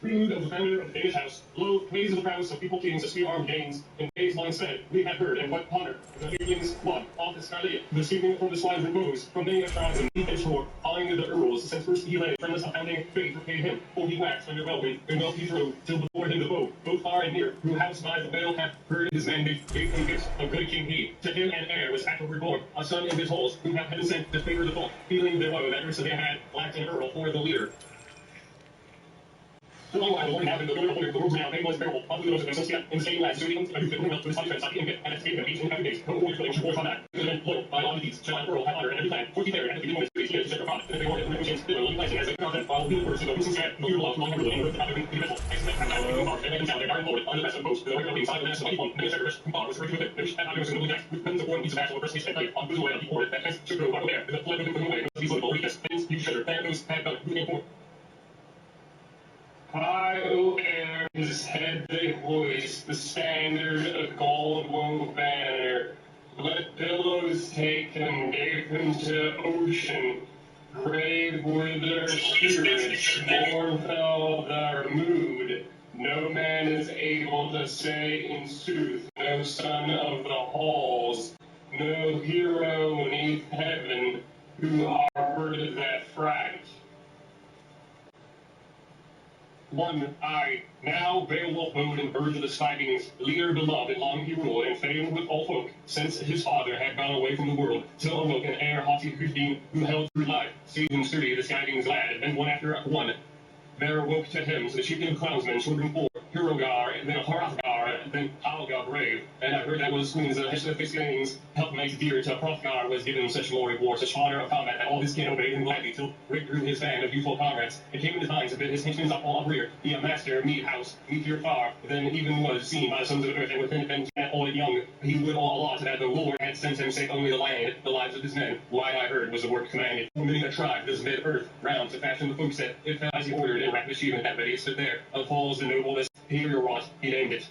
Rude of the founder of the Danish house, lo, praise of the prowess of people kings, as we armed Danes, in days long sped, we have heard, and what honor, the Hagans, one, off the Scarlet, the sweeping from the swine repose, from many a tribe and deep and shore, hawing with the earls, since first he lay, friendless abounding, faith repaid him, for he waxed under Welwyn, and wealth he drove, till before him the foe, both far and near, who house by the vale hath heard his mandate, gave him gifts, a good king he, to him an heir was afterward born, a son in his halls, who hath heaven sent to favor the folk, feeling their woe that Ursula had, lacked an earl for the leader. The long while the happened, the roads now, was bearable, of the roses and Socia, in the same land, suiting to the middle to his defense, and escape them each and every day, no order for them should war from that. The men, lo, by law of deeds, shall have earl, have honor, and every time, 40 there, and the moment, he is a prophet, and they wanted, and they changed, they were placing as a content, while the words of the Russian scat, no your law, no longer and with the prophet, the vessel, excellent, and now, no mark, and then down there, Lord, on the best of both, the regular inside the nest of anyone, and the shepherdess, who thought was referred to it, which, and I was in the with guns of war, each of actual first case, and night, on bosom way of the order, that hence should go by there, and the flood of the away, these little weakness, things, you shudder, and those had done, who came forth. High o'er his head they hoist the standard of gold-wove banner. Let billows take him, gave him to ocean. Brave were their spirits, mournful their mood. No man is able to say in sooth, no son of the halls, no hero neath heaven, who harbored that fright. One eye, now Beowulf bode and verge of the tidings, leader beloved, long he ruled, and famed with all folk, since his father had gone away from the world, till awoke an heir haughty Hudin, who held through life, sage and sturdy, the tidings lad, and one after one. There awoke to him, so the chieftain of Clownsmen, children four, Hrothgar, then Hrothgar, then Halga brave, and I heard that was Queen's Heshtefiskin's helpmate dear to Hrothgar was given such glory of war, such honor of combat, that all his kin obeyed him gladly, till great grew his band of youthful comrades. It came in his mind to bid his henchmen up all uprear, be a master, mead house, meteor far, than even was seen by the sons of earth, and within them all young, he would all allot that the Lord had sent him save only the land, the lives of his men. Wide I heard was the work commanded, forming a tribe, this mid earth, round to fashion the folk set, if as he ordered, in rapid achievement that ready stood there, of halls the noblest, superior wrought, he named it.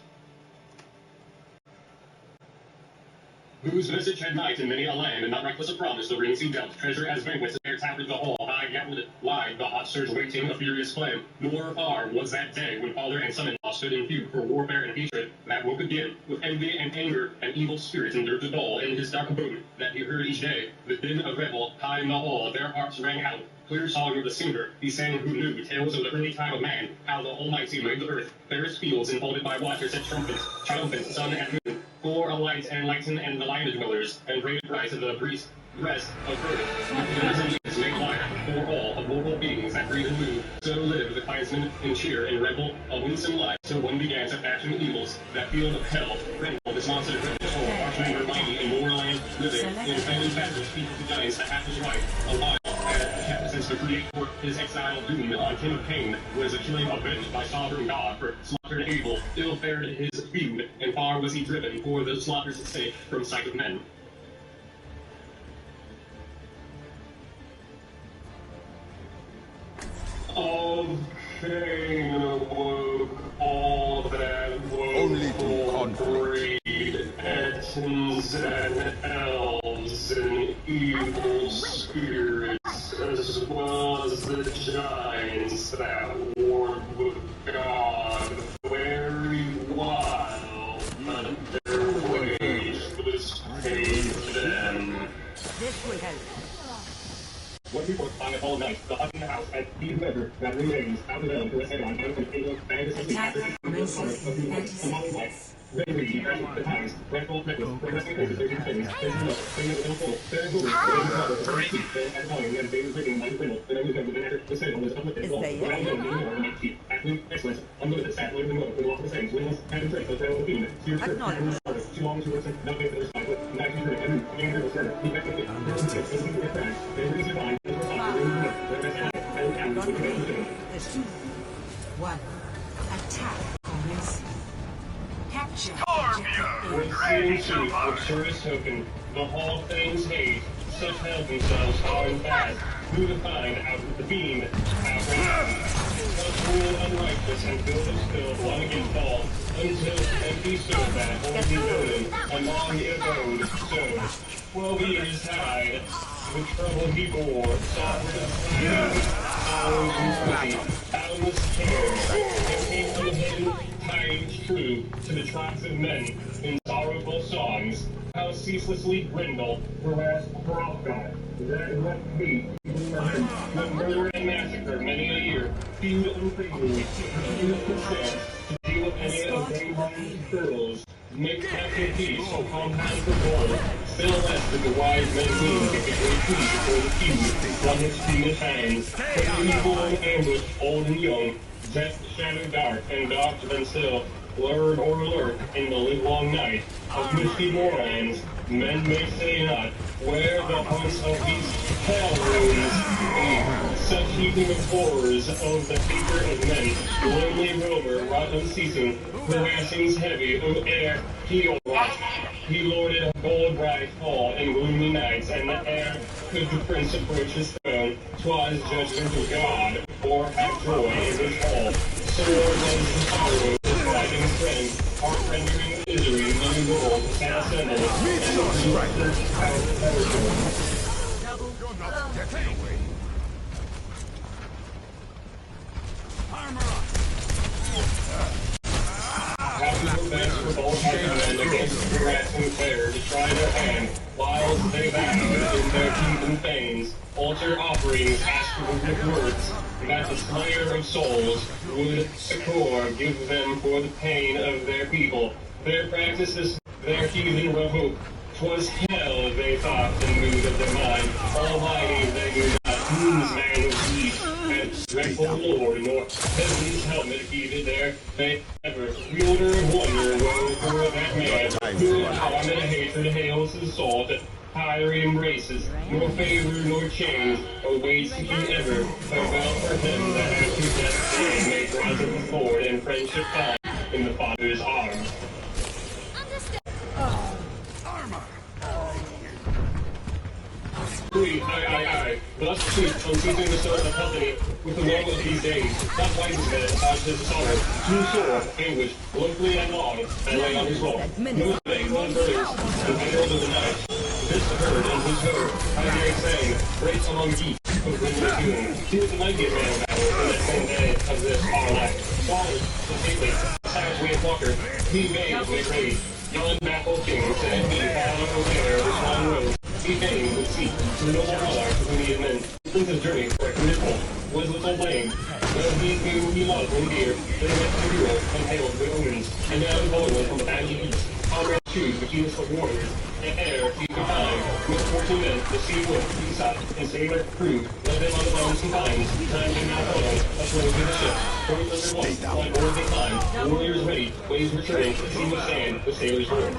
Whose message had might in many a land, and not reckless of promise, the rings he dealt, treasure as banquets, there towered the hall, high gabled, wide, the hot surge waiting a furious flame. Nor far was that day when father and son-in-law stood in feud for warfare and hatred, that woke again, with envy and anger, and evil spirits endured to dull in his dark abode, that he heard each day, the din of revel, high in the hall, their harps rang out, clear song of the singer, he sang who knew tales of the early time of man, how the Almighty made the earth, fairest fields enfolded by waters and trumpets, triumphant sun and moon, for a light and lighten and the land dwellers, and great price of the breast of earth, and years made life for all of mortal beings that breathe and move. So lived the clansmen in cheer and revel a winsome life, till one began to fashion evils, that field of hell, rentful this monster the soul, arching mighty in warline living, in family battles, people to giants, that half was right, alive. Since the Creator, his exile doom on King of Cain, was a killing avenged by sovereign God for slaughtered Abel, ill fared his feud, and far was he driven for the slaughter's sake from sight of men. Of Cain awoke all that woeful breed, Ettins and elves and evil spirits, as well as the giants that warred with God, very wild, but their ways was paid them. This will help. When people find all night, the hut in the house, and he whoever that remains out of them to his head on, and from Caleb, and his Attack commences in 30 seconds. Then we the times, rifle, necklace, progressing over 30 things, there's no, thing of little full, there is and volume, and they was written like a criminal, and I was never the the sale was uplifted, well, but I know more than my teeth, acting, excellence, unlimited stat, living well, with all the things, winless, and trace, the trail of the fiend, serious hurt, too long to listen, no faith in the spy, but not to hurt, and anger was hurt, he backed up it, there was a fix, listening to his crash, there was a fine, there was a fine, there was a fine, there was a fine, there was a fine, There's 2, 1, attack commencing. Capture. With seeing chief, with surest token, the hall things hate, such held themselves far and fast, who to find out with the beam, outraged. Such rule unrighteous and build of still, one against all, until empty so that all be known, and long he abode, so 12 years died, with trouble he bore, sovereign of hours and quality, boundless care, and came unhidden tidings true to the tribes of men in sorrowful songs. How ceaselessly Grendel harassed Hrothgar, that left me, with murder and massacre many a year, feud unfrequently, refused consent to deal with any of Damon's girls, make captive peace upon hands of gold, still less did the wise men win to get great peace before the feud from his fiendish hands. But the evil and ambush, old and young, death shadowed dark, and dark then still, lured or lurk in the livelong night of misty moorlands, men may say not, where the haunts of these hell ruins, such heaping of horrors of the figure of men, lonely roamer, wrought unceasing, harassings heavy, who ere he watched, he lorded gold-bright hall in gloomy nights, and the air could the prince approach his throne, 'twas judgment of God, or have joy in his hall. Sore was the sorrow, his fighting friend, heart-rendering misery, many worlds can assemble, and the Happy events with all men against the harassing fair to try their hand, whiles they vowed in their heathen fanes, altar offerings asked for good words, that the slayer of souls would succor, give them for the pain of their people. Their practices, their heathen hope, 'twas hell they thought the mood of their mind. Almighty they knew not whose man was he, and dreadful Lord, nor heaven's helmet heeded their fate ever. Wielder of wonder, woe for that man, who in harm and hatred hails his soul to higher embraces, nor favor nor change awaits him ever. Farewell for him that after death's day may rise up forward and friendship find in the Father's arms. Aye. Thus speak, unceasing the soul of company with the woe of these days. Not wisest men, dodges the sorrow. Too sore, anguish, locally and long, and lay on his wall. No thing, no brothers, and herald of the night. This the herd and his herd, I hear saying, great among geese, of grim doom. He was the mightiest man of battle in that same day of this our life. Swallowed, so stately, savage way of walker, he made as they rage. Yon baffled king said he had on the air of the swan road. He came would seek the noble monarch to whom he had meant. Since his journey for a critical was little blame. Though he knew he loved and dear, then he went to the hero and hailed the omens. And now the boldness from the badgy east, comrades choose the keenest of warriors. And ere he could find, with 14 men, the sea would be sought, and sailor crew, led them on the bones and vines. Time did not follow, afloat to the ship. Both under one, on board they climbed. Warriors ready, waves returning, the sea would stand, the sailors roared.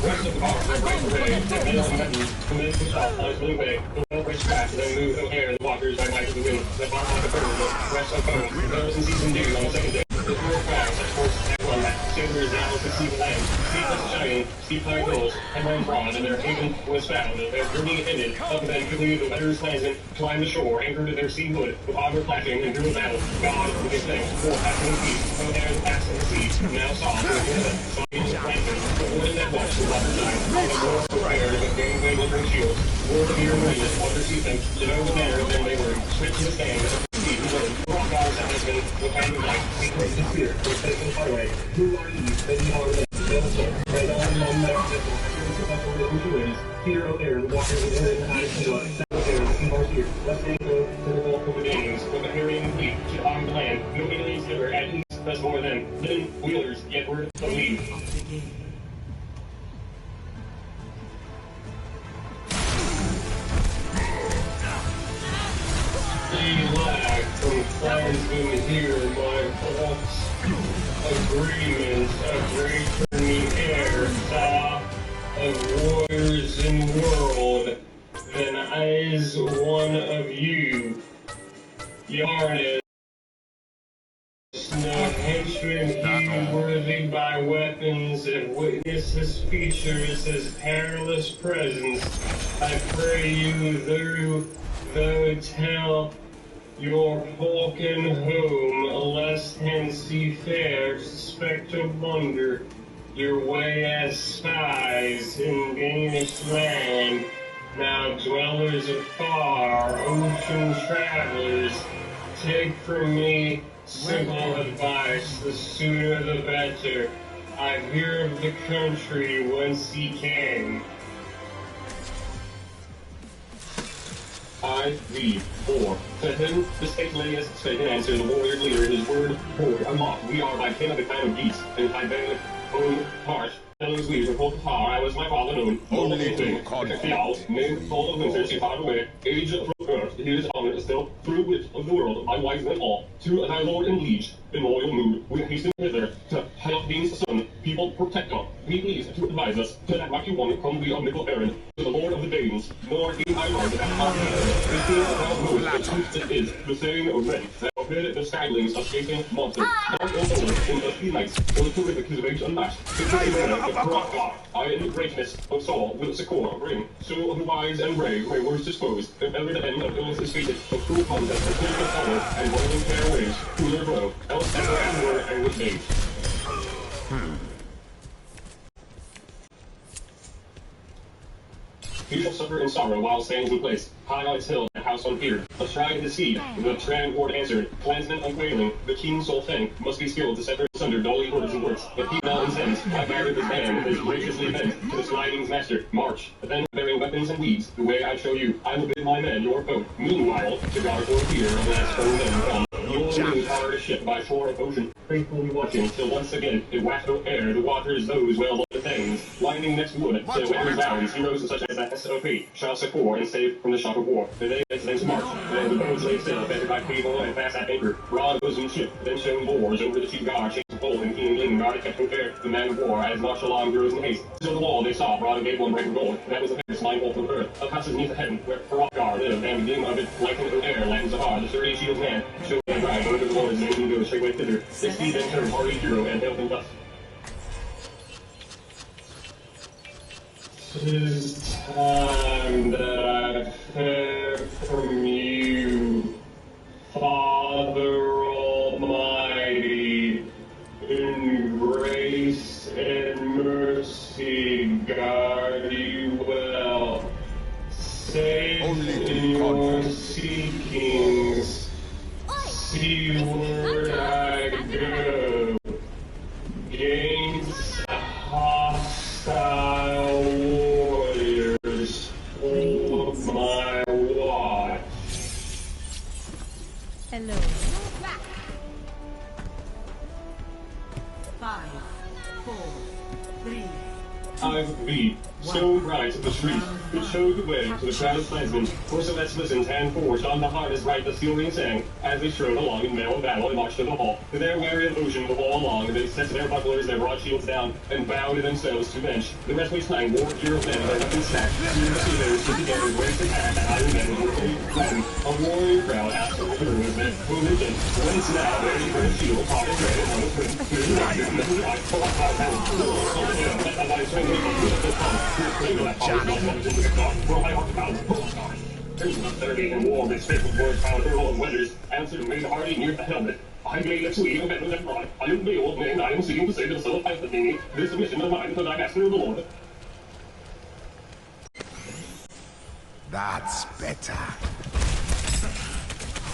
Rest of the box were right away, and men on metal, commenced to stop on his blue way. The well-bridged craft, then moved o'er the walkers by might of the wind. The bark like a bird, the rest of bone. There was in season dew on the second day. The four clouds, such force at one, sailors now could see the land. Steep was shining, steep high hills, headland broad, and their haven was found. Their journey ended, up then quickly the letters landsmen climbed the shore, anchored to their sea wood, with auger flashing and drew a battle. God, with his thanks, for passing the peace, from air the past and the sea, now saw the heaven, saw his lantern, the wood that watched the water side, on the war for fire, with gangway glittering shields, war the beer and radius, water seized them, to know the manner than they were, switched to the stand, sea and wood, rock hours that has been, with hand of light, we close the fear, with faith and highway, who are ye, that ye are the devil, right on that distance, here out there, walking in and out of the blood, out there, the sea here, left hand go to the bulk of the Danes, with a harrying fleet, to arm the land, no aliens ever, at least, thus more than, living wheelers, yet word of lead. Lag from clansmen here, my thoughts, agreements, a great turning air, saw of warriors in world, then is one of you. Yarn no henchman he worthy by weapons, and witness his features, his perilous presence. I pray you though tell your falcon home, lest hence he fare, suspect of blunder, Your way as spies in Danish land. Now dwellers afar, ocean travelers, take from me simple advice, the sooner the better. I hear of the country whence he came. I lead for. To him, the stately spake in answer, the warrior leader, his word, forward, unlocked. We are by kin of the clan of geese, and high band, own harsh. Fellows leaders were called Tar, I was my father known. Only thing, the owl, named Fall of Winter, she far away. Age of earth, his honor is still, through wit of the world, my wise men all. To thy lord and liege, in loyal mood, we hasten hither, to Halfdean's son, people protector. We please to advise us, to that mighty one come we on middle errand, to the lord of the Danes, nor he I know that our we feel about most, the truth it is, the saying of men, that forbid the skylings of chasing monsters, not all over in the sea nights, or the terrific his rage unmatched, I in the greatness of Saul will succor bring, so the wise and brave may worse disposed, if ever the end of illness is fated, of cruel contest, of political power, and roiling fair ways, cooler grow, else ever and word and with age. He shall suffer in sorrow while stands in place, high on its hill, and house unfeared. Astride his steed, the transport answered, clansmen unquailing, the keen soul thing, must be skilled to sever asunder dully orders and works. If he now intends, I gathered his band, is graciously bent, to the sliding's master, march. Then, bearing weapons and weeds, the way I show you, I will bid my men your folk. Meanwhile, to guard for fear of that stone men come. Your wings powered a ship by shore of ocean, faithfully watching, till once again, it waft no air, the waters those well-loved things, lining next wood, till wherever bounds, heroes such as the SOP, shall succor and save from the shock of war. The day is then to march, then the boats lay still, fettered by cable and fast at anchor, broad bosom ship, then shown oars over the chief guard, chased pole and keen gleam, guarded kept fair, the man of war, as martial arm grows in haste. Till the wall they saw, broad and gable and bright and gold, that was the fierce mindful from earth, of houses neath the heaven, where Hrothgar lived, and the beam of it, like an air, lands of the sturdy shield man, showed and ride, over the Lord's name he goes straightway thither, they see then turn hardy hero, and hail him thus. 'Tis time that I fare from you, Father Almighty, in grace and mercy guard you well. Safe in your seekings, seaward I go, gainst hostile warriors, hold my watch. Hello. 5, 4, 3. I've beat, stone bright of the street, which showed the way to the crowded clansmen, for so let's listen, hand forged on the hardest right the steel ring sang, as they strode along in mail and battle and marched to the hall. Their weary of ocean the wall along, and they set their bucklers, their broad shields down, and bowed themselves to bench. The breastplates clang, war gear of men, their weapons stacked, here the seafarers stood together, braced and packed, and iron men with working Latin. A warrior crowd asked the river was met, who lived in, whence now, where he heard a shield, hot and red, and on the twin, here's the rider, and the eye, full of high battle, and war, they spake with words found earl of weathers, answered made hardy near the helmet. I may next week, better than broad. I am the old man, I am seeking to say to the son of Python, this mission of mine to thy master of the Lord. That's better.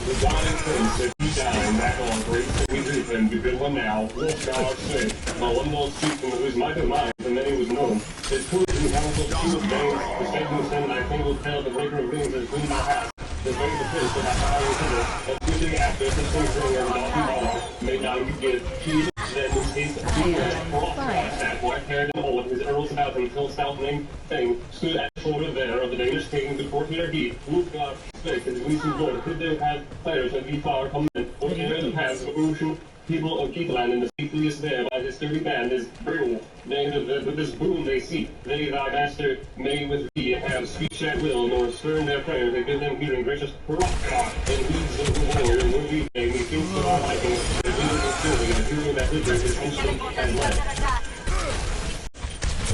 The dying prince said he down, back on great things with him, to good one now, Wolfgar said, my one more chieftain whose might of mine, and then he was known. His courage and counsel, she was vain, the statement send thy tangled tail, the breaker of wings, as whom thou hast. The very the prince of that power was hither, and switching after, the swing bringer of the donkey may now you give, he then was haste of being that white-haired and old, his earls about him, till stout named Thing, stood at the shoulder there of the Danish king, the courtier he, Wolfgar spake, his recent lord, could there have players of be far come in, or ere the paths of ocean, people of Geatland, and the stateliest there by his sturdy band is Beowulf. Nay, with this boon they seek, they thy master may with thee have speech at will, nor spurn their prayers, they give them hearing gracious Hrothgar, and leads of the warrior, and will be they, methinks of our liking, the leaders of serving, and hearing that hither is henchman and led.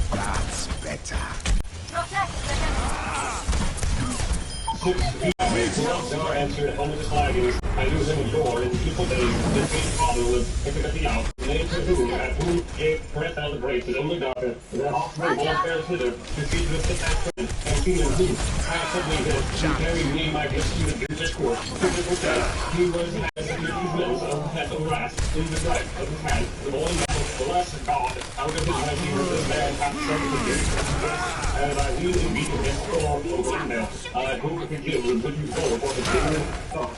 That's better. Hrothgar answered, helmet is flagging, I knew him in yore in beautiful days. His great father was Hickory out, named to whom, at whom gave breath out of grace his only daughter. That offspring all bears hither, to see to the that friend, and human who, passively his, he carried me my gifts to the British court. To the day, he was as if these men of the head of grass, in the gripe of his hand, with all in battle, bless God, out of his mighty earth, this man hath sent the gift. And I lean in beat against storm of windmill. I hope to forgive and put you forward for the genuine thought.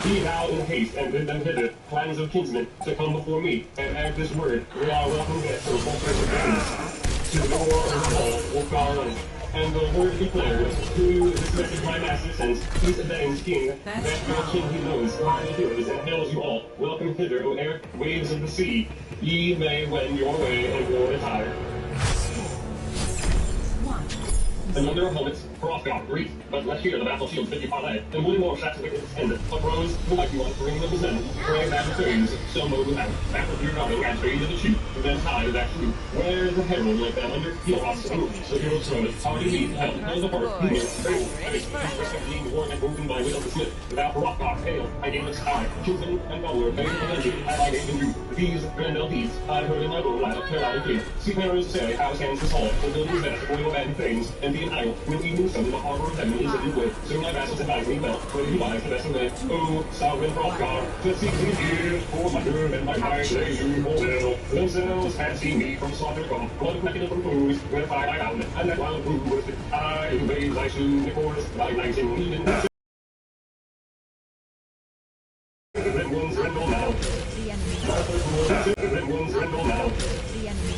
Be thou in haste, and bid them hither, clans of kinsmen, to come before me, and add this word, we are welcome guests of all kinds of business. To the war and call, O God, and the word declared, who this message my master sends, he's a Dane's king, that your king he knows, my heroes, and hails you all. Welcome hither, O air, waves of the sea, ye may wend your way and war attire. Another helmet's Hrothgar, Greek, but let's hear the battle shield 50 parlay, and one more shafts wicked end. But rose, the mighty one, bringing of his men, brave battle flames, so mowed without, battle fear running, and trade of the shoe, then tie that shoe. Where is the herald like them under Beowulf's roof? The hero's throne, how do you lead, hell, the heart, humor, faith, respect being worn and broken by will of the smith, without Hrothgar, hail, I gave the sky, kinsman and follower, faith and energy, have I gave you. These Grendel deeds, I heard in my own land, tear out and clear. Seafarers say, how stands this hall, the building's best, royal band things, and the isle, when evening sun in the harbor of heaven is a new way. So my vassals advise me well, whether you lies the best of way. Oh, sovereign Hrothgar, to seek me here, for my nerve and my mind they you fulfill. Themselves had seen me from slaughter come, blood necking from foes, where fight I found, and that wild brood was it. I who bathes I soon, the chorus, thy nights in even. Red ones rendle now. The enemy. Red ones rendle now. The enemy.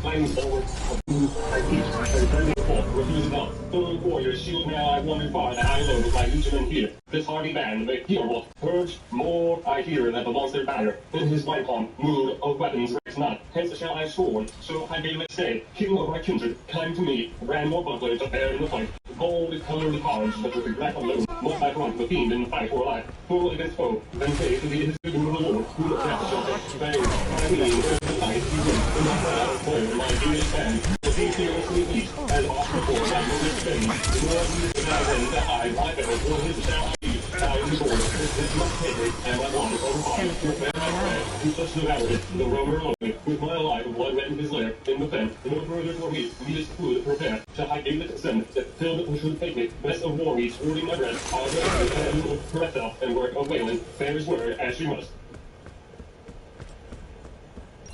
Flames forward, I keep, and turning forth, refuse not. Third warrior, shield now, I wander far, that I alone with my legion here. This hardy band, they hear what, purge more, I hear that belongs their banner. In his white palm, mood of weapons rests not, hence shall I scorn. So I may let's say, king of my kindred, kind to me, ran more buckler to bear in the fight. Gold is colored with cards, but with the black alone, most I front the fiend in fight for life. Full against foe, then say to the freedom of the Lord, who looks after shelter, bang, I mean, over the fight, he wins, in my proud bowl, my English band, the sea fearlessly eat, as oft before my movement fade, the more he than I win, that I, my battle, for his shall be, time to board, this must take it, and my water overhauling, with man I pray, who such devoured it, the roamer lonely, with my life of blood wet in his lair, in the fen, no further for me, needest food prepare, shall I give it send, that filled it should take me, best of war meats, hoarding my bread, I'll go and correct up, and work a wailing, fair his word, as she must.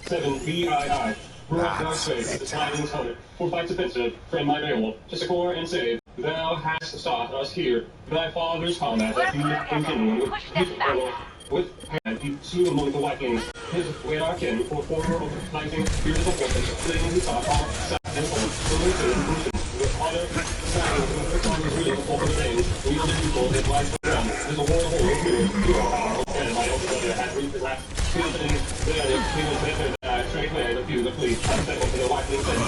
7 BII. Hrothgar's face, the tidings hunter, for fight's offensive, friend my Beowulf, to succor and save. Thou hast sought us here, thy father's combat that he continuing with hand, he slew among the Vikings, his way our kin, for former of fighting, fears of weapons, fleeing his thought, all sack and sword, so with honor, sagging to the father's real, over the days, wielded people, that lies around, there's a war of horror here, you are powerful, and my older brother had reached his last, he was better straightway the few, the fleet, I step up to the lightning thing,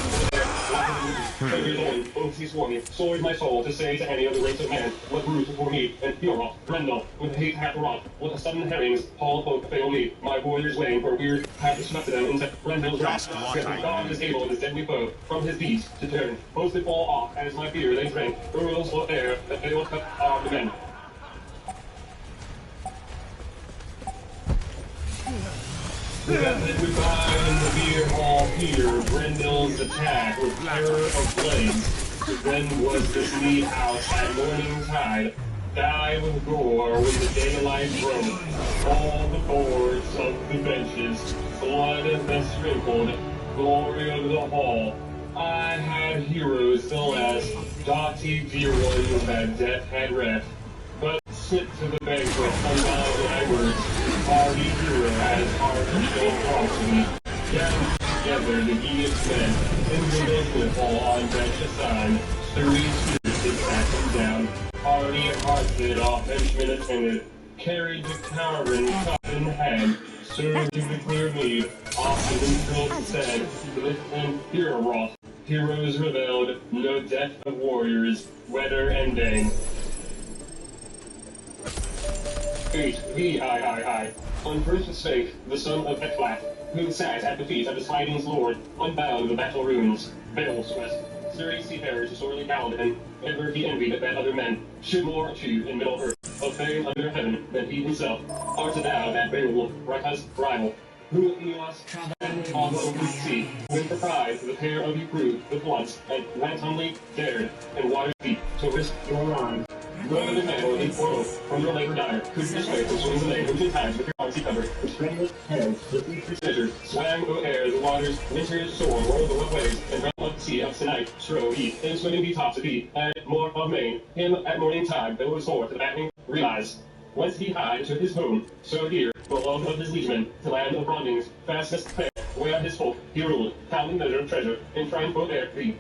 there, years on, oaths he swore me, sword my soul to say to any other race of man, what root for me, and Beowulf, Grendel, with hate hath wrought, what a sudden herrings, Paul folk fail me, my warriors weighing for weird, hath disrupted them into Grendel's wrath, yet God is able in his deadly foe, from his beast, to turn, both they fall off, as my fear they drank, earls of air, that they will cut off the men. Presented goodbye in the beer hall here, Grendel's attack with terror of flames. Then was this neat house at morning tide, die with gore when the daylight broke. All the boards of the benches, blood that sprinkled, glory of the hall. I had heroes the less, doughty dear ones that death had reft. But sit to the banquet, unbound my words, hardy hero as hard to show falsely. Gathered together the Aegean men, in the business hall on bench assigned, sturdy spirits did back them down, hardy hearted all henchmen attended, carried the cowering cup in hand, served in the clear mead, often himself said, listen, here wroth, heroes rebelled, no death of warriors, whether and dang. 8. I. On first spake the son of Eclat, who sat at the feet of his tidings lord, unbound the battle runes. Beowulf's quest. Sturdy seafarers sorely bound, and ever he envied that other men should more achieve in middle earth of fame under heaven than he himself. Art thou that Beowulf, Raka's rival, who Eos and on the open sea, when for pride the pair of you proved the floods, and wantonly dared and water deep to risk your lives. No other man or in portal from your labor dire could dissuade from swings the lane ocean times with your arms covered, with strenuous hands, with each measure, swam o'er the waters, winter's storm rolled the wet waves, and realm of the sea of tonight strove he, in swimming the tops of he, and more of main, him at morning time billowed forth the battening realize. Whence he hied to his home, so here, beloved of his liegemen, to land of wrongings, fastest fair, where his folk he ruled, counting measure of treasure, in triumph o'er thee.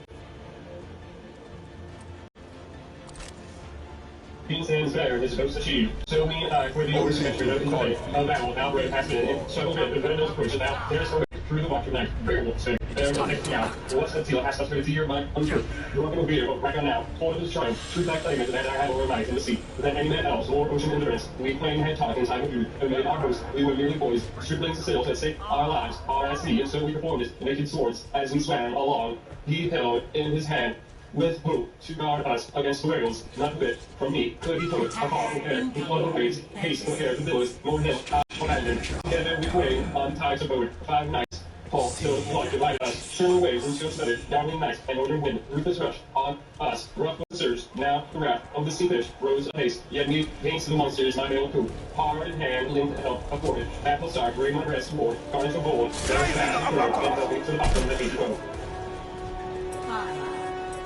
King's hands better his hopes achieved. So me and I, for the overspectrum of his life, a battle now brave has been in, so good, the venomous approach about, there is a way through the watcher night, Beowulf say, there will take me out, what's that seal has us to your mind untruth, you are no beer, but right on now, hold of his triumph, truth I claim it that I have over night in the sea, than any man else, more ocean endurance, we plain had taught in time of youth, and made our host, we were merely boys, striplings to sail to stake our lives, are at sea, and so we performed it, naked swords, as we swam along, he held in his hand, with hope to guard us against the whales, not a bit from me could he put afar from air, with blood of waves, haste the air, the billows, more than abandoned, together we wait on tides of boat, 5 nights, Paul till blood divided us, churning waves and still sweated, downwind night, and northern wind, ruthless rush on us, rough with the surge, now the wrath of the sea fish rose apace, yet me against the monsters my male coup, hard in hand, linked to help, afforded, battle star, bring my breast toward, garnish of gold, there fast, and help me to the bottom that he go. 5,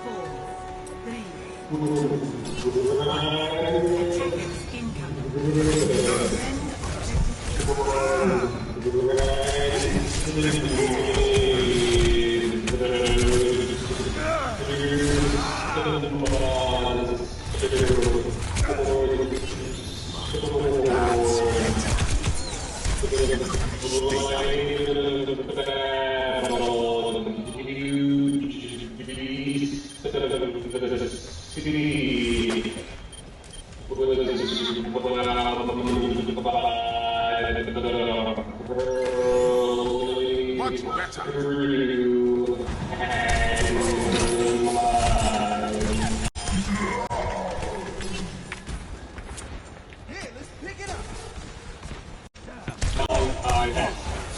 4, 3, objective incoming. Much better.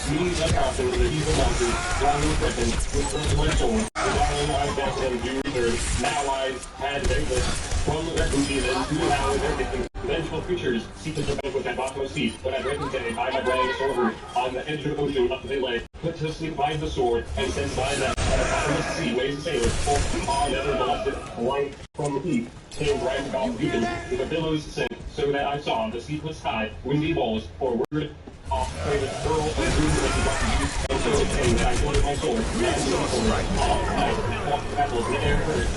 Knees like Arthur, the evil mountain, rounding threatened, with the my soul, the darling I best and due return, now I had vanquished, from the refugee then to now with their victims, vengeful creatures, seated the banquet at bottomless sea, but at reckoned day by my brave sword, on the edge of the ocean up they lay, put to sleep by the sword, and sent by them, at a bottomless sea waves the sailors, for are never molested, light from the heat, came right about beacon, with the billows sent, so that I saw the sleepless tide, windy walls, or word off play the whirl of dreams that he brought to use, and so it came that I ordered my sword, and the sword, all night, fought the battles in the air heard,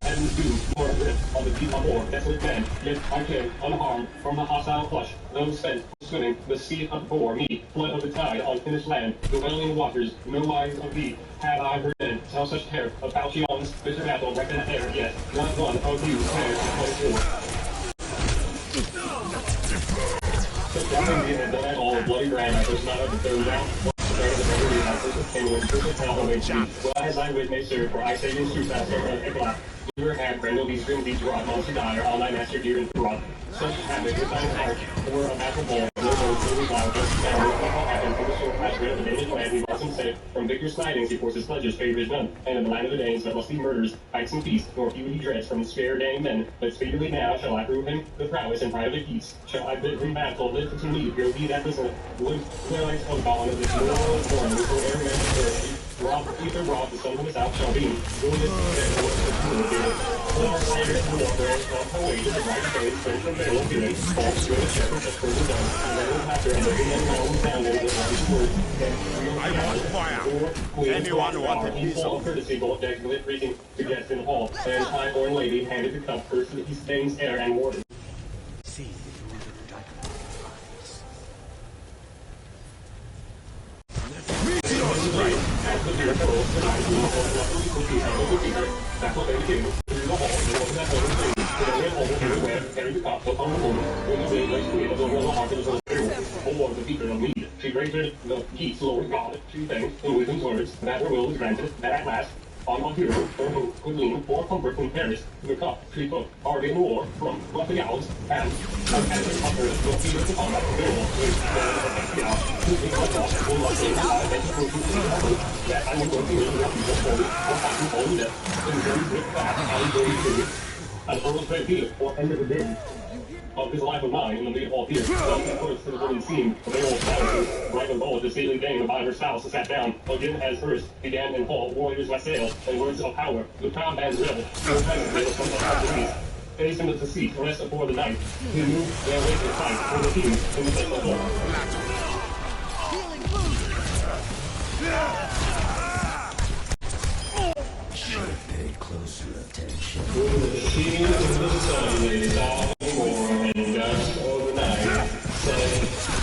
and dew, more grip on the deep on more, desolate men, yet I came, unharmed, from the hostile flush, though spent, swimming, the sea upbore me, flood of the tide, on finished land, the wailing waters, no wise of thee, had I heard men, tell such terror, of Falchion's bitter battle, wrecked in the air, yet, not one of you cares to 24. All bloody grand, I was not of the third down. Well, as I would may serve, for I say in truth, I serve an Eclat. Never had Brendel these grim deeds wrought, monster dire, all thy master dear and corrupt. Such havoc with thine heart, or a battle ball, no road to the wild, just down, what happened, for the sword passed rid of the Danish land, we lost him safe, from victor slidings, he forces pledges, favors none, and in the land of the Danes, that must be murders, fights and feasts, nor few he dreads from spare Dane men, but speedily now shall I prove him the prowess and private peace, shall I bid him battle, live to me, go be that listen, would delight of bond of this world born, which will ever man serve, rob, either rob, the son of his out shall be, wounded, and what's the fool here, all riders to warfare, not away to the right face, friends from battle, feeling, false, good, shepherd, just further done, and then will after, and every man now down in the right word, I want fire. Anyone want a piece of courtesy, both decks lit reaching to guest in the hall, and high-born lady handed the cup first to the East Dane's heir and warden. See through the darkness. Meteor's right. As the deer curls, the night moon falls up to the cookie, and the cookie, that's what they do. Through the hall, they open that hole, and they hold it in the web, carried the cup upon the woman, when the day lay sweet of the royal heart of the soul, or the beaker of mead. She granted the peace, Lord God, she thanked in wisdom's words, that her will was granted, that at last, on my hero, her hope could lean for comfort from Paris, the cup she took, already in the war, from fluffy owls, and as uttered the feet of the combat, Beowulf, with the out, who cut off, will not say that I will go to the refuge of holy, or passing holy death, and very quick fast, I will go to and Earl's great Peter, or end of the day. Of his life of mine in the mid hall here, the first to the woman scene, the Beowulf balances, bright and bold, the stately dame by her spouse sat down, again as first began in hall, warriors wassail, and words of power, the proud man's revel, no presence they were from the heart of the faced him with the seat, rest afore the night, he moved their way to fight, for the king, in the central hall. Pay closer attention. The scene of the sun is all more and dust of the night, sun,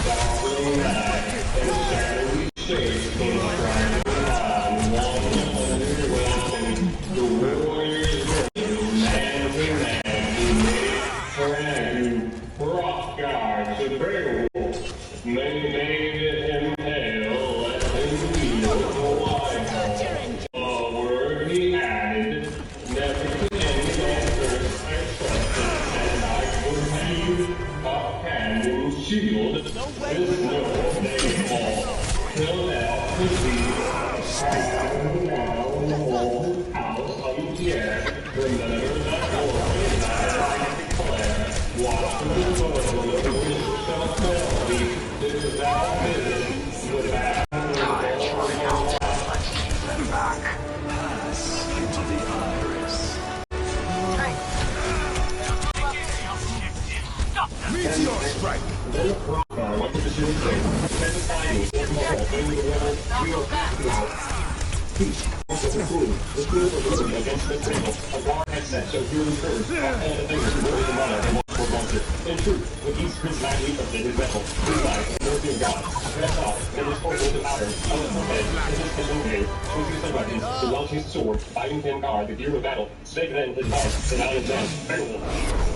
darkling night, and shadowy shades came riding on, one underwhelming, the warriors running, man to man, he made for an rock guard to the Beowulf, made him hail, let him lead the wide hall, a word he added, never to any man first and I would have a hand and shield, is no day fall, till now to be, and now in the whole house of Pierre, remember that glory that I declare, watch the world of the wish shall tell thee, if thou visit with that Let's keep them back. Pass into the iris. Meteor strike! what did the shooting say? Spend the time with the hall, bring the weather, we are back now. Peace. Also the crew was moving against the table. A guard had set, so here we curved, all the fingers were in the mire and watched for monsters. In truth, with each prince man leaped up to his vessel, his life, and mercy of God. Dressed off, and his horse with the powder, on the head, in his kitchen cave, twisting some weapons, the well-chased sword, fighting him guard, the gear of battle, spake then his heart, and out his man, Beowulf.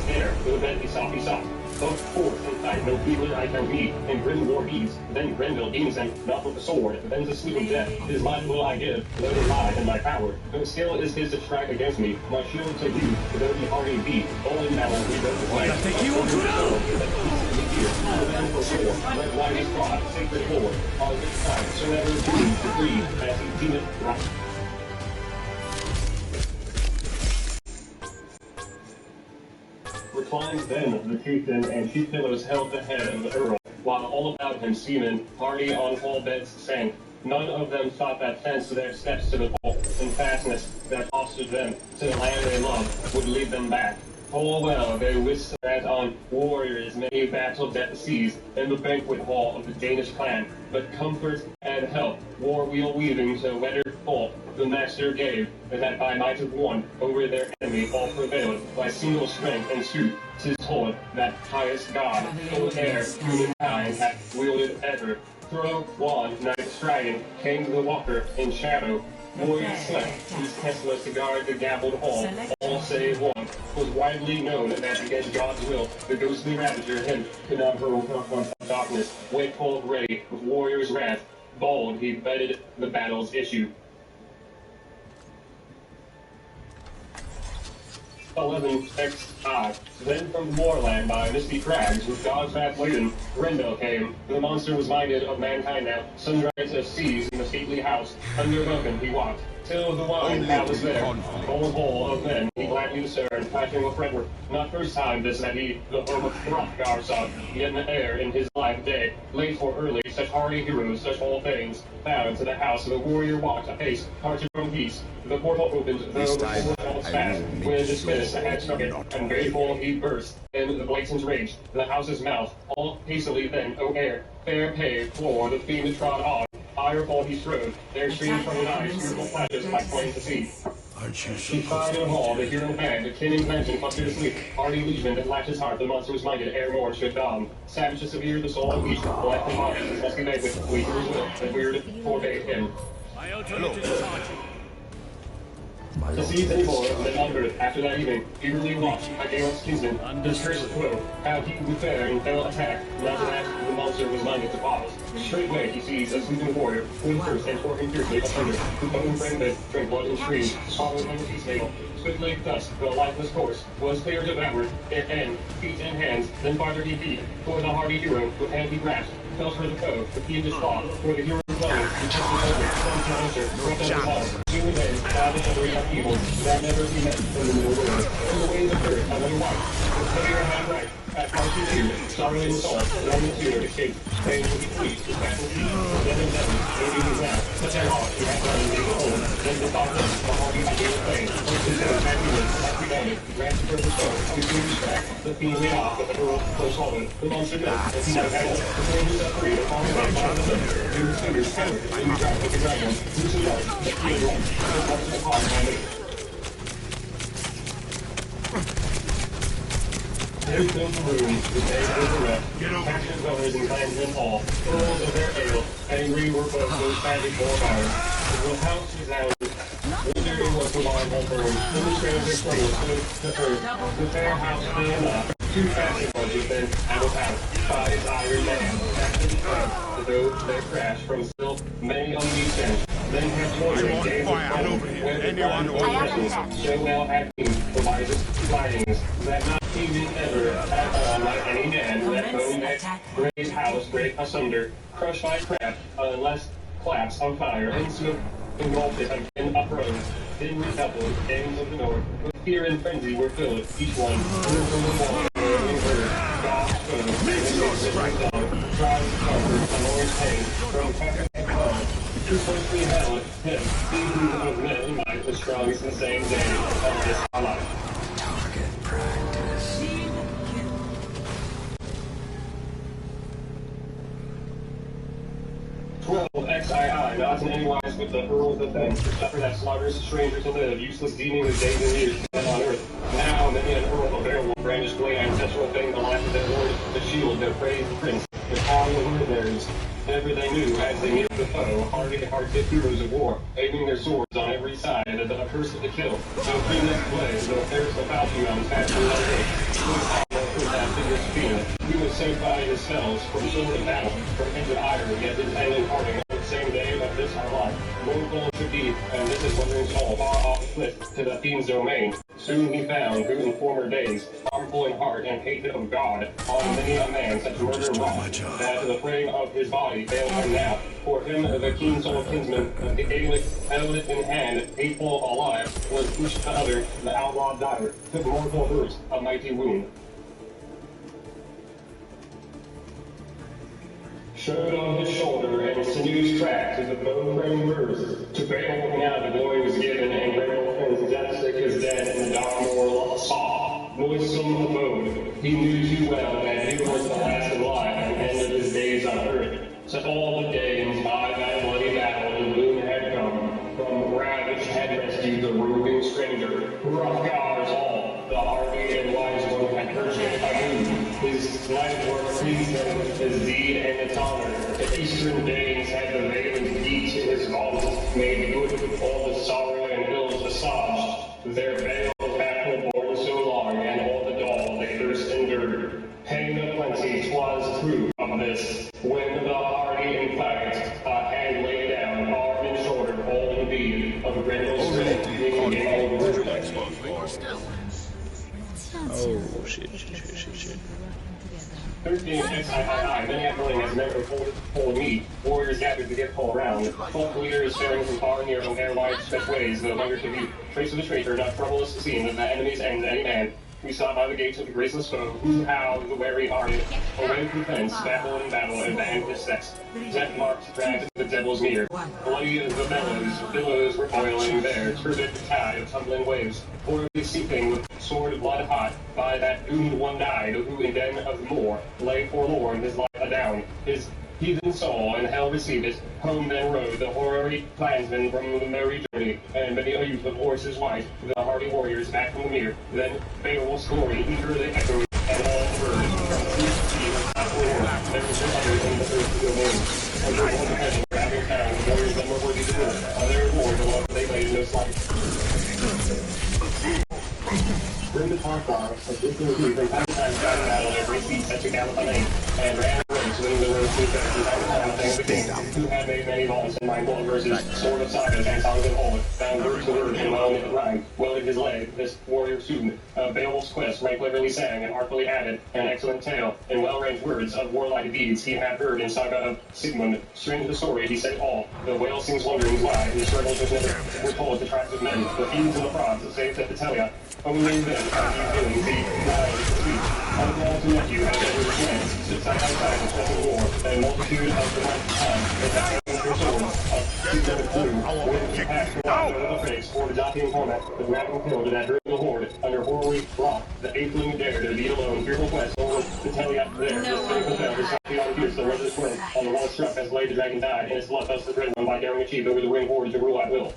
There, with a bed he sought. Both forth and fight, no feebler I can be, and grim war beats. Then Grenville beams him, not with the sword, then to sleep of death. His life will I give, though it lie in my power. No skill is his to strike against me, my shield to you, though he hardy be. All in battle we go to fight. Let wide prod, sacred war, our good time, so never dream to breathe, as he deemeth right. Reclined then the chieftain, and chief pillows held the head of the earl, while all about him seamen, hardy on hall beds sank. None of them thought that thence their steps to the pole, and fastness that fostered them to the land they loved, would lead them back. Full well they wist that on warriors many battled at the seas, in the banquet hall of the Danish clan, but comfort and help, war wheel weaving to weather full, the master gave, that by might of one, over their enemy all prevailed, by single strength and truth. 'Tis told that highest God, full air, humankind hath wielded ever. Throw, wand, knight striding, came the walker in shadow. Warriors slept, whose Tesla to guard the gabbled hall, all save one. 'Twas widely known that against God's will, the ghostly ravager him could not hurl from darkness. Wakeful, ready, with warrior's wrath, bold he betted the battle's issue. 11xi. Then from the moorland by misty crags, with God's wrath laden, Grendel came. The monster was minded of mankind now, sunrise of seas in the stately house. Under welcome he walked, till the wine palace there. Full hall of men he gladly discerned, flashing with fretwork. Not first time this that he, the home of Hrothgar sought, yet in the air in his life day. Late or early, such hardy heroes, such all things, found to the house of the warrior walked apace, parted from peace. The portal opened, though the door was fast, when dismissed the had struck it, and grateful he burst in the blatant rage. The house's mouth, all hastily then, O air, fair paved floor, the fiend trod on. Firefall he strode, there streamed from his eyes, fearful flashes like plain to see. He cried in the hall, the hero band, the king in mansion clustered asleep. Hardy liegeman that lacked his heart, the monster was minded ere morn should dawn. Savage to severe, the soul of each, life and body, his musky banquet, weaker his will, and weird forbade him. I owe to little charge. To seize any more of the Earth after that evening, eagerly watched by Beowulf's kinsman, his cursed foe, how he would fare in fell attack, now that the monster was minded to pause. Straightway he sees a sleeping warrior, who first and tore him fiercely asunder, who bone frame bed, drank blood and streams, swallowed him with his nail. Swiftly thus, the lifeless corpse, was clear devoured, and feet and hands, then farther he beat, for the hardy hero, with hand he grasped, fell for the foe, with he in his paw, for the hero was lonely, he took his helmet, some to answer, broke out his arms. Soon then, savage and great upheaval, that never he met from the new world. In the ways of earth, another wife, with clear and right, at Marcy too, sorrow in soul, Roman tutor escaped, pain to be pleased, with back and teeth, then and then, maybe he's now, but then off, he had done and made old, then the thought of the hardy idea of fame, first his own happy lips, like we wanted, ran to purple stone, to see his back, the fiend made off, but the girl close swallowed, the monster dead, as he now had it, the flame was set free, the falling man, by the sun, in his fingers, covered, in the drive with the dragon, loose and dark, the fiend right, the monster upon my mate. There filled the room, the day was bereft, passionate dwellers and clansmen all, earls of their ale, angry were both those tragic war hours. The house resounded, wonder it was the line of burn, in the stranger flames stood to earth, the fair house lay enough, two fashion budgets then, out of house, by his iron man, captain front, the road their crash from still many on the bench, then had warrior gave the phone, went the blind old presence, so well had been the wisest findings, that not even ever at all might any man that bone neck raised house break asunder, crushed by craft, unless claps on fire, and smoke engulfed it again uprose, then redoubled, gangs of the north, with fear and frenzy were filled, each one, from the wall, and heard, God's foe, and the dog, tried to cover, an orange hang, from heaven and cloud, too closely held, him, he who of men and might was strong as the same day of this life. Target practice. 12 XII, not in any wise with the Earl of the Fen, to suffer that slaughterous stranger to live, useless deeming his days and years spent on earth. Now many an Earl of Beowulf brandished blade, ancestral thing, the life of their lord, the shield, their praised prince, the crown of theirs. Ever they knew, as they neared the foe, hard-hit heroes of war, aiming their swords on every side, the accursed to kill. So free this blaze, though there's the falchion on faster than that figure fiend. We was saved by his spells, from sword and battle, from injured ire, yet his angling parting, the same day of this our life. Mournful should be, and this is wandering soul, far off the cliff, to the fiend's domain. Soon he found, who in former days, harmful in heart and hated of God, on many a man such murder wrought, that the frame of his body failed him now. For him, the keen-souled kinsman, the Gaelic held it in hand, hateful alive, was each the other, the outlawed dire, took mortal hurt, a mighty wound. Showed on his shoulder and sinews tracked as a bone-frame birth. To Beowulf now the glory was given, and Beowulf and death sick as dead in the dark moor saw. Noisome abode, he knew too well that he was the last alive and end of his days on earth. So all the days by that bloody battle the boon had come. From ravage had rescued the roving stranger. Rough gods all, the hardy and wise one had purchased anew. His life work pleased him, his deed and its honor. The eastern Danes had the veiling deeds in his vault, made good all the sorrow and ills assuaged. Their veils baffled borne so long, and all the dole they first endured. Pain of plenty 'twas true of this, when the hardy in fact a hand lay down, arm and shoulder, all in bead, of Grendel's strength, being the old word. Oh, shit. 13 XIII, many a morning as men were full of meat, warriors gathered to get full around. Folk leaders staring from far and near from their wide stretched ways, the hunger to be trace of the traitor, not trouble us to see, that the enemy's end any man. We saw by the gates of the graceless foe, who howled the wary hearted, away from fence, battle and battle, and banned his sex. Death marked dragged the devil's near. Bloody as the billows were boiling there, turbid tide of tumbling waves, horribly seeping with sword blood hot, by that doomed one died, who in den of the moor lay forlorn, his life adown, his heathen soul, and hell received it. Home then rode the hoary clansmen from the merry journey, and many a youth of horses white, the hardy warriors back from the mere. Then Beowulf's glory eagerly echoed, and all heard from sea to sea, there was others in the earth's domain. And the one heaven, grabbing town, warriors then were worthy to rule. On their reward, the love they laid no slight. from time to time shouting out on their great feet set to gallop on aim, and ran away, swinging the road through from time to time a thing of the king, who had made many vaults and mindful of verses, sword of sagas and songs of old, found word to word and well knit rhyme, welded his leg, this warrior student of Beowulf's quest, right cleverly sang and artfully added an excellent tale, in well-arranged words of warlike deeds he had heard in saga of Sigmund. Strange to the story, he said all. The whale sings wonderings why, his struggles which never were told to tracks of men, the feuds and the frauds that saved at Italia. Only then found he doing the wise speech. Uncle to nephew had ever chance, stood side by side in special war, and multitude of the night time, that had their swords, of two-legged blue, when he passed the line over the face, for the jockeying format, the wagon killed that driven the horde, under hoary rock, the atheling dared to be alone, fearful quest, over the Italia there, this faithful fell, his happy on fierce, the resolute swim, on the wall struck, as blade the dragon died, and his blood thus the dread one by daring achieve over the winged horde to rule at will.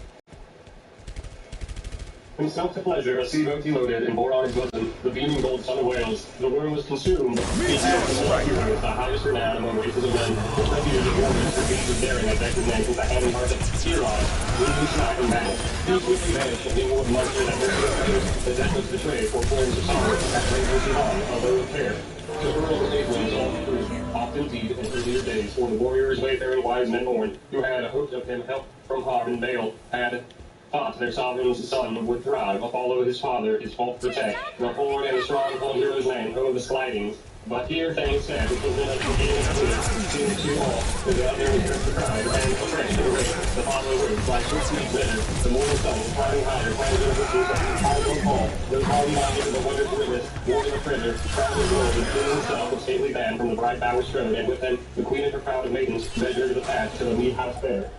Himself to pleasure, a sea boat he loaded, and bore on his bosom the beaming gold son of Wales. The worm was consumed. He had the heroes, the highest renown among races of men. The refuge of warriors for deeds of daring, as vectored men, with the hand and heart of heroes, wounded slack in battle. He quickly vanished, and being one monster that mercy refused, the death was betrayed, for flames of sorrow, at length was on, although of care. The earls of England all proved, oft indeed in earlier days, for the warriors, wayfaring wise men born, who had hoped of him help from harm and bale, had thought their sovereign's son would thrive, follow his father, his fault protect, the poor and the strong upon hero's land, over the slidings. But here things said, which was in a beginning of clear, seemed to all, the other was the pride, and afresh to the race, the father words, like sweet bitter, the morning sun, climbing higher, climbing over the high from fall, those hardy minded of the wondrous witness, warring of treasure, proud of the world, and feeling himself with stately band from the bright bower strode, and with them the queen and her crowd of maidens measured the path to the mead house fair.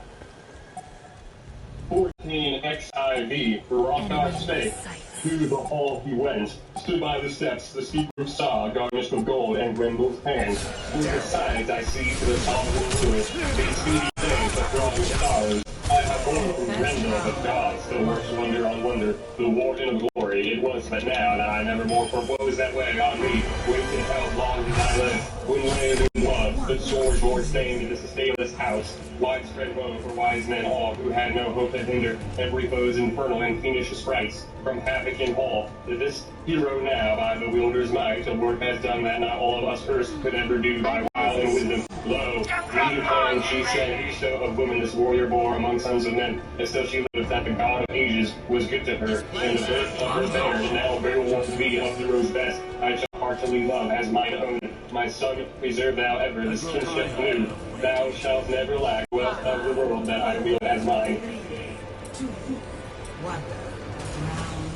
14 XIV, Rothgar spake, to the hall he went, stood by the steps, the steep roof saw, garnished with gold and Grendel's hands. Through the sides I see to the sovereign fluid, these speedy days of drawing stars. I have borne from Grendel, but God still works wonder on wonder, the warden of glory. It was but now that I never more forebode that way on me, waited how long did I live, when way in love, the swords more stained in this stainless house, widespread woe for wise men all, who had no hope to hinder every foe's infernal and fiendish sprites, from havoc in hall, to this hero now by the wielder's might, a work has done that not all of us first could ever do by wile and wisdom. Lo, me declaring she said, whoso of woman this warrior bore among sons of men, as still she lived that the god of ages was good to her, and the birth of her bears now Beowulf to be of heroes best, I shall heartily love as mine own. My son, preserve thou ever this kinship new. Thou shalt never lack wealth of the world that I wield as mine. 2, 1. Round.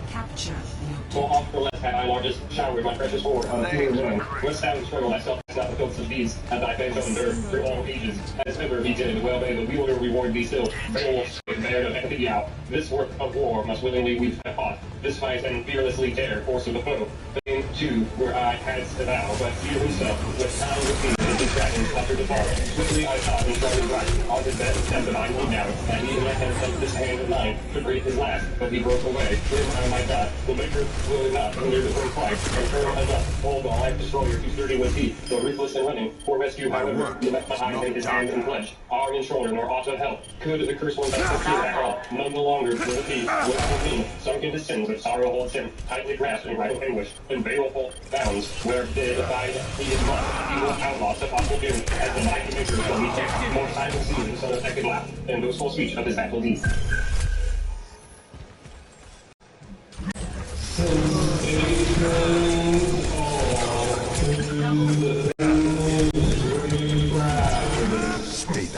Capture the So off the left had I largest showered my precious hoard of pure men. West thou struggle thyself as not the filths of deeds, as thy face under through all ages. As ever he did, well may the wielder reward thee still. Beowulf, baird of Epidiow, this work of war must willingly we have fought. This fight and fearlessly dare, force of the foe. Fame too, where I hadst to vow, but fear himself, with time with me, and his dragons suffered to fall. Swiftly I thought and started right, on his bed and the mine went down, and even I had sent this hand of mine to breathe his last, but he broke away. Him I might not, the maker will not, under the first fight, and turn as up, hold the life destroyer, too sturdy was he, though ruthless and winning, for rescue, however, he left behind him his hand and pledge, arm and shoulder, nor aught of help, could the curse one that secure at all, none no longer was it he, without him, sunk into sins of sorrow holds him, tightly grasped in right anguish, in baleful bounds, where did abide he is not, evil outlaw, so awful doom, as the mighty maker shall be kept, more silent season, so affected laugh, and boastful speech of his battle deeds.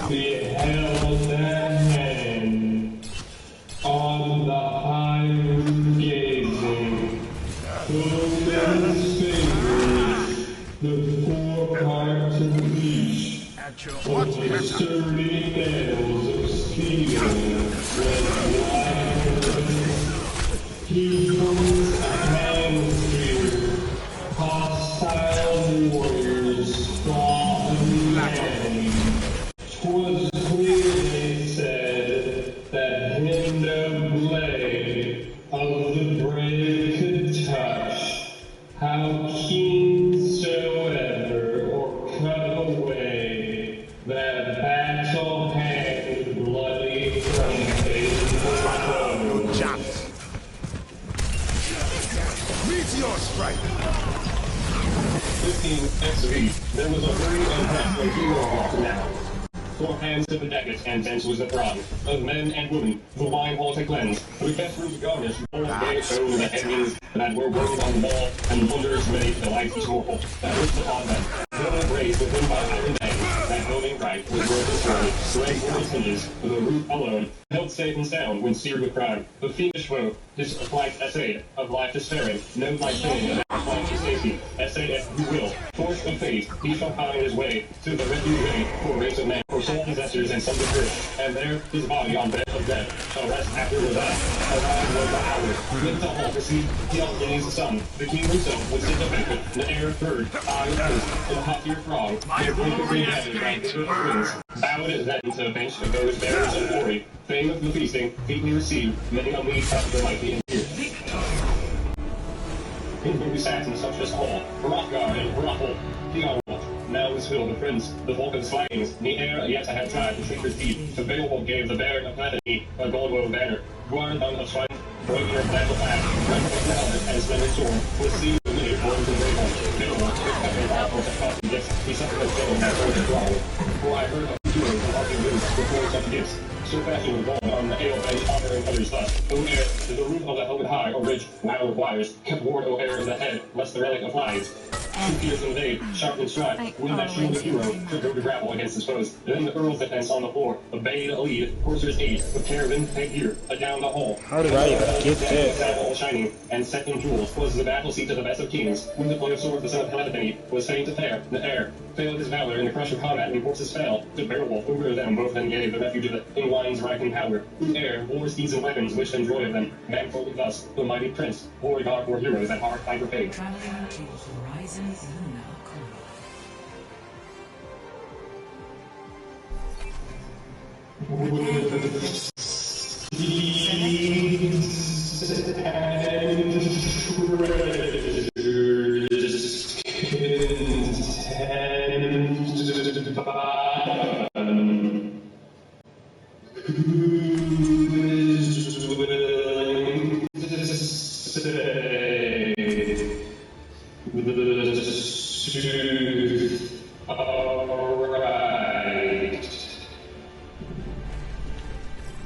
Beheld that hand on the high roof gazing, open fingers, the four parts of each, with the sturdy nails of steel, red wide. He holds a hand spear, hostile warriors, strong and manly. 'Twas clear, they said, that him no blade of the brave could touch, how keen soever, or cut away, that battle hand bloody from faithful foe. Meteor 15 XV, there was a hurry and press when Hero walked now. 4 hands to the decades, and dense was the throng of men and women, the wine hall to cleanse, the guest rooms garnished, all day shown the hangings that were working on the wall, and wonders many the life is mortal, that was upon them. No raised within by iron bangs, that building right was worth his sword, raised with its hinges, the roof alone, held safe and sound when seared with crime. The fiendish foe, his flight essayed, of life despairing, no life saying, and that flight to safety, essay if you will, force of fate, he shall find his way to the refuge way, for race of man, for soul possessors and sons of earth, and there his body on bed of death shall rest after the death. Arrived was the hour, with the hall received, he outlays the sun, the king himself would sit the banquet, the air heard, eyes first, in the hot tier throng, the blink of green heaven, right to the winds, bowed then to the bench of those bearers of glory, fame of the feasting, featly received, many on these touch the mighty and fear. In whom we sat in sumptuous hall, Hrothgar and Hrothul, Beowulf, now is filled the prince, the folk of slayings, the heir yet I had tried to trick his deed, to Beowulf gave the baron of Bethany, a gold-woven banner, guardon of strife, breaking her battle path, right from the helmet and slender sword, was seen the minute born to Beowulf, Beowulf, with heaven offers a costly gifts, he suffered as Beowulf had heard his wrong, for I heard of the heroes and harking winds before such gifts. So fashioned with gold on the ale bench, honoring others thus. O air, to the roof of the helmet high, or ridge, wound with wires, kept ward, O air, in the head, lest the relic of lions. 2 fears in the day, sharp and stride, when that shield of hero should go to grapple against his foes. Then the earl's defense on the floor, obeyed a lead, coursers aid, with caravan, headgear, adown the hall. How did I even get there? All shining, and set in jewels, was the battle seat of the best of kings. When the point of sword, the son of Heliphany, was fain to fare, the air, failed his valor in the crush of combat, and horses fell. To Beowulf, over them both then gave the refuge of the in-wine's ripening power. Who air, war steeds and weapons, wished and joy of them. Manfolded thus, the mighty prince, glory God for heroes that hard fight repaid. Traveling to Horizon Luna Core.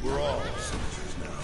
We're all soldiers now.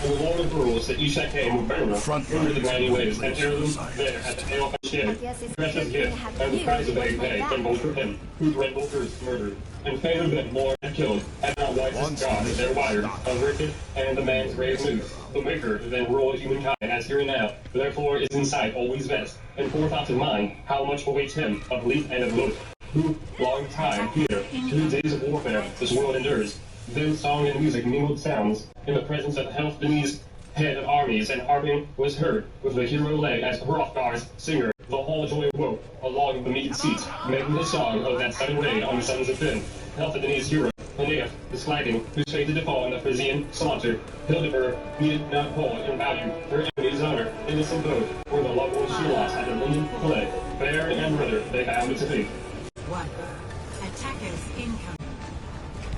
And the Lord of rules that each that came with Beowulf over the mighty waves, and heirloom there at the ale of shade, precious gift, and the price of they pay, from both for him, whose red bolters murdered, and favored them more had killed, had not wisest God as their wire, averted, and the man's grave news. The maker then rule humankind as here and now, therefore is in sight always best, and forethought of mind, how much awaits him of leap and of loot, who long time here, through days of warfare, this world endures. Then song and music mingled sounds, in the presence of Heliphany's head of armies, and harping was heard, with the hero lay as Hrothgar's singer. The whole joy awoke, along the mead seats, making the song of that sudden raid on the sons of Finn. Heliphany's hero, Aeneas, the slagging, whose fated to fall in the Frisian slaughter. Hildeburh needed not hold in value her enemy's honor, innocent both, where the loved ones she lost at the Linden play. Fair and brother, they bound to fate. 1. Attackers incoming.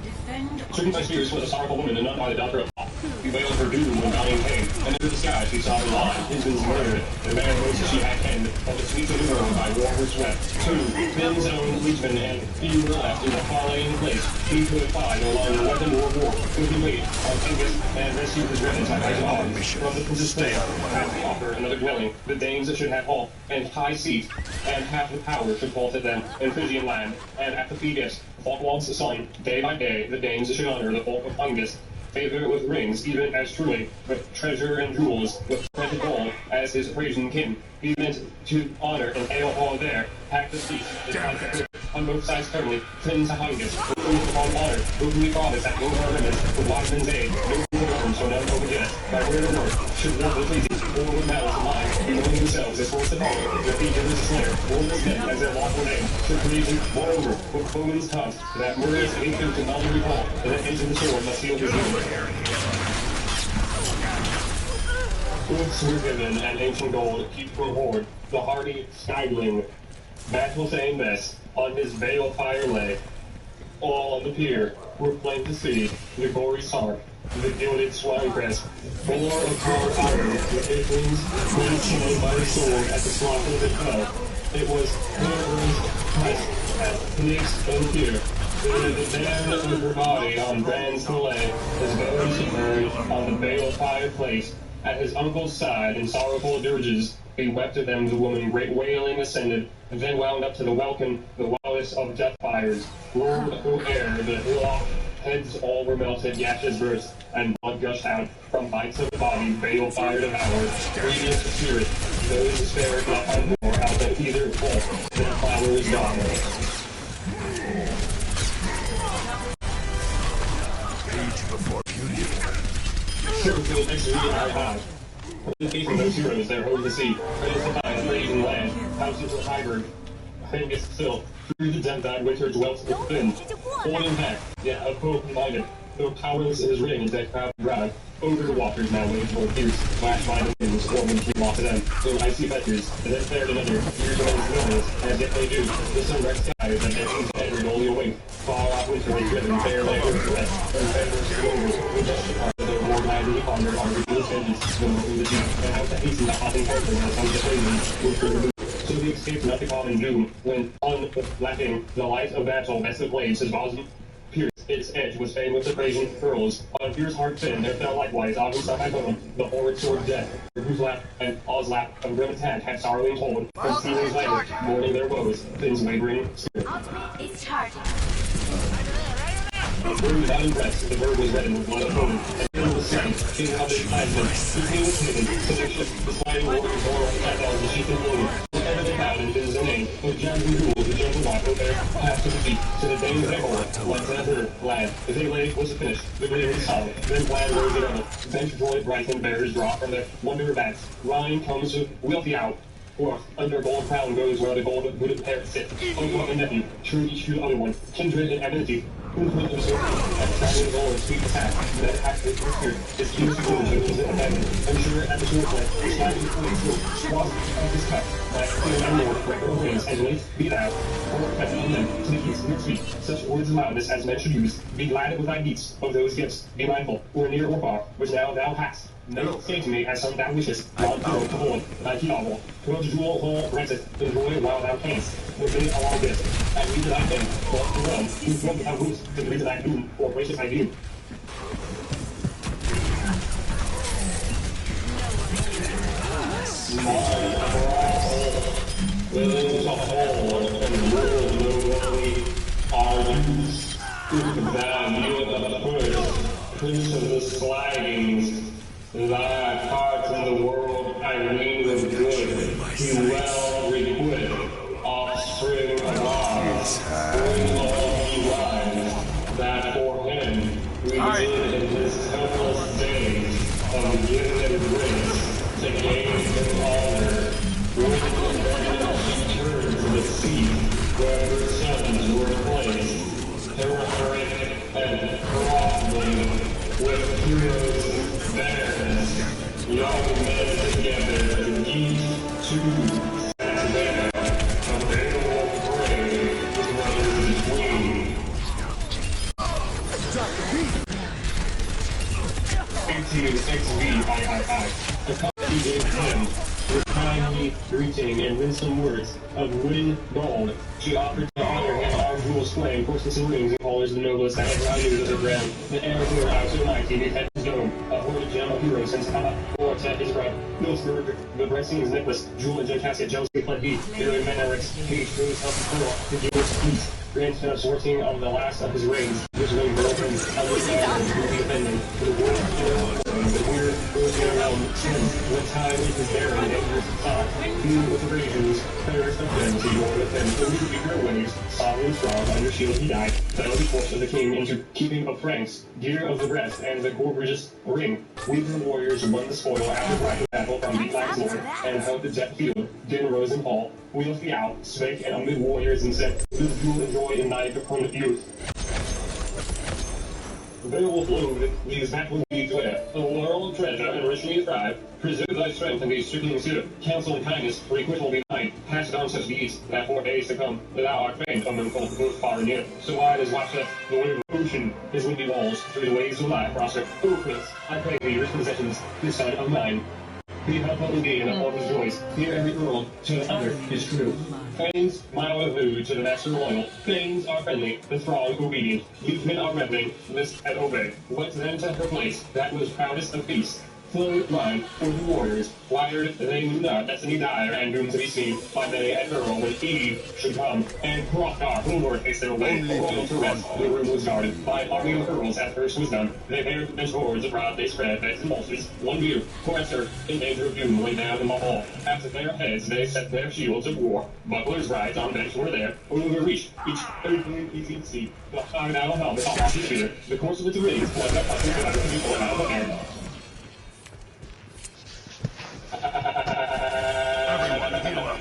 Defend. Stricken by spears was a sorrowful woman, and not by the daughter of Paul. He wailed her doom when dying came, and under the sky she saw her lie, Kinsman's murdered. The man rose she had penned, of the sweets of the world by war swept. 2. Finn's own legion, and few were left in the far-laying place. He could fly no longer weapon or war. Could he wait on Angus, and rescue his remnants at his arms from the prince's stay? Half the offer, another dwelling, the Danes should have hall, and high seat, and half the power should fall to them, in Frisian land, and at the feast, Falkwald's son, day by day, the Danes should honor the folk of Angus, favor with rings, even as truly, with treasure and jewels, with printed gold, as his Frisian king. He meant to honor an ale hall there, pack the feast, on both sides firmly, Finn to Angus, with oath upon honor, openly promise that no more limits, with wise men's aid, no more shall none overget, by word of north, should war with pleasing, war with malice in mind, knowing themselves as forced to follow, their feet in the snare, war with men as their lawful name, should pleasing, moreover, with foemen's taunts, that murderous hatred to not recall, and that into the sword must seal his doom. Oaths were given, and ancient gold keep for hoard, the hardy Skydling, battle saying this, on his veil fire lay. All on the pier were plain to see the gory sark the gilded swine crest. Four of hard iron, with Aprons, when slain by the sword at the slaughter that fell. It was Hildebrand's crest at Phoenix and Fear. The band of her body on Brand's fillet, his bones submerged on the Beowulf fireplace. At his uncle's side, in sorrowful dirges, he wept to them, the woman great wailing ascended, and then wound up to the welkin, the wildest of death fires. Roared through air, the hillock heads all were melted, gashes burst, and blood gushed out. From bites of the body, Beowulf fire devoured. Radiant spirit, those spared not by war, out of either fault, their flowers died. Age before beauty. Sherfield executed our vows. Facing those heroes, they're over the sea. Trails to find, blazing land, houses of Hyberg. Angus still, through the death-dyed winter dwelt within. Hold him back, yet a foe minded. Though powerless in his ring, that crowd ride. Over the waters now wage for fierce, lashed by the winds, storming through off to them. Through icy fetters, and then fared another, years on his nose, as if they do. The sun-wrecked skies, and edging to edward only awake. Far off winter is driven, fair like earth rest, and favors to over, with just the part of their war gladly ponder on ridiculous vengeance, when over the deep, and how to hasten the hopping character that comes to flaming, will further move. So he escaped not the common doom, when, unlacking the light of battle, best of blades, his bosom pierced, its edge was famed with the brazen furrows. On Fear's hard fin there fell likewise, on whose side by bone, the horrid sword of death, whose lap and Oz lap of grim attack had sorrowing told, from seasons later, mourning their woes, Finn's wavering spirit. It's charging. Bruised out in breast, the bird was reddened with blood of foam, and Finn was slain, king of his clansmen, the king was hidden, so their ship, the sliding warriors bore on that down the sheep and bloom. Whatever they found in Finn's domain, with gems and jewels, the gentle walk of their path to the feet, to the dames they bore, like that her lad. As they lay, was the finish, the gleam was solid, then glad rose it on, bench joy bright and bearers draw from their wonder bats. Rhine comes to Wilkie out. Or under gold crown goes where the gold hooded parrot sit. Uncle and nephew, true each to the other one, kindred and enmity. Who put the sword at the side of the goal and sweet attack, that attack with his spirit, his keen security was in heaven. I'm sure at the sword play, his sliding fully through, walk of his cup, that clear and lord, right over ways, and late be thou, or at the end, to the east, next week, such words of loudness as men should use. Be glad with thy deeds of those gifts, be mindful, or near or far, which now thou hast. Now say to me as some thou wishest, not to hold, thy key novel. To the jewel hole renteth, enjoy while thou canst. Within along this, and read thy thing, for the realm, whose blood without roots, to read thy doom, or gracious thy view. There's a hole in the world no only are used to the value of the first, prince of the slaggings. Thy heart in the world I mean of good, he well requite, offspring of ours, bring all ye wise, that for him we did in his helpless days, of gifted grace, to gain him honor, with the man she turned to the sea, where her sons were placed, heroic and crossblade, with heroes bears, young men together, each two sat there, a Beowulf brave, was between. 18 XV accompanied him with kindly greeting and winsome words of wooden gold. She offered to honor him our jewels flame, porcelains and rings, and collars the noblest that ever I knew of the ground. The heir to her house so mighty, his head his dome, a hoarded gem of hero since Kama, or set his brow. Milsberg, the breasting his necklace, jewel and gem casket, jealously fled he, dearly Menarix, page through his health and pearl, to give his peace. Granted a sorting of the last of his reigns, which ring broken, understanding, will be offending, to the world the weird, rosy realm, since what time it is there in dangerous thought, he with abrasions, fairest of them, he bore with him, so he could be her ways, sovereign strong, under shield he died, the early force of the king into keeping of Franks, dear of the breast, and the gorgeous ring. We the warriors won the spoil after fighting battle from the Black Lord, and held the jet field, then rose in hall, wheeled the out, spake and amid warriors and said, this jewel enjoy in thy proponent youth. Beowulf loomed these that would be clear. A world treasure and richly thrive. Preserve thy strength in these stricken suit. Counsel and kindness, requital be thine. Pass down such deeds, that for days to come, thou art famed among folk both far and near. So wide as watchless, the wave of ocean, his windy walls, through the waves of life prosper. O Prince, I pray thee, rich possessions, this son of mine. Be helpful indeed in all his joys. Hear every rule, to the other is true. Thanes, mild rude to the master loyal. Thanes are friendly, the throng obedient. Liegemen are reveling, list and obey. What then to her place, that was proudest of peace. Flowed line for the warriors, wired they knew not destiny dire and doomed to be seen by many at Earl when Eve should come, and Hrothgar homeward hastened away, royal to rest, the room was guarded by an army of earls at first was done. They bared bench boards abroad they spread, beds and bolsters, one view, Forester, in danger of doom, lay down in the hall. After their heads they set their shields of war, bucklers rides on bench were there, over reach, each everything easy to see, the high now helmet, all off his fear, the course of its rings, was that fucking good out of the people out of the air. Everyone heal up.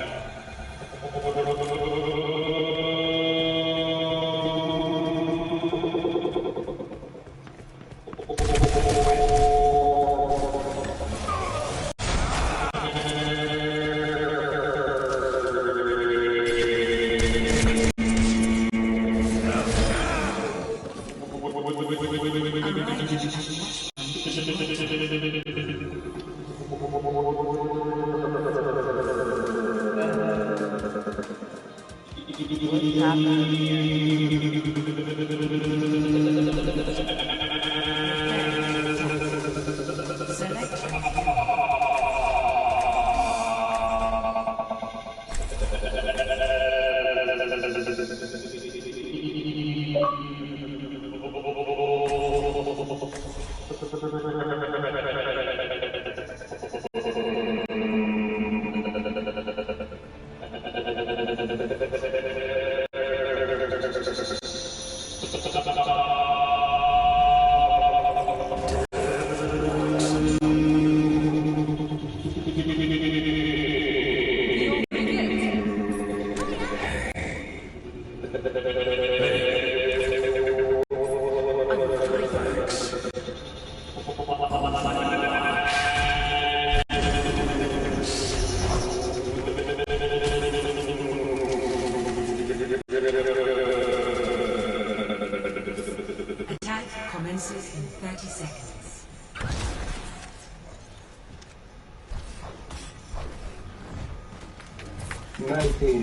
Commences in 30 seconds.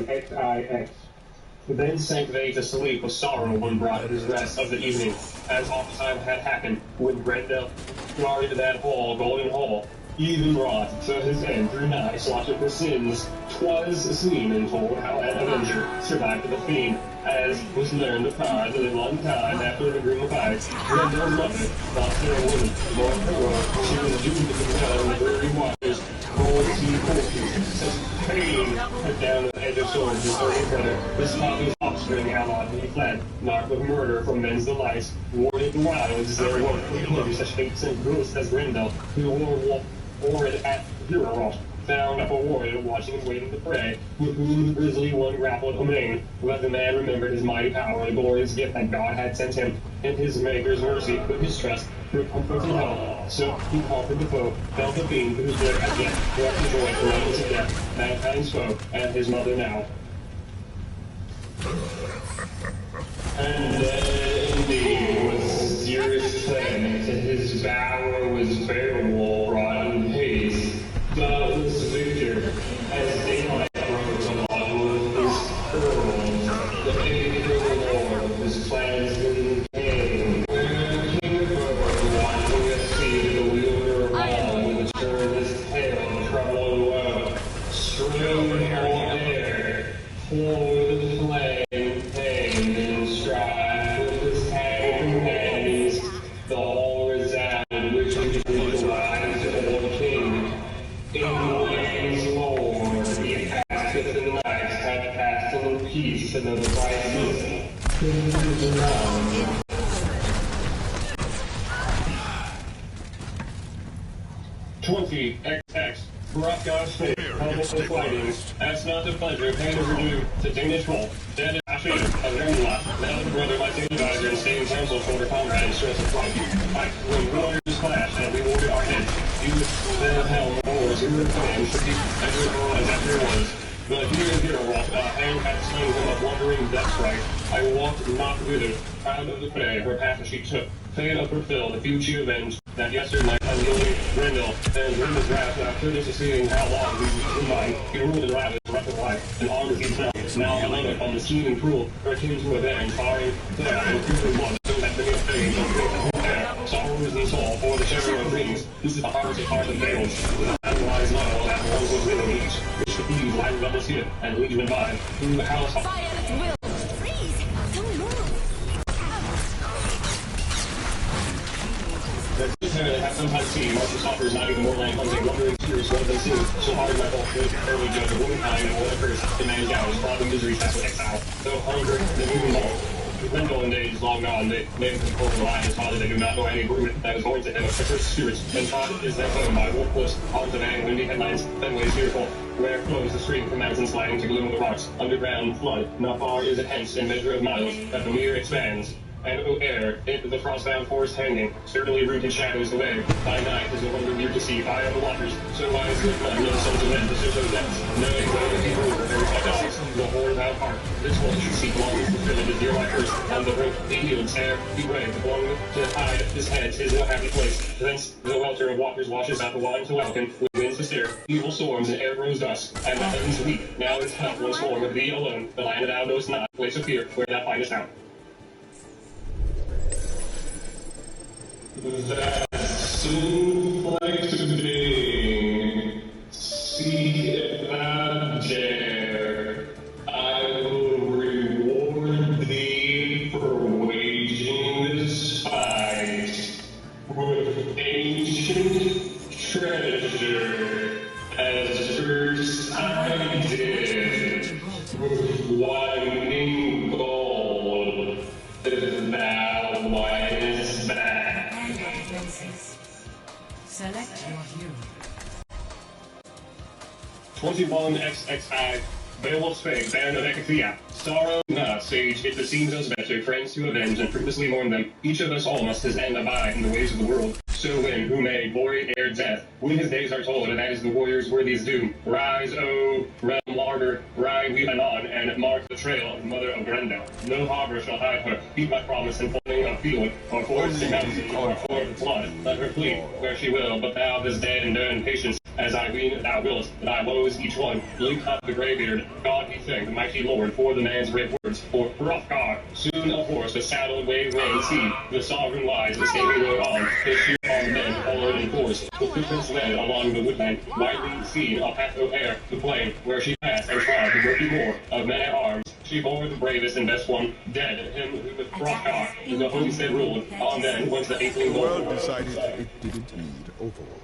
XIX. Then sank they to sleep with sorrow when brought his rest of the evening, as oft-time had happened, when Grendel guarded that hall, golden hall, even wrought, so his end drew nigh, slaughtered for sins. 'Twas seen and told how an avenger survived the fiend, as was learned of cause in a long time after the groom of eyes. Grendel's mother thought her a woman, more heroic, she was doomed to dwell in the very waters, cold sea fortunes, such pain cut down the edge of swords, his early brother, his father's offspring outlawed, he fled, not with murder from men's delights, warded the wilds, there were quickly such hates and ghosts as Grendel, who wore it at Hero found up a warrior watching and waiting to prey, with whom the grisly one grappled amain. Let the man remember his mighty power, the glorious gift that God had sent him, and his Maker's mercy, put his trust for comfort and help. So he conquered the foe, felt the fiend whose good as yet brought the joy for moments of death, mankind's foe, and his mother now. And then he was dearest friend, and his bower was Beowulf, brought in haste. Does Victor, as daylight rose along with his earls, the angel lord, his clansmen came, where King Herbert, watching the sea, the wielder of all, would turn his tail, troubling well, strewing all air, flowed the flame, pain, and strife, with his hand companions, the whole resounded, which visualized the old king. England's Lord, he passeth the night, had passed in peace, and the crisis is around. 20XX. Rock God's fate, public fighting. That's not the pleasure, pain overdue, to Danish Wolf. Dead in Ashley, a learning lot. Now the brother, my senior advisor, and staying counsel for the comrade and stress of flight. Fight when warriors clash and we warded our heads. You, the helm, wars, you were the plan, should be as your world as after it was. But here and here walked a hand had slain him of wandering death right. I walked not withered, proud of the prey, her path she took. Fade up her fill, the feud she avenged, that yesterday unyielding Grendel, and Grendel's wrath, curious to seeing how long we would mind. He ruled and ravaged the rest of life, and armed he fell. Now alone upon the scheme and cruel, her kin to avenge, firing there, and cruel blood, so that the fame of the air. Sorrow is the soul, for the sharing of dreams. This is the hardest of heart of fails. The unwise know that one was willing each, which the thieves lighted up his hip, and legion divine, through the house of Fire at will. Freeze! Don't move. They have sometimes seen Martial Stalkers not even more land hunting, wandering tears rather than seen. So hard my fault good, early judge of womankind and what occurs in man's hours, fraud misery, that's what exile. Though hunger, the moving ball. Grendel in days long gone, they made him over the line his father, they do not know any agreement that was going to him of cursed spirits, and taught is their home by wolf cliffs, haunts of ang, windy headlines, Fenway's fearful, where flows the stream from mountains sliding to gloom of the rocks, underground flood, not far is it hence in measure of miles, that the mere expands. And O air, into the frost-bound forest hanging, sturdily rooted shadows the way. By night is no wonder weird to see, high on the waters, so wise the flood, no sons of men, the search of depths, knowing where the people were, there is my dogs, the horror without heart. This one should seek long to fill it, is near my curse, on the brink, the yields, ere, he brave, long to hide his head, is no happy place. Thence the welter of waters washes out the wine to welcome, with winds to stare, evil storms, and air grows dusk, and the heavens weep. Now is hell once more with thee alone, the land thou knowest not, place of fear, where thou findest out. That's soon like today. See if thou dare. I will reward thee for waging this fight with ancient treasure, as first I did with winding gold. If thou wise back. Select your hero. 21XXI, Beowulf's fate, Baron of Ecathia. Sorrow not, sage, it beseems us better, friends to avenge and fruitlessly mourn them. Each of us all must his end abide in the ways of the world. So when, who may glory ere death, when his days are told, and that is the warrior's worthiest doom. Rise, O realm larder, ride we anon, and mark the trail of the mother of Grendel. No harbor shall hide her, keep my promise in pointing a field, or forest and mountain, or ford flood. Let her flee where she will, but thou this day endure in patience, as I ween thou wilt, that I woes each one. Link up the greybeard, God be thanked, the mighty Lord, for the man's brave words, for Hrothgar, soon a horse, the saddle wave and see, the sovereign lies, the stately rode on, his shoe on the bed, followed in force, the footprints led along the woodland, widely seen, a path o'er the plain, where she passed and trod the murky moor of men at arms. She bore the bravest and best one, dead, him who with Hrothgar, the homestead ruled, on then went the eightling The gold. world decided it didn't need Overwatch.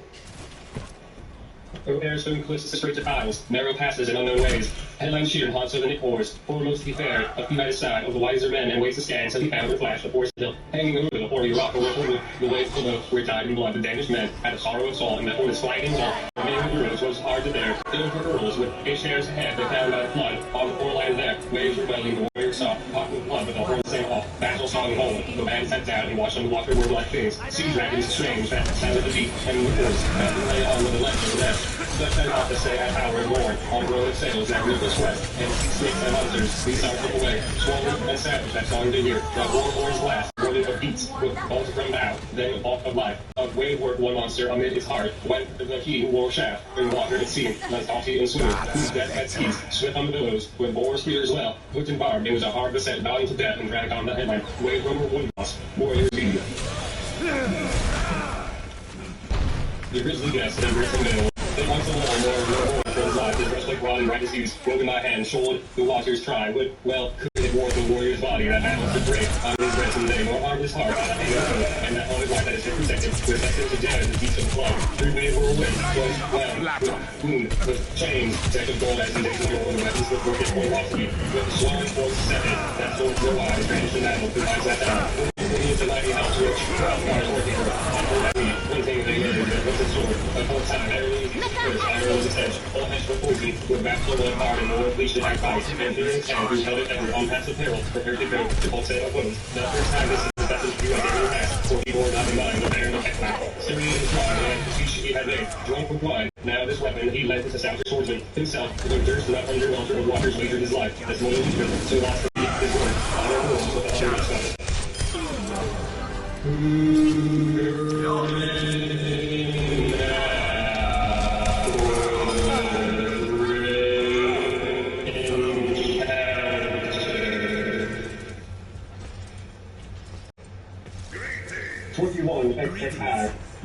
O'Hare stone cliffs straight to piles, narrow passes and unknown ways, headline sheer and haunts of the nick horse, foremost to be fair, a few at his side of the wiser men and waits to scan till he found her flash, the forest hill, hanging over the hoary rock over the waves below, where died in blood the Danish men, had a sorrow of soul, and that when his flight and all, the man who rose was hard to bear, filled for earls with a share's head, they found by the flood, on the foreland there, waves were welling, the warrior saw, hot with blood, but the horn sang off, battle song and hold, the man sat down and watched on the water were like things, sea dragons strange, that sounded the beat, and the horse, that lay on with the left of the left. Such an ought to say at hour and morn, on road of sails that ruthless west, and sea snakes and monsters, these are took away, swollen and savage, that song to hear, that war horns last, worded of beats, with bolts from bow, then with bulk of life, of wave work one monster amid his heart, went the he who wore shaft, in water at sea, less haughty and smooth, whose death had seas, swift on the billows, with boar spear as well, hooked and barbed, it was a hard beset, valiant to death, and dragged on the headline, wave rumor wood moss, warrior beat. The grisly guest and grisly middle. They once alone more for his life, his breast like rod and right disease, broken my hand, shouldered the waters try, would, well, could it war the warrior's body, that battle could break, on his breast and day, nor harm his heart, on a hang of and that holy life that is protected, with that sense of death, the beats of the flood, through wave or wind, was, well, with wound, with chains, deck of gold as in days of yore, the weapons with worketh or lofty, with sword force seven, that sword no eyes, vanished in battle, provides that down, it's a mighty house which, Hrothgar's working for, on her that weed, one thing they murdered, with his sword. A whole time, everything is first, arrows his edge. All heads were poisoned, with back to one hard and more bleached at fight. And during his hand, who held it ever on paths of peril, prepared to go to wholesale wounds. The first time this is the best view of the past, for he bore not in mind the baron of Hector. Syrian his rod, and the speech he had made, drunk with wine. Now this weapon he lent to South swordsman himself, though durst not under welter of waters wagered his life, as loyal to him, so lost for his word, honor rules with the honor of Scotland.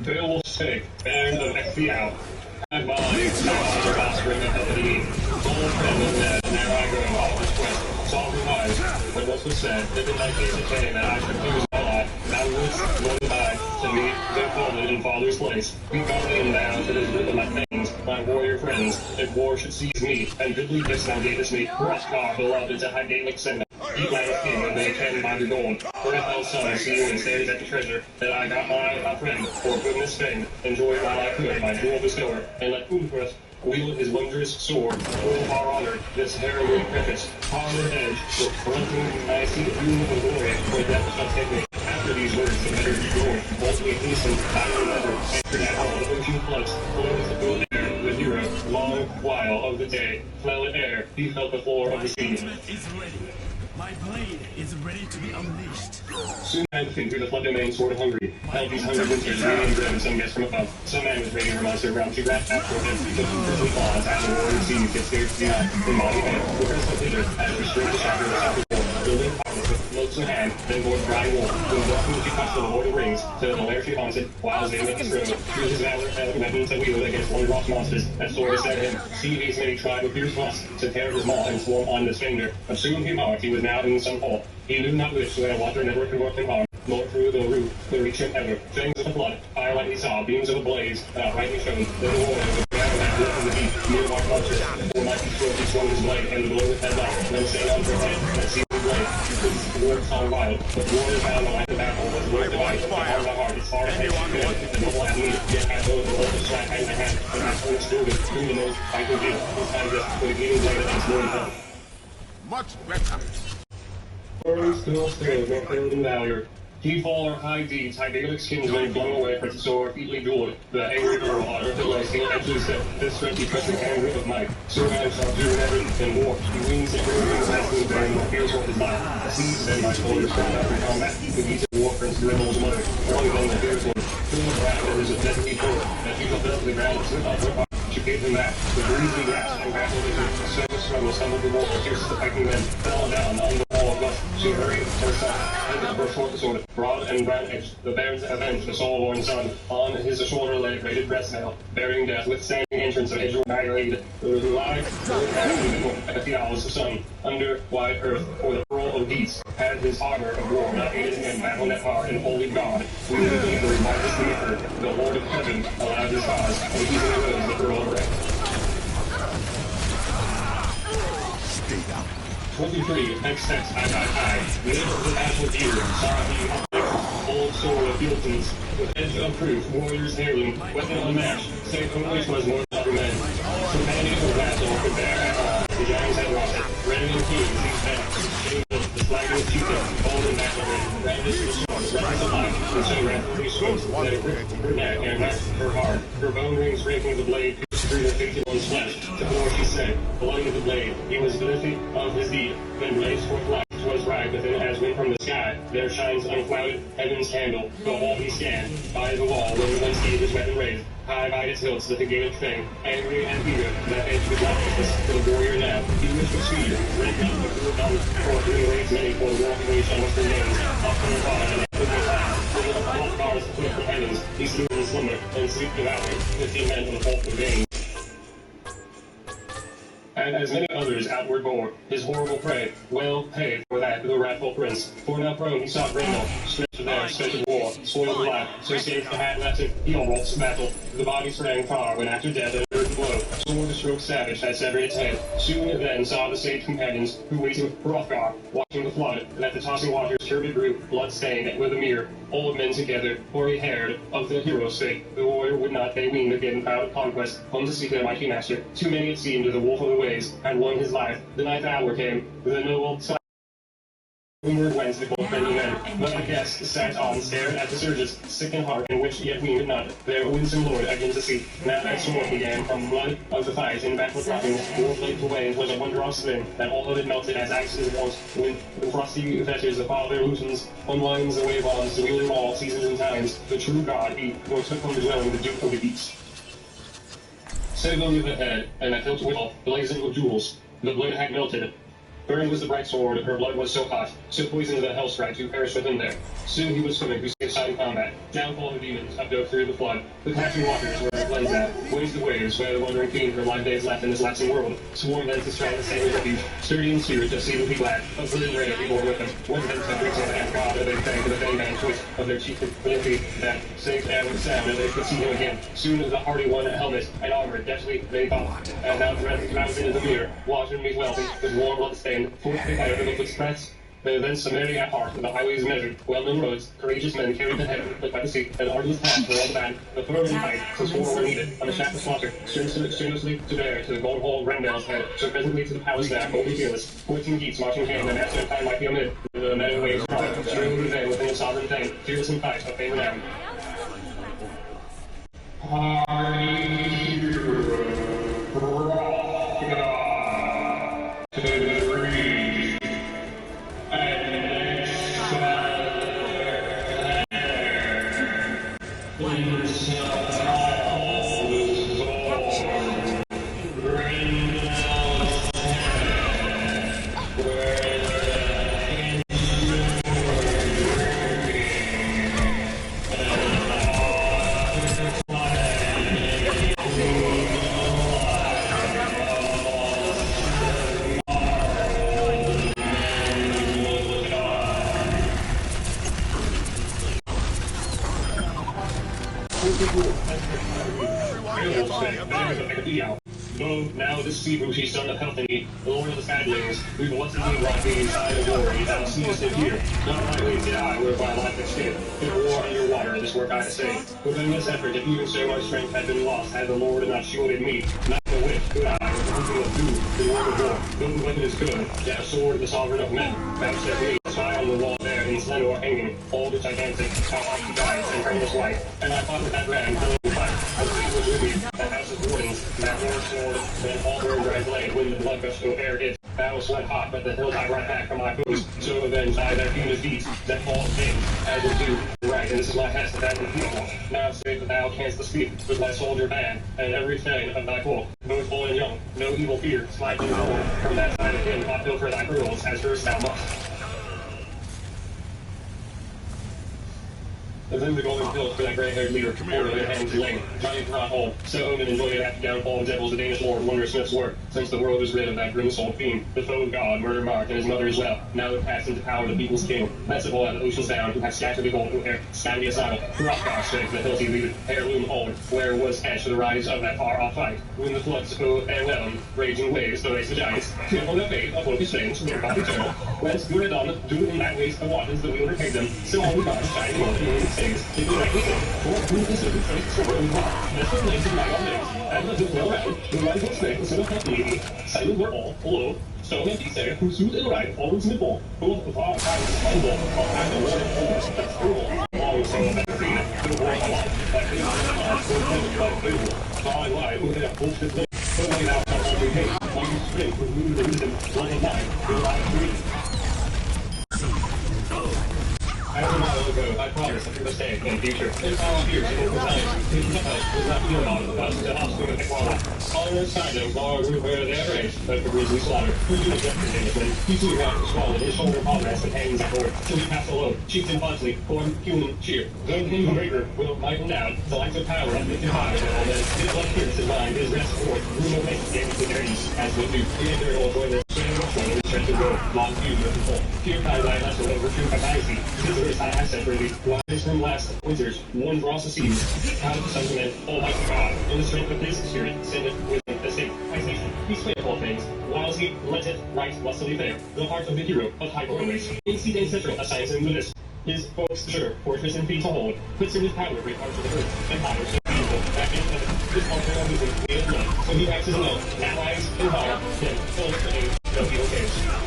Beowulf spake, Baron of Beowulf. And my master offspring of Hellene, old friend of Ned, now I go off this quest, sovereign wise. But what was said, if in thy case it came that I should lose my life, thou wouldst go to die, to meet their fallen in father's place. Be guardian thou to this group of my things, my warrior friends, if war should seize me, and goodly gifts thou gavest me, Hrothgar beloved to high Gaelic send. Eat like a king, and they can buy the gold. For if thou son see you and stares at the treasure, that I got my friend, for goodness fame, enjoy while I could my jewel bestower, and let Ulfrith wield his wondrous sword, full of our honor, this heroic preface, on the edge, with fronting I see the doom of glory, for death shall take me. After these words, the better be glory, boldly hasten, I remember, entered at all the ocean floods, flows the full air, the hero, long while of the day, fell in air, he felt the floor of the sea. Is ready. My blade is ready to be unleashed. Soon I came through the flood domain, sword of Hungary. Held these hungry winters, radiant grim, some guessed from above. Some man was raiding her monster ground. She wrapped after him, took from prickly claws, as the roaring sea gets scared to deny. In body head, with her slip hither, as we straight the shadow of the south wall. Building pockets with notes in hand, then bore the dry wool. When walking she touched the Lord of Rings, to the lair she haunted, while they met his road. Through his valor, weapons that wield against one rock monsters, that sword is set him. See these many tried with fierce lust, to tear his maw and swarm on the stranger. But soon he marked, he was now in some hole. He knew not which, so that water never could work him harm. Nor through the roof could reach him ever. Fangs of the flood, firelight he saw, beams of a blaze, rightly shone. Then the warrior was down that look in the deep, near marked monsters. Before mighty stroke he swung his blade, and the blow with headlight, then sang on for head, that seemed the blade. His war song wild, but warrior found the light of battle was worth the light. The heart of the heart, it's hard as she could. The noble had need, yet I know the bolt of slack hand to hand, and I swung still good, through the nose, I could deal. This time just, with a gleaming blade against more than Much better. Still, no failed in valor. He fall or high deeds, high Gaelic kinsmen flung away for the sword, featly dueled. The angry girl on earth at steel edges that this strength he pressing hand grip of might. Sir man shall do never in war. He wings and wings as he bearing more fierce with his life. Seized then my shoulders strong after combat. The geese of war prince Grimmel's mother. Long then the fierce one. Through the ground there is a deadly door. That she fell to the ground and slid off her. She gave him back. The breezy grasp and grappled with her. So struggle stumbled the wall, pierced the fighting men, fell down on the wall of lust. She hurried herself, and her short sword, broad and brown edged. The barons avenged the soul-born son. On his shoulder lay braided breast nail, bearing death, withstanding entrance of Edgeward Magdalene. The live at the owls of sun, under wide earth, for the pearl of peace, had his honor of war, not aided him, battle net hard, and holy God. We knew the majesty of her, the Lord of heaven, allowed his cause, and he arose the pearl of wreck. 23, next text, I. Mid of the national view, saw he old sword of Fieltons, with edge of proof, warrior's heirloom, weapon unmatched, save from which was more than other men. Companion of battle, could bear at all, the giants had lost, red and kings, these men, the flagging Cupid, bold and battling, ravished the sword, weapons of life, and so ran three strokes, that it ripped her neck and wrapped her heart, her bone rings breaking the blade, through the fated one's flesh, to the Lord she said, bloody of the blade, he was guilty of his deed, then blazed forth light, 'twas right within as wind from the sky, there shines unclouded heaven's candle, the wall he scanned, by the wall, when once he his weapon raised, high by its hilts, the Gaelic thing, angry and eager, that edge with righteousness, to the warrior now, he wished with speed, red up the cruel gun, for three raids many, for the walking reach on western names, up from the bottom, and up from the cloud, over the hot cars, the foot of heavens, he slew in slumber, and sleep devoured, 15 men from the folk of veins. And as many others outward bore, his horrible prey, well paid for that the wrathful prince. For now prone he sought Grendel, stretched there, spent of war, spoiled the life, so safe the hat left him, he all walks to battle. The body sprang far, when after death, and earth blow. Sword stroke savage had severed its head. Soon then saw the sage companions, who waiting Hrothgar, watching the flood, and at the tossing waters turbid grew, blood-stained with a mere. Old men together, hoary-haired, of the hero's fate. The warrior would not, they weened, again proud of conquest, come to seek their mighty master. Too many it seemed to the wolf of the ways, had won his life. The ninth hour came, the noble Windward went the both men and men, but the guests sat on, stared at the surges, sick in heart, in which yet weened not, their winsome lord again to see. Now that sword began from blood of the fight, in backward rocking, war flaked away, and was a wondrous thing, that all of it melted as axes once, when the frosty fetters the father loosens, unwinds the wave bonds, the wheeling all seasons and times, the true God he, nor took from the dwelling the Duke of the East. Save only the head, and that hilt withal, blazing with jewels, the blade had melted. Burned was the bright sword, her blood was so hot, so poisoned the hell strike to perish within there. Soon he was swimming who saved side in combat. Downfall of the demons, updove through the flood. The crashing waters where it blends at, waves the waves, where the wandering fiend her live days left in this lapsing world. Sworn then to strike the sailor's refuge, sturdy in spirit to see would be glad, of burning ray he bore with them. One then to great and God of their fang to the vain man choice of their chief ability, that safe and with sound as they could see him again. Soon the hardy one helmet and armor deftly they thought, and now the rest mounted into the mirror, watching me wealthy, with warm blood stained, forth the fire of the footsteps. They then summarily at heart, the highways measured, well-known roads, courageous men carried the head lit by the sea, and armies passed for all the band, the firm and fight, since war were needed, on the shaft of slaughter, strenuously to bear to the gold hall Rendell's head, so presently to the palace there, boldly fearless, pointing heats, marching hand, and after time might be amid, the meadow waves cry, straining the day within a sovereign thing, fearless in fight, of fame renowned. Now this sea route he's done of health in me, the Lord of the Sadlings, we've once indeed brought thee inside of glory, thou seest it here. Not my ways did I, whereby life escaped. In war underwater, this work I say. Within this effort, if even so much strength had been lost, had the Lord not shielded me, not the wit, could I, with the hunting of doom, the Lord of war, though the weapon is good, yet a sword, the sovereign of men, vouchsafe me, spy on the wall there, in slender or hanging, all the gigantic, how high he dies, and precious life, and I fought with that man, as he was with me, that house's wardens, that Lord's sword, then all burned where I lay, when the blood gushed o'er it. Battle sweat hot, but the hills I brought back from my foes, so avenged I their fiendish deeds, that fall of pain, as it do, right, and this is my hest, that will be all. Now say that thou canst speak, with my soldier band, and every thing of thy folk, both old and young, no evil fear, slide thee forward, from that side of him, not pilfer thy pearls, as first thou must. And then the golden pills for that gray-haired leader, order their hands lame, giant not hold. So Odin enjoyed it after downfall of devils, the Danish lord, wonder smith's work, since the world was rid of that grim-souled fiend, the foe of God, murder marked, and his mother as well. Now they're passed into power the people's king, merciful at the ocean's down, who hath scattered the gold, who ere scanty asylum, Hrothgar spake the hilty leader, heirloom old, where was edge to the rise of that far-off fight, when the floods o'erwhelmed, raging waves, the race of giants, fearful their fate, of folk strange, their God eternal, whence Guridon, do in that waste of waters the wielder paid them, so all the gods shine more than moon saves. If you like listen, for who is the first sword and rock, this was laid in my own legs, and was it well around, the one who snake, so help me, silent were all, below, so may he say, who suit and right, always nipple, both the far times is humble, all time the water, that's cruel, long so that the freedom, the war of life, like the are so good, like Beowulf, far and wide, who had boasted lips, so may thou come every day, like you straight, with moon the wisdom, like a mind, the life free. As a while ago, I promised that we must stay in the future. In all years, in open times, his knowledge was not pure about the best to us with equality. All in those times, all grew where their race, but for grisly slaughter. Who do the justice Englishmen? He soon got to swallow his shoulder progress and hangs at board. Till he passed alone, cheeks and Botsley, form human cheer. Though him greater will might him down, the lights of power up lifted high, and all men, his blood pierced his mind, his rest forth, room of faith gave to their ease, as would do. The endure all join their swing of swing, his strength to grow, long view of the full. Pure kind I lesson over true capacity. His verse I have said for thee, wise Just from last winters, one across the seas, out of the sons of men, almighty God, in the strength of his spirit, sendeth wisdom, estate, isolation, he spake all things, whiles he letteth right lustily fair, the heart of the hero of high born race, AC and central assigns him with this, his folks sure, fortress and feet to hold, puts in his power great parts of the earth, and powers so beautiful, that in heaven, his altar of wisdom made none, so he acts his will, allies and power, him, full of aim, no evil cares.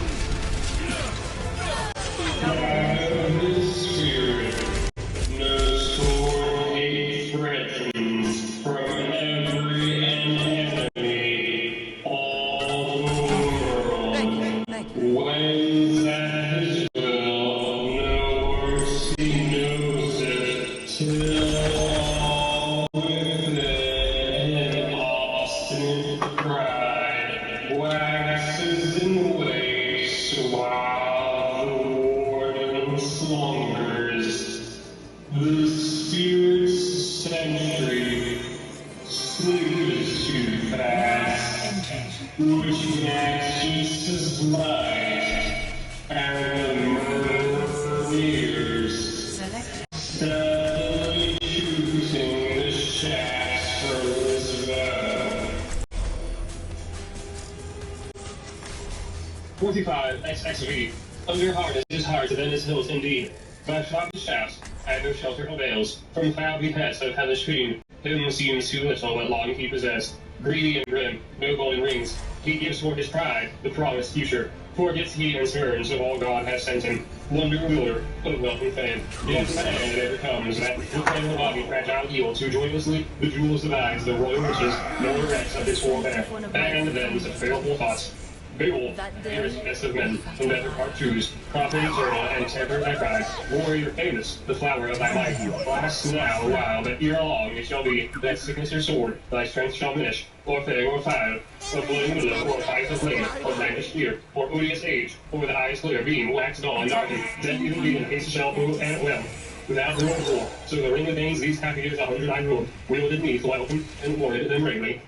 XXV. Under harness is hard to bend his hills indeed. By floppy shafts, and no shelter avails. From foul behests of hellish fiend, him seems too little what long he possessed. Greedy and grim, no golden rings. He gives for his pride the promised future. Forgets he and spurns of all God has sent him. Wonder ruler of wealth and fame. Yet the man that ever comes, that will claim the body fragile yield to joylessly the jewels divides, the royal riches, nor the wrecks of his warfare. And then the baleful thoughts. Beowulf, dearest best of men, and better part choose, prophet eternal, and temper thy pride, warrior famous, the flower of thy might. Last now a while, but ere long it shall be, that sickness or sword, thy strength shall diminish, or fang or fire, of blooding willow, or fight of blade, or languish spear, or odious age, or the eye's clear beam, wax dull and darkened, death even be in case shall move and well. Without rule of war, so the ring of veins these happy years 100 I ruled, wielded neath welcome, and warded them bravely.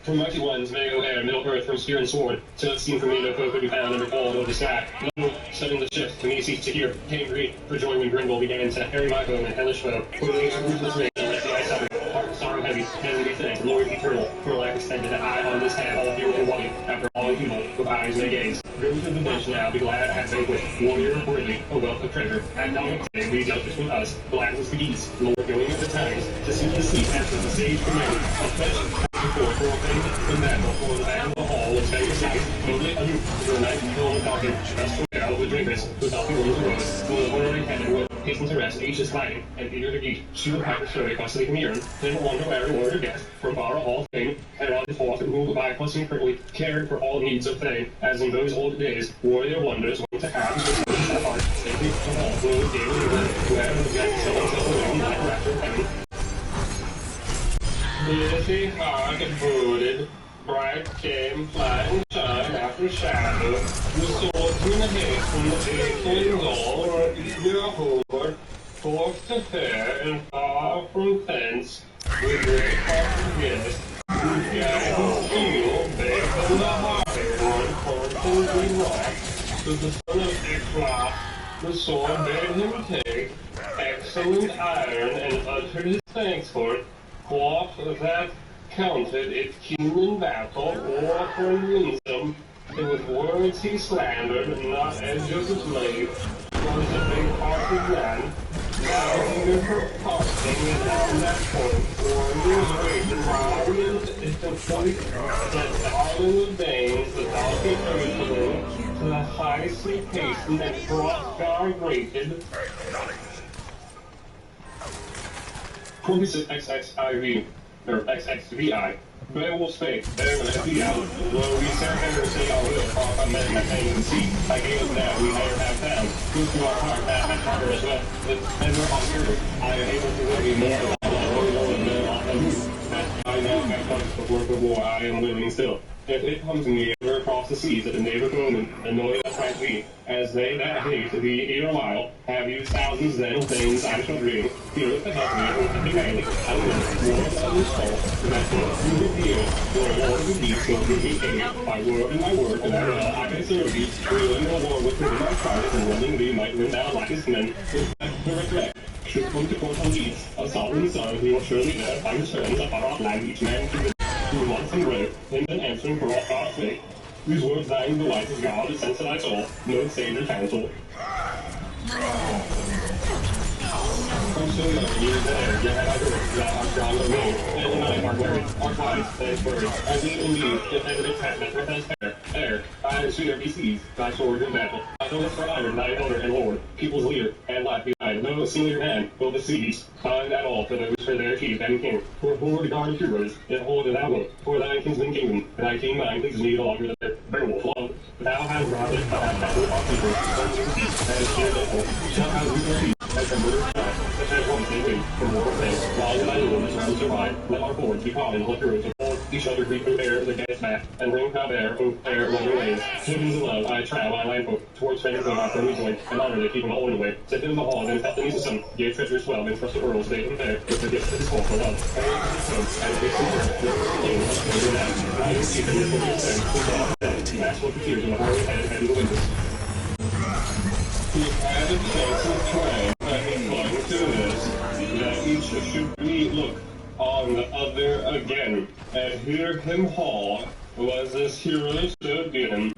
From mighty ones may go ere middle earth from spear and sword, till it seemed for me no foe could be found under all over the sky. No, sudden the shift to me ceased to hear, came grief for joy when Grimble began to harry my home and hellish foe. For the age of ruthless rage, and let the eye suffer, heart sorrow heavy, and be thanked, Lord eternal, for life extended that I on this hand all fear and white, after all evil, with eyes may gaze. Grim to the bench now, be glad at banquet, warrior worthy, a wealth of treasure, and now today we dealt between us, glad was the geese, Lord going at the times, to seek the seat after the sage commanded, a fetch. Before the man before the man of the hall was very sight, only a youth, the night filled with talking, just for now with drinkers, without the rooms arose, who the already headed would hasten to rest, each is sliding, and eager to eat, she would pipe a story costly from urine, then wonder where a word or guest, from far a hall fame, and around the forth, and who by plus curtly cared for all needs of fame, as in those old days, warrior wonders went to have, with their heart, safely of all, who gave a river, whoever the guest so around, like rapture heaven. Busy, hard, and brooded, bright came, flying shine after shadow, the swordsman hastened, aching all, or eager horde, forth to fare, and far from thence, with great hearted guest, whose guiding steel, baked on the hardy one, constantly wrought, to the son of Eclat, the sword bade him take, excellent iron, and uttered his thanks for it, quoth that counted it keen in battle, or from winsome, and with words he slandered, not as of his slave, was a big-hearted man. Now he her costing down that point, wonders waiting, violent instantly, that darling of Danes, the donkey earthling, to the high sea hastened, and cross-guard rated. 26 XXIV, or XXVI. Beowulf spake, there was a be out. Though we serve ever say our will, far from men that hang in the sea. I gave us that we never have found. Good to our heart, that has harder as well. But ever on earth, I am able to worry more about the Lord than on the move. That I now that comes before the war, I am willing still. If it comes me ever across the seas at a neighbor moment, annoyed as might be, as they that hate thee ere while, have used thousands then of things I shall bring, here with the help me, with the humanity, I will war of this soul, that you reveal, for a war of these will be aid, by word and my word, and that I may serve thee, ruling the war with whom my pride, and running thee might win thou likest men, with the regret. Should come to court on leads, a sovereign son, he will surely there find his friends, a far off land, each man to the who wants and brave, him then answering for all God's sake. Whose words thine the wisest God, the sense of thy soul, no savior counsel. From so young years there, yet have I heard, thou art strong of me, and the night art weary, art wise, and is buried, as me indeed, if ever it hath met with thy fair, ere, I sooner be seized, thy sword in battle. I know it's for iron, thy owner and lord, people's leader, and life behind, no single man will besiege, find at all for those for their chief and king, for who regard heroes, yet hold thou wilt, for thy kinsman kingdom, thy king mine pleases me no longer than their Beowulf love. Thou hast brought it, thou hast battled our people, as fear therefore, shall have we proceed, as the murder die, such as once they wait, from war of things, while in thy rule is round survive, let our boards be common, let heroes of all each other greet who bear the gas back, and ring how bear, who bear loving ways. Tokens of love, I trow, I line folk, towards fame go out from me join, and honor they keep them all in the way. Set them in the hall, then cut them into some, gave treasures well, and trusted earls, they them there, with the gifts of his call for love. And they some with the king, and do that. I will see them with the gifts, and that's what the tears in the hoary head and the windows. He had a chance of trying, but he clung to this, that each should be look on the other again, and hear him haul, was this hero stood in him.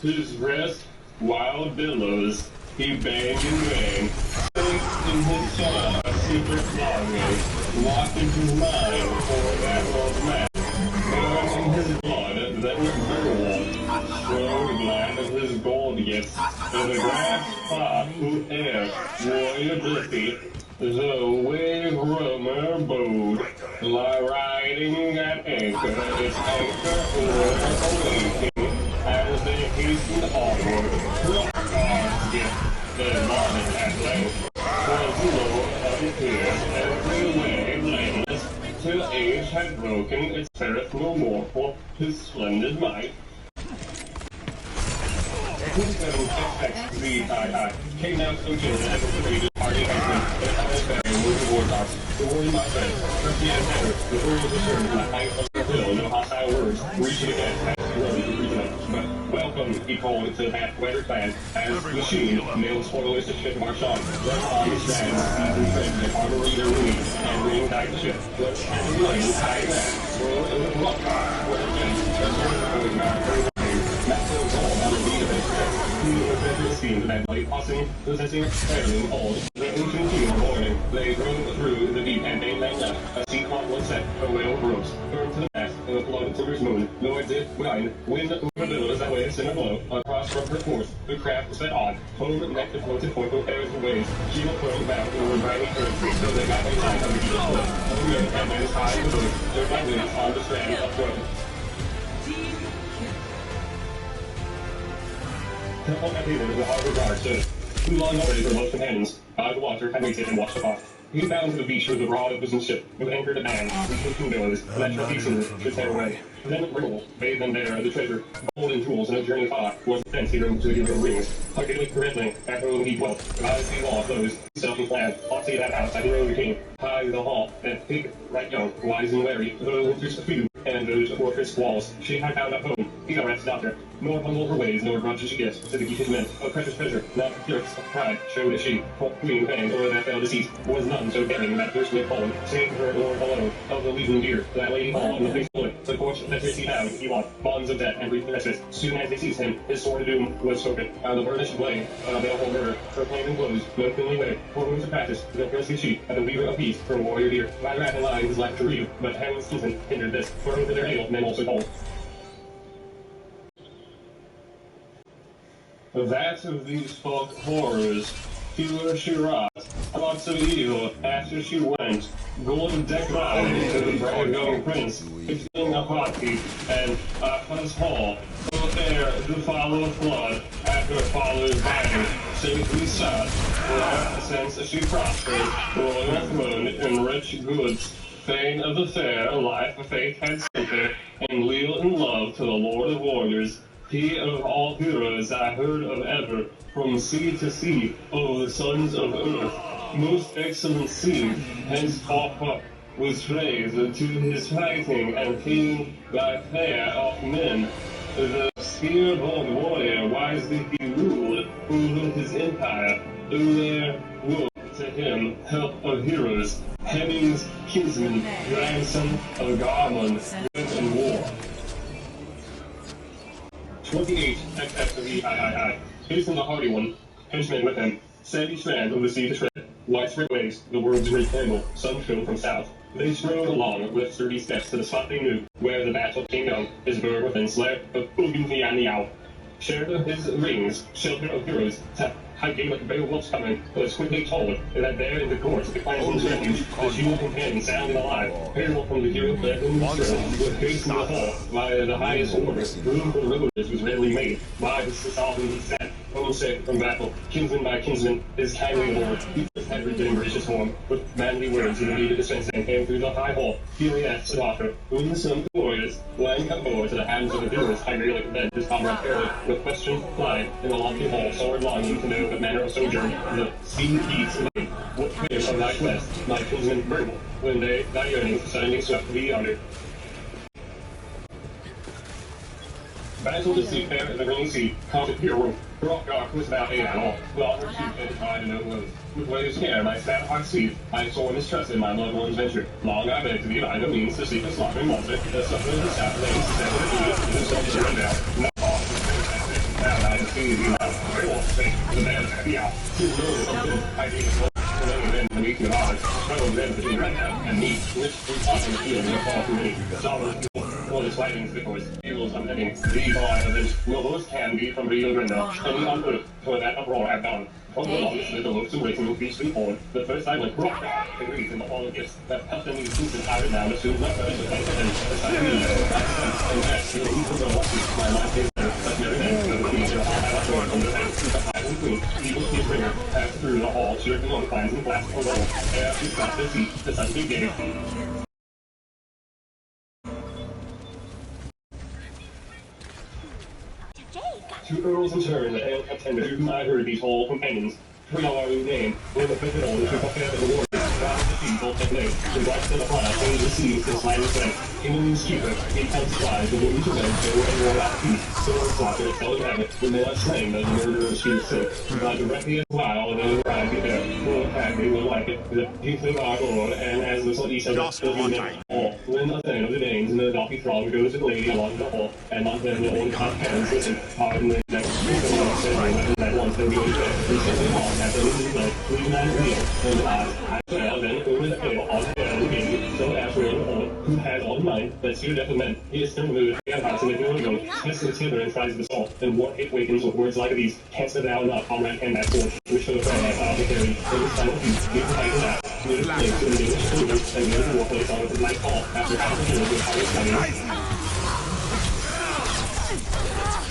His breast wild billows, he banged in vain, placed in his soul a secret longing, locked in his mind for that old man, born in his blood, then Beowulf, strode glad of his gold gifts, to the grass spot who e'er warrior blithy, the wave roamer bode, lie riding at anchor, its anchor awaiting, as they hastened onward, what God's gift, the morning at length, was low unappeared, every way blameless, till age had broken its seraph no more for his splendid might. Who's been XXZII, came down so chill as a party henchmen, but I was bearing moving towards us, the word in my friend, trusty as ever, the word was assured from the height of the hill, no hostile words, reaching again, as the road to reach up. But welcome, he called to the half-weather clan, as the machine, nailed spoilers to ship march on, left on his strands, seasoned friends, and armory their wing, and reignite the ship, but and line, high man, swirl in the block, where again, the sword going back, it seemed that like passing, possessing, carrying all the ancient team of morning, they drove through the deep and mainland left. A sea clock was set, a whale of ropes, firm to the mast, and the flood timber's moon, nor did wind over billows that waves in a blow, across from her course, the craft was set on, home neck the floated point of airs and waves, she will curl back over briny earth, so they got a line on the deep flood, over yet, and then as high as the boat, their by winds on the strand of road. Temple at Haven of the harbor guard stood, too long already for most companions. By the water had waited and watched afar. He bound to the beach with the rod of business ship, with anchor to man, with fifteen billows, let trusty sinners should sail away. Then Rickle bade them there the treasure, gold and jewels, and a journey far, was the fence he rode to the given rings. Huggedly, correctly, after whom he dwelt, eyes be law closed, self and glad, ought see that house, and rode the king, high the hall, and pig, right young, wise and wary, though winter's few, and those fortress walls, she had found at home, he no rat's doctor, nor humble her ways, nor grudge she gets, to the geek his men, a precious treasure, not the purest of pride, showed that she, queen fame, or that fell deceit, was none so daring that first made fallen, save her lord alone, of the legion dear, that lady hall, and the face bullet, the course that he bound, he won, bonds of debt, and brief restless, soon as they seized him, his sword of doom was spoken, the burnished blade, baleful murder, proclaimed blows, no kingly way, for whom to practice, the princely sheep, and the weaver of peace, her warrior dear, by wrath and line his life to read, but Hamlet's kinsman hindered this, for over their ale, men also called. That of these folk horrors, fewer she wrought, thoughts of evil after she went, gold decked out to the brave young prince, fixing a party, and Appa's hall, so ere the follow flood, after follows battle, safely sat, for since she prospered, royal throne in rich goods, Fain of the fair life of faith had sent her, and leal in love to the Lord of Warriors. He of all heroes I heard of ever, from sea to sea, O the sons of earth. Most excellent seed, hence fought was praised to his fighting, and king by fair of men. The spear-born warrior wisely he ruled over his empire, who there would to him help of heroes, Hemming's kinsman, grandson of Garmund, went in war. 28 XXVIII. Hasten the hardy one, henchmen with him, sandy strand of the sea to tread, widespread waves, the world's great candle, sun shone from south. They strode along with sturdy steps to the spot they knew, where the battle came down, his bird within slayer of Ugenvianiao. Shared his rings, shelter of heroes, high Gaelic Beowulf's coming, was quickly told that there in the courts of the clansman's refuge, the human companion sounded alive. Herald from the hero fled in the throne, with haste in the hall, by the highest order, room for rivers was readily made, by the sovereign he sat, homesick from battle, kinsman by kinsman, his kindly lord, he first had regained in gracious form, with manly words in the need of dispensing, came through the high hall, feeling at to offer, whom the son of the warriors, lying cut forward to the hands of the heroes, high Gaelic bed, his comrade Herald, with question plied, in the lofty hall, sword longing to know the manner of sojourn, the sea peace of me, what came of thy quest, my kinsman burdened, when they thy yearnings suddenly swept thee under. Battle to sea fair in the rainy sea, counted pure room. Rock dark was without aid at all, well her cheek and tried to no woes. With waves care, my stout heart seethed, I sore mistrusted my loved one's venture. Long I begged to be by no means to seek the slaughtering monster, the suffering of the stout ladies, that would be in the sun to run down. No cause was now I have seen thee now. Very well spake, the man is happy out. His nose is open, I gave his then the meeting of ours, struggled then between right now and me, which we fought in the field and far too many. Solid all his fighting victors, heroes unending, these all I avenge, no those can be from Rio Grande, any on earth, for that uproar have done. From the longest with the loathsome racing will be sweetborn, the first I went rock down, agreed in the hall of gifts, that helped them these boots and tired now, as soon as my friends were thanked and beside me, and that, you know, even though my life is there, but never then, the feature of I was going from the tank, the high and queen, people see bringer, passed through the hall, circling on climbs and blast alone, ere she stopped their feet, the sun big gave. Two earls in turn, the ale kept tender, to whom I heard these whole companions. Three all our own name, when the fifth old, took up the warriors, round the sea, both at length, the blacks in the fire, change the seas, the sliding strength, England's keeper, he counts flies, the women to men, they were and wore out peace, silver slaughter, tell habit, when they are slain, the murderer of sheer silk, by directly as while, and then ride be there, will attack, they will like it, the people of our lord, and as little each other, all, when a thing of the Danes, and the donkey throng goes to the lady along the hall, and on them the old hot hands, listen, hard in the neck, and that once they go to bed, and simply on, after losing leg, leaving on the wheel, and I fell, then over the hill, on the hill, the king, so after the old, who had all the mind, that fear death of men, he is turned mood, and house in the hill go, tests the hither and tries the assault, and war hate wakens with words like these, canst thou not, comrade, and that forge, which for the friend has arbitrary, in this time of peace, give the fight to that, near the place, to the English soldiers, and near the war place on with his light call, after half the hill with highest studies.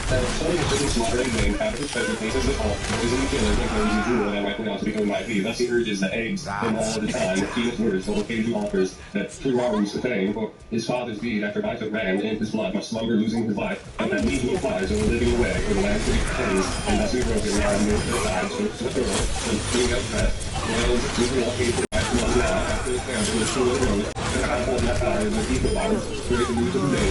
Some of the slaughtering name after the treasure faces the hall, is in the killer, and claims the jewel, and wiping out to become my fee. Thus he urges the eggs, and all the time, the keenest words, will occasion offers, that true Robert's the fame, for his father's deed after I took ran, and his blood must slumber losing his life, and that leaves me flies over living away, for the land's great kings, and thus we broke it round the side, so to the girl, and putting out dress, well, moving up here for back to months now, after his family, in the school of the road, and I hold that fire, and the people bottoms, great the news of the day,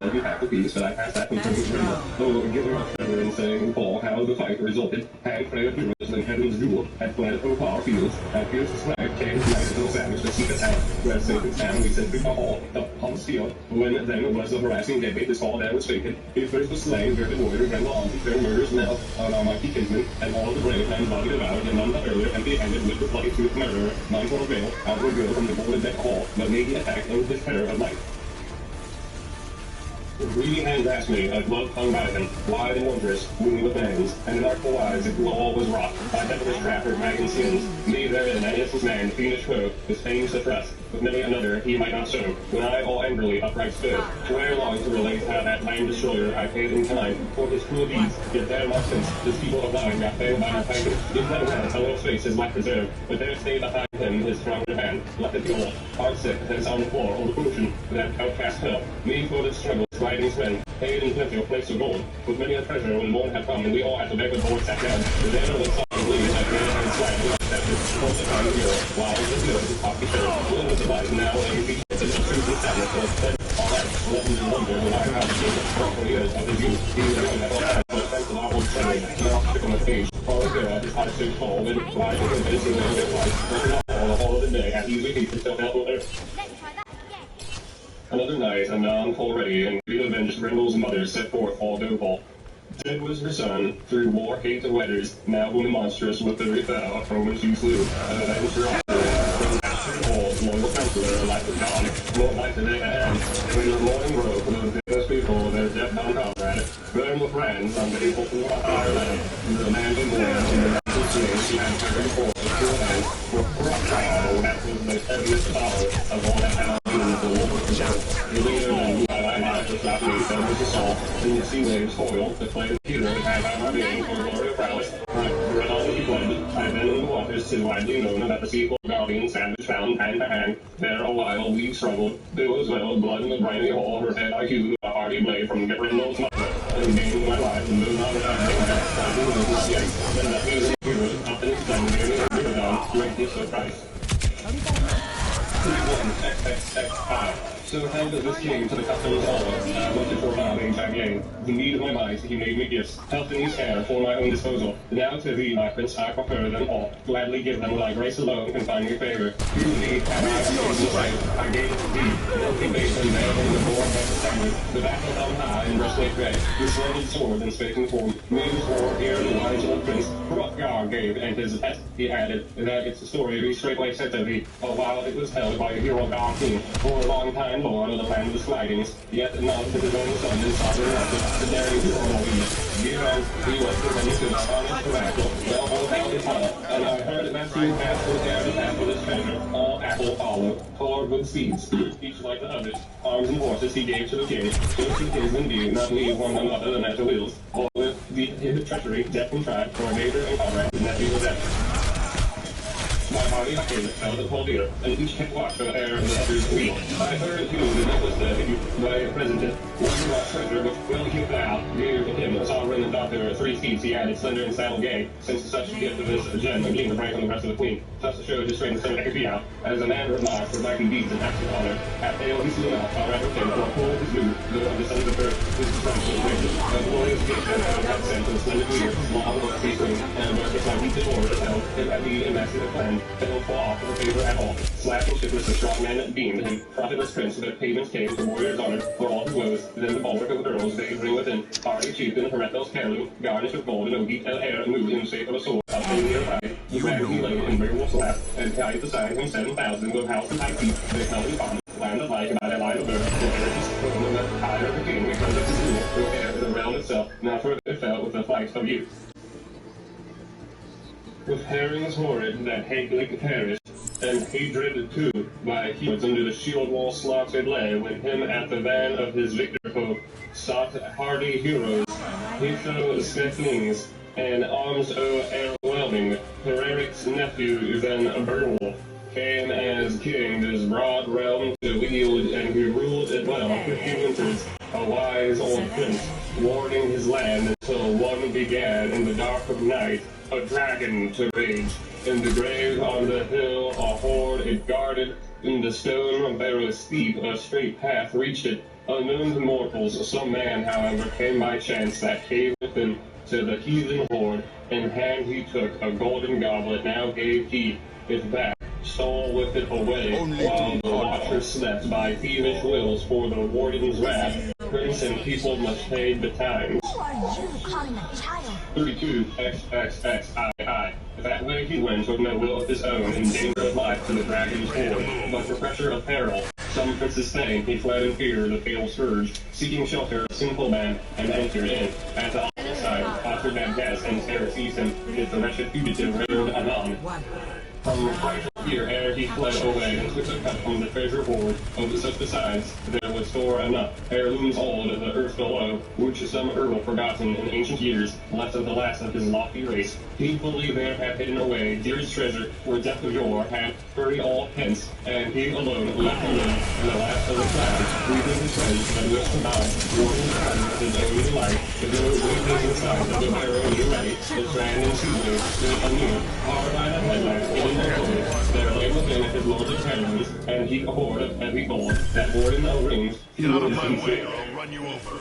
and you have the peace, but I pass that from the oh, give her a treasure and saying, Paul, how the fight resulted, had Freya heroes, and heaven's jewel, had fled over our fields, and fierce the flag came to night no savage to seek us out, where safe and sound we sent through the hall, upon the steel, when then was the harassing day, this hall there was vacant, he first was slain, very warrior, ran on to their murders now, on our mighty kinsmen, and all the brave men body devoured, and none the earlier empty-handed with the bloody tooth murderer, mindful of veil, outward go from the boarded deck hall, but may he attack in his terror of life. The greedy hand grasped me, a glove hung by him, wide and wondrous, winged with bangs, and in artful wise it all was wrought, by devilish craft or dragon skins. Me therein, an innocent man, fiendish foe, his fame suppressed, with many another he might not show, when I all angrily upright stood. Swear long to relate how that land destroyer I paid in time, for his cruel deeds, yet there my sins, this people of mine got failed by my finger. In that land, a little space his life preserved, but there stayed behind him his stronger hand, left it all, hard sick, heads on the floor, on the ocean, that outcast fell. Me for this struggle, sliding spend, paid in plenty of place of gold, with many a treasure when morn had come, and we all at the beg of board sat down. The banner was soft and bleeding, like man and slag, and accepted, close the time of hero, while it was good, his coffee shirt, will was alive now, and he beat the truth and sadness was said, all right, let me wonder the life how to keep it, for years of his youth, he was young at all times, but thanks to awful training, now sick on the page, all the girl, his heart stood cold, and lies with him, and his name was life, all the whole of the day, at easy feet, himself out with her. Let's try that again. Another night, anon full ready, and great avenged Grendel's mother set forth all Beowulf. Dead was her son, through war, hate, and weathers, now woman monstrous with the fell, from which you slew, and avenged her from master old, loyal counselor, life of God, more life than they had. When the morning broke, those famous people, their death-bound comrade, burned with brands on the people from the higher land, the man in war, in the natural slaves, he had carried forth the true hand, for corrupt all, that was the heaviest power of all that had the war of the earth. The leader and I was not me, that was the salt, and the sea waves foiled, the flame of Peter had I my being for glory of prowess. Like red on the blood, I had been in the waters, 'tis widely known that the seagull guardian savage found hand to hand. There a while we struggled, there was well blood in the briny hole, her head I hewed, a hearty blade from Grendel's mother, and gained my life, and moved on without having that, I knew it was not yet, then that he was a hero, up in his gun, near me, and down, greatness of Christ. 31XXX5. So how does this came to the customs hall? Much before bowing back yang. The need of my might, he made me gifts, health in his care, for my own disposal. Now to thee, my prince, I prefer them all. Gladly give them, thy grace alone can find me favor. You indeed have I received the sight. I gave it to thee. Milky basin there in the boar head standard. The battle on high and breastplate gray. The slanted sword and spaking form. Maidens war, here the wise old prince. Hrothgar gave, and his pet, he added, that its story be straightway set to thee. A while it was held by a hero god king. For a long time lord of the land of the slidings, yet not to his own son and sovereign Russia, the daring hero of Eve. Dear old, he was presented to thy honest tobacco, well hold out his heart, and I heard that you passed with there to pass with his treasure, all apple follow, poured with seeds, each like the others. Arms and horses he gave to the king, so to his indeed, not leave one another than at the wheels, or with the hidden treachery, death contrived, for a neighbor and comrade, and nephew was death. My hearty husband held a whole deer, and each kept watch for the air of the other's wheel. I heard too that it was the president, one lost treasure which will keep thou, dear to him, a sovereign and doctor, 3 seats he added, slender and saddle gay, since such gift of this gem gleamed the rank on the rest of the queen. Thus to show his strength and stomach could be out, as a man remarked for mighty deeds and acts of honor. At ale he slew out, our him, for full his mood, though of the sons of earth, his strength was great, a glorious gift and had sent to the slender leader, long was he swing, and where his mighty disorder held, him at the immaculate plan, and will fall off of favor at all. Slack and shiftless, a strong man beamed him, profitless prince, that payments came to warriors honored, for all his woes, then the bulwark of earls they bring within, hardy chieftain, Hrethel's heirloom, garnished with gold, and Ogeat el hair, moved in shape of a sword, up in near pride, the bag he laid in Beowulf's lap, and tied beside him 7,000 with house and high feet, they held in common, land of life about a line of birth, the heritage from the higher of the king, because of his rule, to heir the realm itself, now further it fell with the flight of youth. With herrings horrid that Haglich perished, and hatred too, by heels under the shield wall slaughtered lay, when him at the van of his victor foe sought hardy heroes, Hitho Sneflings, and arms o'erwhelming, Hereric's nephew then Beowulf, came as king this broad realm to wield, and he ruled it well 50 winters, a wise old prince, warding his land until one began in the dark of night, a dragon to rage. In the grave on the hill, a horde it guarded. In the stone barrow steep, a straight path reached it. Unknown to mortals, some man, however, came by chance that cave within to the heathen horde. In hand he took a golden goblet, now gave he it back, stole with it away, while the watcher slept by thievish wills for the warden's wrath. Prince and people must pay betimes. Who are you calling a child? 32XXXII. That way he went with no will of his own, in danger of life to the dragon's horde, but for pressure of peril, some prince's fame, he fled in fear of the fatal scourge, seeking shelter, a sinful man, and entered in. At the opposite side, offered that gas, and terror seized him, if the wretched fugitive rode anon. From frightful fear, ere he fled away, and took a cut from the treasure hoard, of such besides, there was store enough, heirlooms old of the earth below, which some earl forgotten in ancient years, left of the last of his lofty race. He fully there had hidden away, dearest treasure, where death of yore had hurried all hence, and he alone left alone, in the last of the clouds, breathing his friends, that wished to die, warring the time of his own life, the door weeping inside of the barrow new ready, the strand and season, stood anear, hard by the headlight, there lay within his lordly terrors, and he abhorred every gold, that warden of rings, he Get out of was my in way fear. or I'll run you over.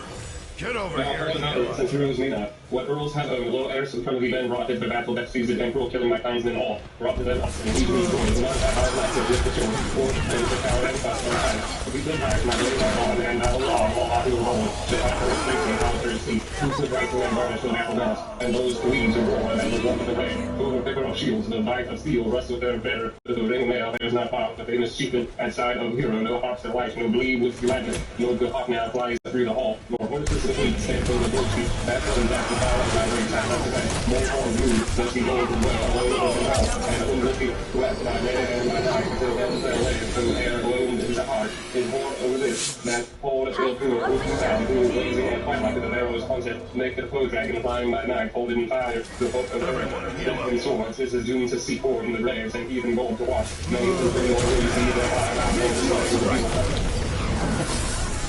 Get over Now, here. since heroes me not, what earls have owned, low heirs supremely been wrought at the battle that seized the emperor, killing my clansmen all, brought to them up, and leaving me going, not that our lives of with the sword, or and the power and cost of time. We did back my way back on, and now law, all hot and roll, the after strengthening how seat, who's the right to and garnish with apple mouse, and those queens who roar, and the walk of the way, who will pick up shields, the bite of steel, rust with their better, the ring mail, there's not pop, the famous chieftain, at side of hero, no hawks their life, no bleed with gladness, no good hawk now flies through the hall, nor horses the fleet, stand from the book sheet, that's and that's the power of my great time of the day, more for you, must be going to well, alone over the house, and unlucky, left my man and my life, until heaven fell away, through air gloomed into the heart, his horn over this, that hold it will do, who's down, who blazing and fight like the arrows haunted, make the foe dragon flying by night, holding in fire, the hook of earth, death swords, this is doomed to seek forward in the graves, and even gold to watch, many to bring your way, see the fire out, and the stars of the people.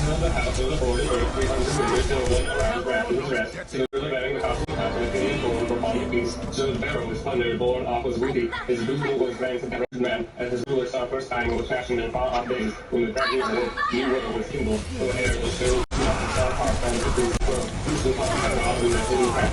The house of the hoard of earth, 300 meters, till one around wrapped in his rest, to the bearing the house of the house, and the king and for upon the peace. So the barrow was plundered, born off was weedy, his bosom was granted to the man, as his ruler saw first time it was fashioned in far off days, when the dragon rode, new world was kindled, so air was filled, star heart and the boots world, who's the heart had all in the hidden crack,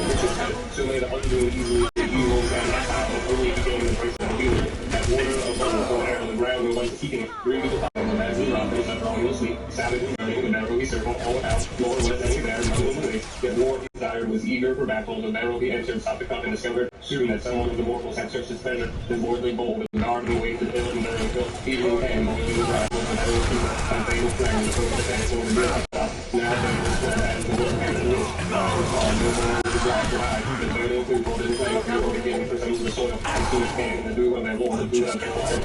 riches head, so may the undoing easily the evils and the power only began the place of the healer, that water of love for air on the ground and went seeking, bring the fire, the man's new robbers that wrong will sleep, savage and burning, the barrow he circled all about, nor was any there, none was awake, yet war he desired was eager for battle, the barrow he entered, stopped the cup and discovered soon that someone of the mortals had searched his treasure, his lordly bold, and guard and weight, the ill and bearing filth, eating hand, boiling the dry, was the barrow's keeper, and fatal flame, the foot of the fence, over the real top, now then was fled as the world hand of the rich, and I was called, no more was the dry to hide, the burning food, golden flame, fuel beginning for some of the soil, and soon came the dew of their lord, the dew of their lord.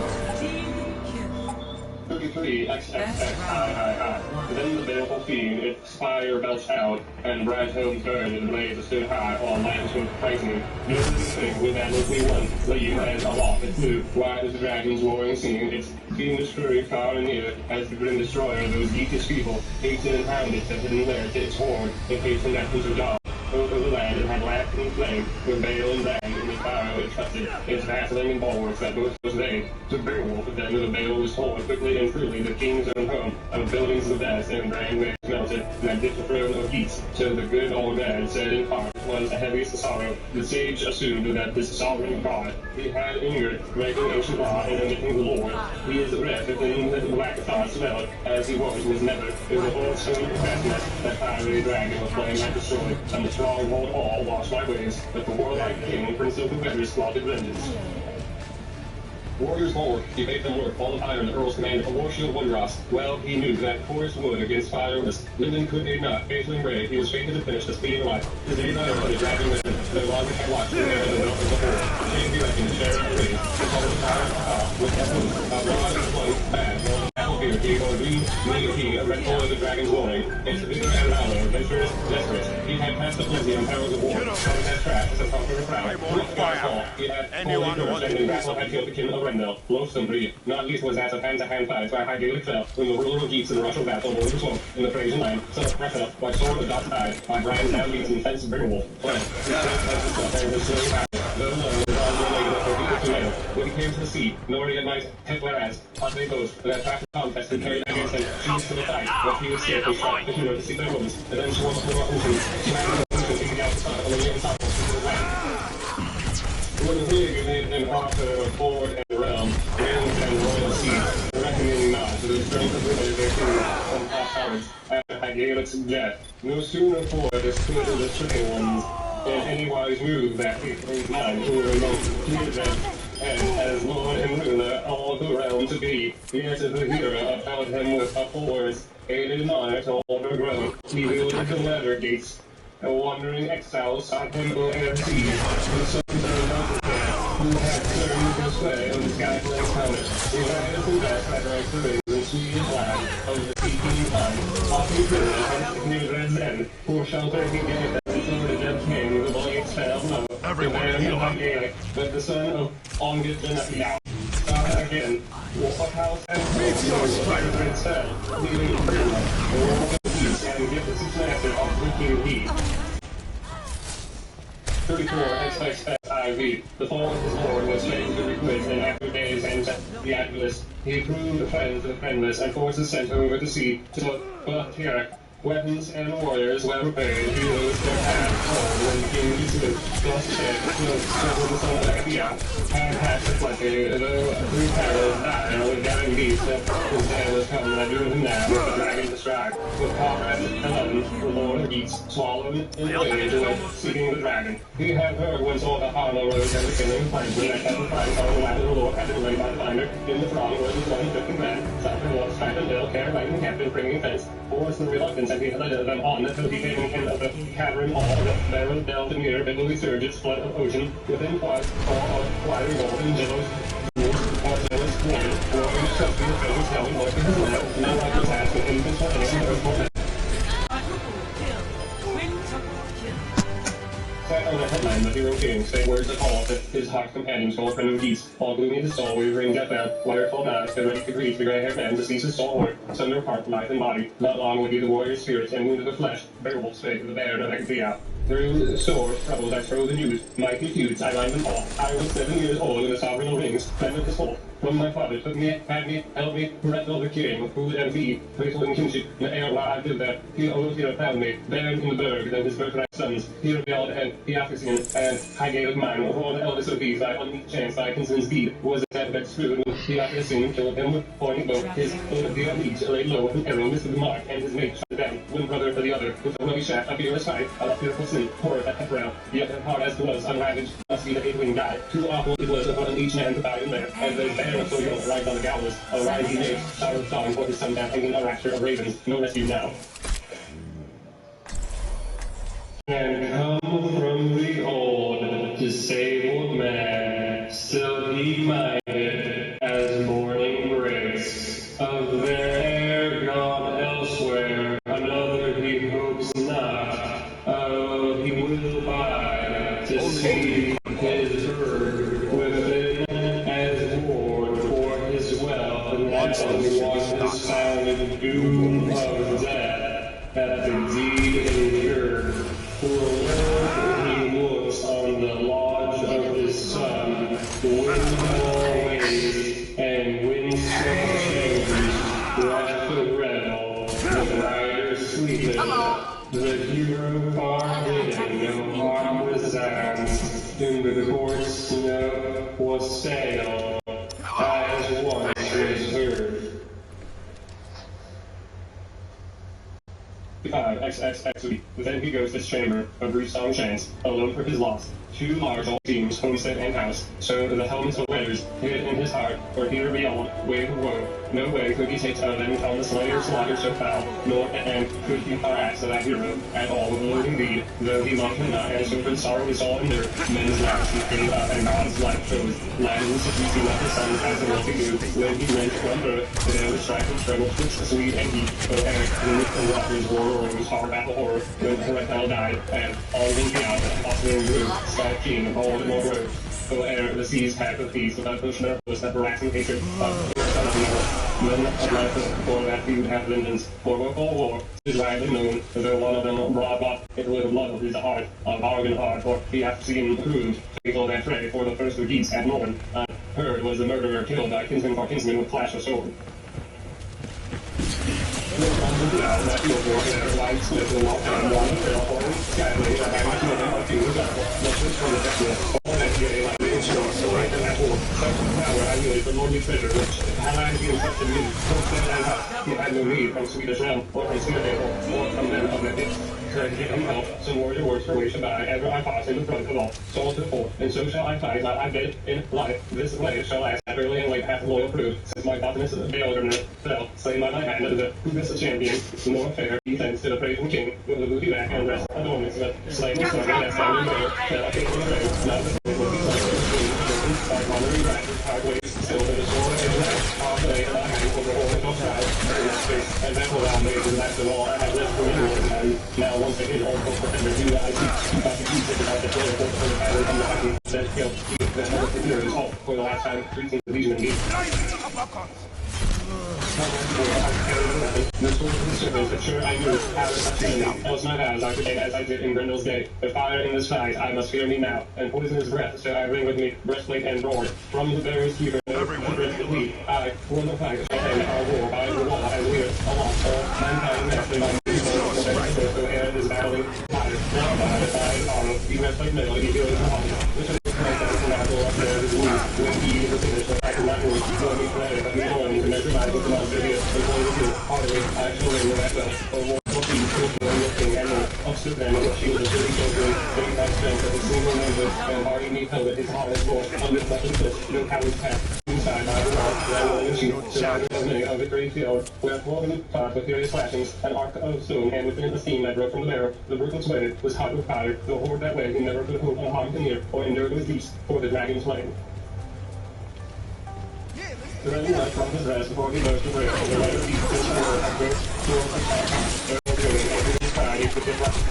33 XXX. Then the baleful fiend, its fire belched out, and bright homes burned, and the blaze stood high on lands with frightening. This is the thing with that lovely one, leave as aloft it flew, wide as the dragon's roaring scene, its fiendish fury far and near, as the grim destroyer of those geekish people, hated and hounded the hidden lair to its horn, it hastened after the dog. Over the land it had laughed and flame, with bale and bang, in the fire it trusted, its battling and bulwarks that both was they. To Beowulf, then the bale was told quickly and freely, the king's own home, of buildings of best, and grand waves melted, and that ditch throne of peace. So the good old man said in part, was the heaviest sorrow, the sage assumed that this sovereign god, he had angered, breaking ancient law and omitting the Lord. He is red within the black thought smelled, as he was never. There's a whole stone fastness, that fiery dragon of flame had destroyed, and the stronghold all washed my ways, but the warlike king, prince of the weathers, plotted vengeance. Warriors bold, he bade them work, all of iron, the earl's command, a war shield one dross. Well, he knew that forest wood against fire was. Linden could aid not, faithfully brave, he was fated to finish the speeding life. His aid not over the dragon with him, no longer had watched the air and the milk of the horde. Shame he reckoned, share and raise, the color of fire, with that moon, a rod and float, bad, no apple beer, he going green, me he, a red boy of the dragon's warning. It's the vigor and valor, adventurous, desperate. He had passed the flimsy and perils of war, had that track, as a conqueror proud. He had Anyone who wants to battle had killed the king of Rendell, loathsome breed. Not least was that of hand-to-hand fight by high Gaelic fell, when the ruler of Geats in the rush of battle rose to smoke, in the Frasian line, son of Pressa, by sword of God's tide, by Brian down Leeds and fence of Beowulf. Fled, his strength as the stuff, and his slave house, though alone, with all the lady for equal to men. When he came to the sea, nor yet might hit whereas, hot they boast, that traffic contest he carried against them, choose to the fight, what he was sick, he struck the hero to see their wounds, and then swore to the ocean, surrounding the ocean, taking out the sun, on the near top of the land. When the Whig made an offer of ford and realm, realms and royal seats, reckoning not to the strength of the their king, from hot cowards, after Hygeilic's death, no sooner for the spirit of the stricken ones, in any wise move that he brings none, who were most clear that and as Lord and ruler all the realm to be. Yet the hero upheld him with upwards, aided in honor to overgrown. He wielded the ladder gates. A wandering exile sought him o'er seas. The sons of the who had turned his way on the skyflame counter. He ran from best that right the rings and sweet flag of the seeking time. Often good and near their end. For shelter he gave them, so the dead king with the blades fell low. Everyone The heal man up. Gaelic, but the son of Ongid Benapia. Again, Wolfhouse and Meteor strike. Red Cell, leaving the world of peace and give the successor of the king heat. 34 XXXIV. The fall of his lord was made to requite, and after days and the Atlas, he proved a friend to the friendless, and forces sent over the sea to Baltic. Weapons and warriors well prepared, heroes their path told when the king dismissed, lost check, so the son of Academia. Had passed the plenty, though three perils died, with gathering beasts, his day was come, and I drew him now, with the dragon to strike. With comrades 11, the lord of beasts, swallowed in rage, went seeking the dragon. He had heard once all the hollow roads and the killing clansmen, that had the fight on the lap of the lord, had been laid by the finder, in the throng was his 150 men, south and north, strife and hill, care, light and captain, bringing fence, force and reluctance, and he led them on until he came in of the cavern hall, the barrel delved near, billowy surges, flood of ocean, within twice, all of wire golden billows, Artemis, warriors, trusty, the feathers, held, north of his land, no like the task of infants, or anything, or more. Sat on the headline, the hero king, say words of all that his hot companions call friend of peace. All gloomy his soul, wavering deathbound, wireful mask, and ready to greet the gray-haired man to seize his stalwart, sunder apart life and body. Not long would be the warrior's spirit, and wound of the flesh, Beowulf spake of the bear that I could be out. Through sore troubles I strove and used, mighty feuds I lined them all. I was 7 years old when the sovereign rings, friend of the soul. When my father took me, had me, held me, wrestled the king, food and feed, faithful in kinship, in the air while I lived there. He always here found me, buried in the berg, then his birthright sons, here Bjald and Eophisian, and high gate of mine, with all the eldest of these, I unmeet chance by kinsman's deed, was a deathbed strewn, with Eophisian killed him with pointing bow, his foot of the leech laid low with an arrow, missed the mark, and his mate shot down, one brother for the other, with a bloody shaft, a fearless fight, a fearful sin, horror that had brown, yet hard as it was, unravaged, must be the eight-winged die. Too awful it was upon each man to die in there, and the banner so young, right on the gallows, a rising age, shower of song for his son back hanging a rapture of ravens, no rescue now. And come from the old, disabled man, still he minded, as morning breaks, of their air gone elsewhere, another he hopes not, he will bide to see his bird within as ward for his wealth, and that only was the silent doom of death, that the deed endured. For when he looks on the lodge of his son, the wind always, and windswept chambers, rush the revel, the rider sleepeth, the hero far hidden, no harm resounds, in the courts no was stale, as once was heard. 5 XXXV. Then he goes to his chamber, a brief song chants, alone for his loss. 2 large old teams, homestead and house, so the helmets of letters hid in his heart, or here beyond, wave of woe. No way could he take of them from the slayer slaughter so foul, nor at end could he harass that hero at all with loathing deed, though he loved him not, and so for sorrow is all endure. Men's lives he gave up, and God's life chose. Lions he left his sons as the will to do, when he went from birth, there was strife and struggle, twixt sweet and heat, so Eric, the waters war rose, hard battle horror, when Herathel died, and all went down, and offering grew, Sky King of all the more road. So ere the seas pack with peace, without pushing was that harassing hatred of the son of evil. Men of life for that feud have vengeance, for all war is rightly known, though one of them brought up it with love of his heart, a bargain hard, for he hath seen proved, faithful that fray, for the first of geese at morn, heard was the murderer killed by kinsman for kinsman with clash of sword. He had no need from Swedish realm, or from Sweden, or from men of the pits. Try to give him help, some warrior words for which I ever I pass in the front of all, soul to the full, and so shall I fight like I did in life. This blade shall last, early and late hath loyal proved, since my botanist of the Elderner fell, slain by my hand of the best champion, nor fair, defense to the praising king, with the booty back and rest adornments of the slain was slung, and found in there, shall I take in the rain, not the will be slain, by honoring back, hard ways, still to the sword and the half the lay of my hand, over all the top side, and that will allow me to last of all I have left for you, and now once again all for defender do I see, if I can keep it about the floor, for the battle and the hockey, then kill, then all the heroes halt for the last time, greeting the legion indeed. The sword of the servants, but sure I knew how to touch me, else my vows I could take as I did in Grendel's day. But fire in this fight, I must fear me now, and poisonous breath shall I ring with me, breastplate and roar. From the barrel's keeper, the breath that lead, I, for the fight, shall end our war by the wall, as we are along all mankind master by me, so air is battling fire, not by the side armor, he rests like metal, he goes to honor, which is the place that is not go up there, his wounds, when he is a finisher, I cannot move, so me play, but me going to measure by with the monster here, and going to do, heartily, I shall ring the battle, or war for peace, fulfilling the king, and more, upstood them, and shield of city children, bring my strength of his single member, and hardy me pellet, his heart is more, under the button foot, no coward's path, inside by the wall, rattling and shoot, surrounded of many of the great field, where woven fought with furious flashings, an arc of stone, and within the steam that broke from the barrel, the brutal sweated was hot with fire, the horde that way, he never could hope a harm to near, or endured with beast, for the dragon's flame. The running light from his rest before he burst the rail, the light of beast fish and word, and great sword of fire,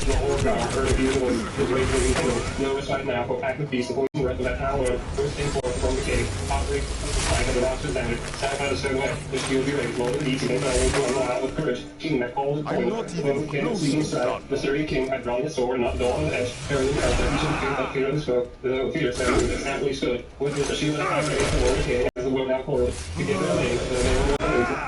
the whole ground heard a beautiful voice, his rage moving kingdom. No respite now for pack of peace, the poison breath of that power, bursting forth from the cave, outbreak of the fight of the monster's standard, sat by the stern way, the shield be raised, Lord of the East, against our own to unwild with courage, king that called and told, the king seeking stride, the sturdy king had drawn his sword and not dull on the edge, heralding out that he should fear that fear of his foe, though fear standing with his amply stood, with the shield of high faith, the Lord of the king, as the will now coiled, to give their name, the name of the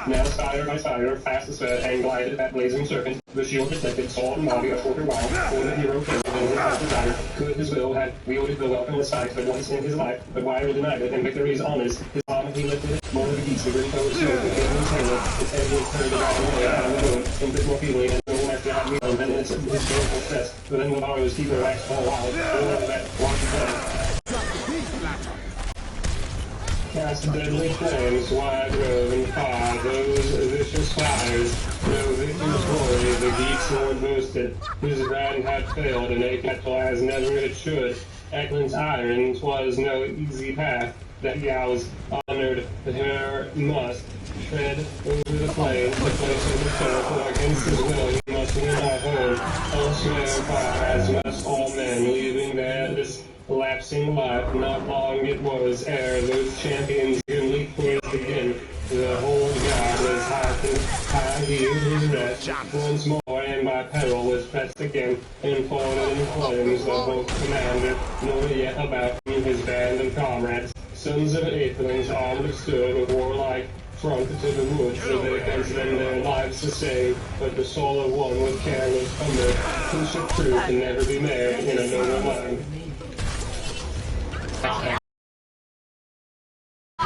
now spire by spire, fast as fed, and glided that blazing serpent, the shield protected, sword and body a shorter while, for the hero king, and his heart desire, could his will had wielded the welcomeless sight, but once in his life, but why denied it, and victory's honors, his arm he lifted it, more of the beast, the grim foe of sword, the king and tailor, his head was turned around the way, out of the moon, and bit more feebly, and no after had me, and then it's his joyful stress, but then the borrow's keeper waxed all wild, or that walked the play. Cast deadly flames, wide roving fire, those vicious fires, no victor's glory, the geek sword boasted, his brand had failed, and Aketel as never it should. Eklund's iron, 'twas no easy path, that Yao's honored her must tread over the flames, the place of the foe, for against his will he must win our home, elsewhere fire, as must all men, leaving there this lapsing life, not long it was ere those champions grimly poised again. The whole god was high healed his rest once more, and by peril was pressed again, and fallen in flames the both commander, nor yet about him his band and comrades. Sons of Aethelings armed stood with warlike front to the woods, so they against them their lives to save, but the soul of one with careless thunder, who should prove to never be married in a noble land.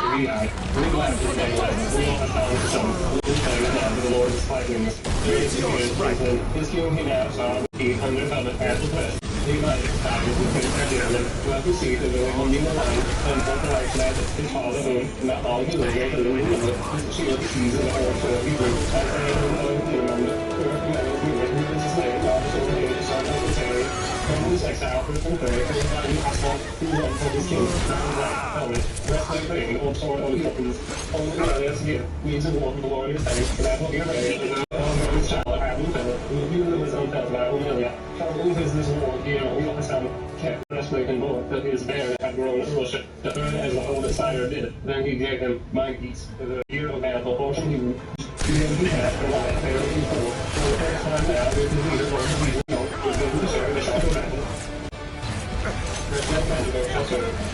We laughed at them, we all have found some, playing along to the Lord of Lightnings. There is a good Franklin, his king he now saw, he under helmet at the flesh. He might have died with the Federal, well he sees the really holding the line, and both the lights led his father whom, not long he lived, yet the living number, his shield sees in the whole show he grew, as they of the remember, who recommended he was his slave, officer of the age, son of the Terry. From his exile for the Confederate, he was in hospital, he won for his king, not his black helmet, wrestling ring, old sword of the Hiltons, only the earliest gift, leads a war from the Lord of his thanks, and that will be arrayed, and the his child, Adam Philip, who viewed him as unfelt by Amelia, troubled is this war, we all son, kept breastplate and bullet, that his bear had grown earlship, to earn as the oldest sire did, then he gave him my geese, the year of battle, portion he had for life, fair and full, for the first time now, with his leader, or his leader, was going to share the shadow battle.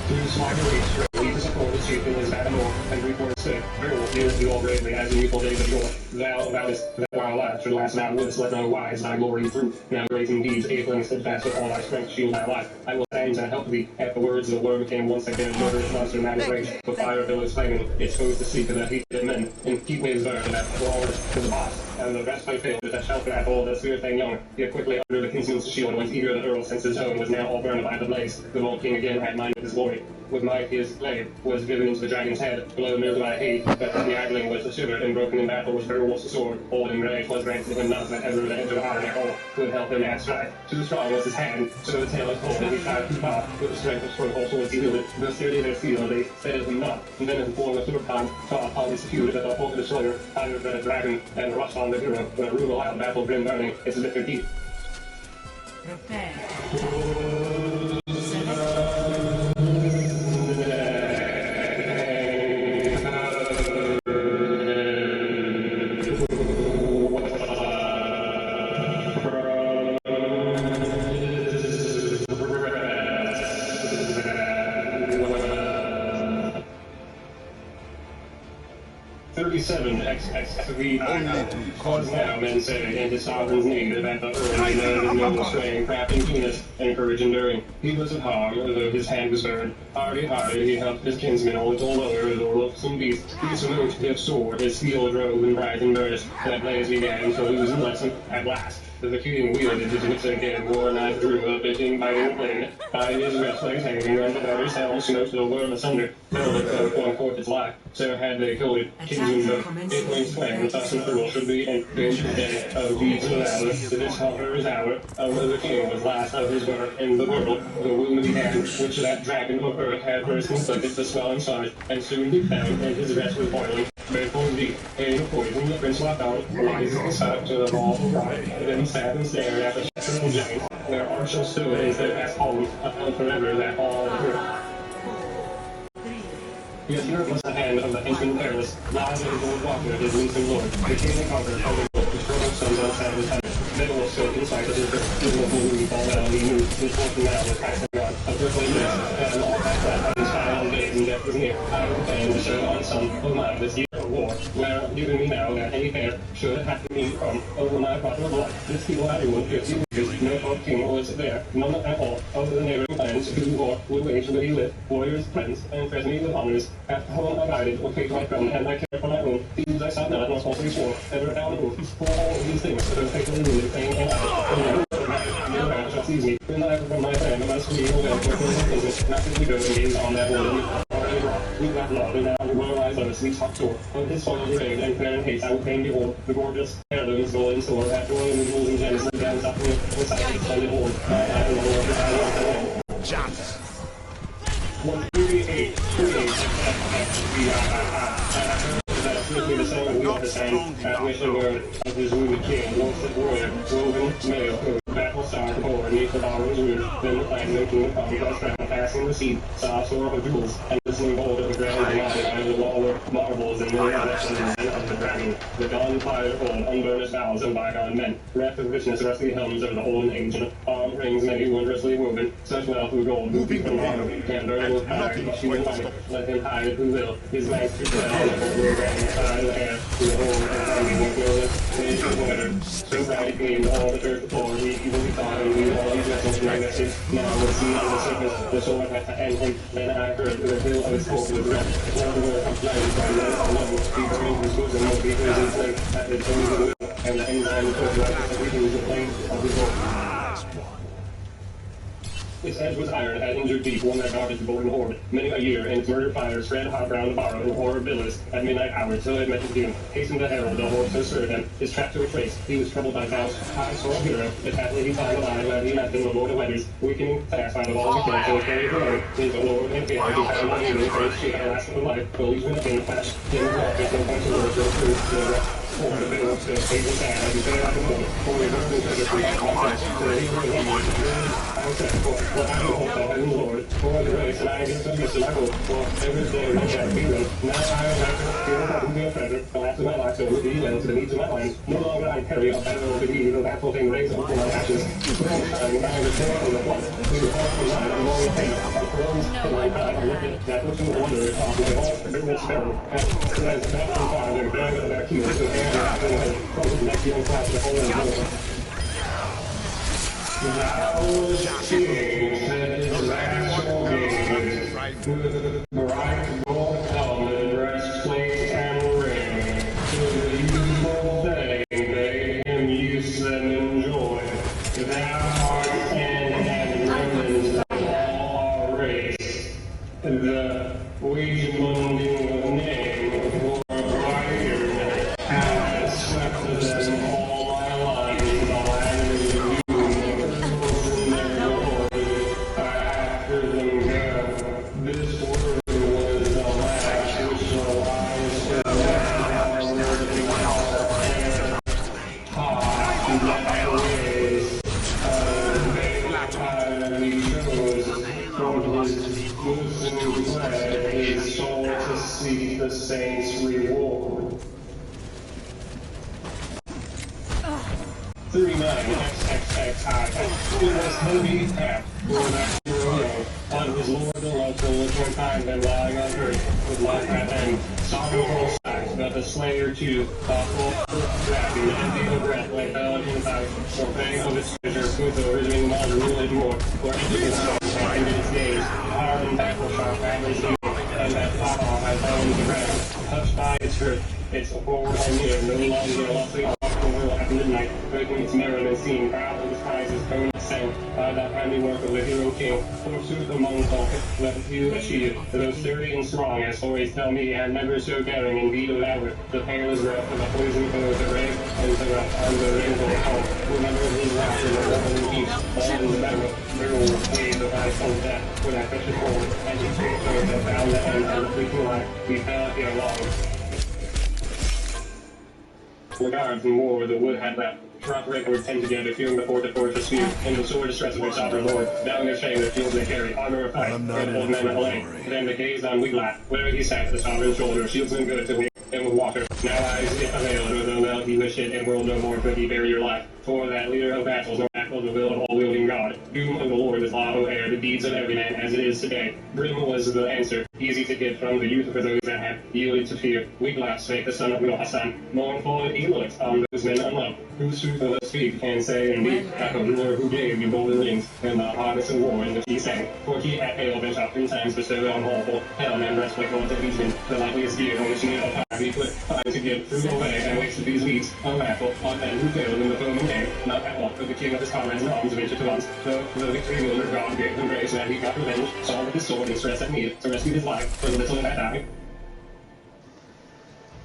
Through small reach, ready to support the chief in his battle, and report sick. Beowulf hears the all bravely as in youthful days of yore. Thou our life should last now wouldst let no wise thy glory prove. Now grazing deeds, Atheling steadfast with all thy strength, shield thy life. I will stand and help thee. At the words the worm came once again, murderous monster mad as rage. The fire billows flaming, it chose to seek the heat of men, and keep waves burn that flawless to the boss. and the breastplate failed to touch Alfred at all the spear thing young. Yet quickly under the kinsman's shield went eager the earl, since his own was now all burned by the blaze. The old king again had mind of his glory. With might his blade was driven into the dragon's head, below nerved by hate, but the idling was shivered and broken in battle was Beowulf's sword. Old and grey was granted him none that ever the edge of iron at all could help him at strife. Too strong was his hand, so the tail of cold, and he tried to pop, with the strength of strong also was he wielded. Though sturdy their steel, they steadied him not, and then in the form of Superpond, saw upon his feud that the hope of the destroyer, hired the dragon, and rushed on the hero, when a rude wild battle grim burning, its bitter deep. Prepare. 37 XXV cause now men say in his sovereign's name that the earl may know his noble swaying, craft and keenness, and courage enduring. He was of hog, although his hand was burned. Hardy, he helped his kinsmen, old or lower, his loathsome beast. He smote his sword, his steel drove and bright and burnished. That blaze began to lose in lesson at last. The king wielded his wits again, war knife drew a bitching, biting the blade. By his wrist legs hanging, and the batter's helm smote the world asunder. Fell the coat, going forth its life. So had they killed it, kings of it wings flame, and thus an earl should be in the day of deeds of valor. To this conqueror's hour, the king was last of his birth in the world. The wound he had, which that dragon of earth had burst inflicted the swelling sarge, and soon he found, and his rest was boiling. Faithful deep, and the poison the prince locked out, rises his sight to the ball of pride, then he sat and stared at the shadow giant, where Arshel stood as their past home, upon forever that all the earth. Yet here was the hand of the henchman perilous, lies of the old walker, his winsome lord, the king and conqueror, of the world, his strong sons outside his heaven. Beowulf stood in sight of his birth, his noble wound fall down, he knew his fortune now was passing on, a earthly bliss, and all that his final days and death was near. I will plan to show on some of mine this year of war, where giving me now that any fair should have to be from over my proper blood. This people everyone 50 years, no folk king was there, none at all of the neighboring clans who or would wage where he lived, warriors, friends, and present me with honors. After home I guided, or paid my friend, and I care for my own. These I sought not, nor falsely swore, ever down the roof. For all these things, so faithfully wounded, fame and I, no man shall seize me. When I from my friend, and my sweet old well, for his business, not to go and gaze on that word. We got love, and now we will rise on a sweet hot shore. Of his soul remained, and fair and haste, I will fain behold the gorgeous heirlooms, gold and silver, that joy and jewels and gems, and dance up with sight and splendid horn. My eye will Lord, his eye will the land. Chance. 138, 38, that swiftly the same wheel the same, at which the word of his wounded king, once the warrior, woven male, who battle star before, neath the borrow's roof, then the flag making the conquest round, passing the seat, saw store of jewels, and listening bold of the ground beyond, and the wall of marbles and million elections of the dragon. The dawn fire old, unburnished vows and bygone men, wrapped of richness, rusty helms of the olden age, and arm rings many wondrously woven, such wealth through gold, moving from honor, can burn with fire, she will fight, let him hide who will, his master shall, over grand side of the air, through the whole and finding with glorious, made to weather. So bright gleamed all the earth before, we evilly thought, and we all these vessels and messages, now would see on the surface, the sword had to end him, then I heard the hill of his hope was rent, all the world comes light, by men alone, he burned his bosom, will be hers in flame, at the tones of the will, and the enzyme was right, everything was the flame of his hope. Its edge was iron, had injured deep, one that guarded the golden horde. Many a year, and its murdered fire spread hot round the barrow in horror billows at midnight hour, till it met his doom. Hastened the herald, the horse so served him, his track to retrace. He was troubled by vows, high souled hero, but happily he found alive, where he met them, the lord of weathers, weakening fast by the walls of death, and carried below, into lord and fear, he found on him, first she had last of life, the legion of king flash, in the walk, with no punch of words, no truth, no rest. For the bitter, the fatal sad, as he said out the morning, for we were to the free contact, so he were in I was set for what I hope of heaven, Lord, for the grace, and I give submission, I hope, for every day we shall be them. Now I am happy, fear of having been a treasure, the last of my life, so would be well to the needs of my land. No longer I carry a battle to be, the battle thing raised up from my ashes. For all time, when I return from the blood, we depart from mine, and long pain, the thrones to my pride, I look at that which you wonder, of my all forgiveness sparrow, and as the battle from fire, they're bearing of their keys, so next young class the whole world. Now the king said his actual gaze, with bright gold helmet, breastplate, and ring, to the youthful day prepare his soul to see the saints' reward. 39XXXI. It was heavy path for that hero. On his lord the love to look more kind than lying on earth with life at end. Sovereign whole sides, but the slayer too, thoughtful, wrapping the empty of breath like hell in his eyes, or paying of his treasure, who's originally not ruled more, or empty his soul, and in his days, hard and thankful shall families do, and that pop off has held the ground, touched by its hurt, its forward and near, no longer lustly off the world at midnight, breaking its merriment scene, proud of his eyes, his bone sang, by that handiwork of the hero king, forsooth among folk, let you achieve, those sturdy and strong, as stories tell me, and never so daring, indeed elaborate, the perilous wrath of the poison foes, the rape, and the wrath on the rainbow home, remember his wrath in the golden peace, all in the battle, barrel, waves of ice on death, when I fetch it forward, and you take those that found the end of the fleeting life, we fell here long. Regards and war the wood had left. Drop records tend together, fearing the fortress fear, and the sore distress of their sovereign lord. Down their shame, the fields they carry, armor of fight, and old men of lay. Then they gazed on Wiglat, where he sat, the sovereign's shoulder, shields and good to wing and with water. Now eyes it availed, though well he wished it, and world no more could he bear your life. For that leader of battles, no battles the will of all-wielding God. Doom of the Lord is law o air, the deeds of every man as it is today. Grim was the answer, easy to get from the youth for those that had yielded to fear. Wiglat spake the son of Hassan, mournful and he looked on those men unloved. Whose truth of us speak can say indeed, that the ruler who gave you golden rings, and the hardest of war in which he sang. For he had hailed and oftentimes bestowed on lawful hell and breastplate on to legion, the likeliest gear on which he of time he put time to give through the way and wasted these weeks, unraffle on men who failed in the foaming day, not at all, but the king of his comrades and arms ventured to once. The victory wielder God gave him grace, and he got revenge, saw with his sword and stress at need to rescue his life, for the little that died.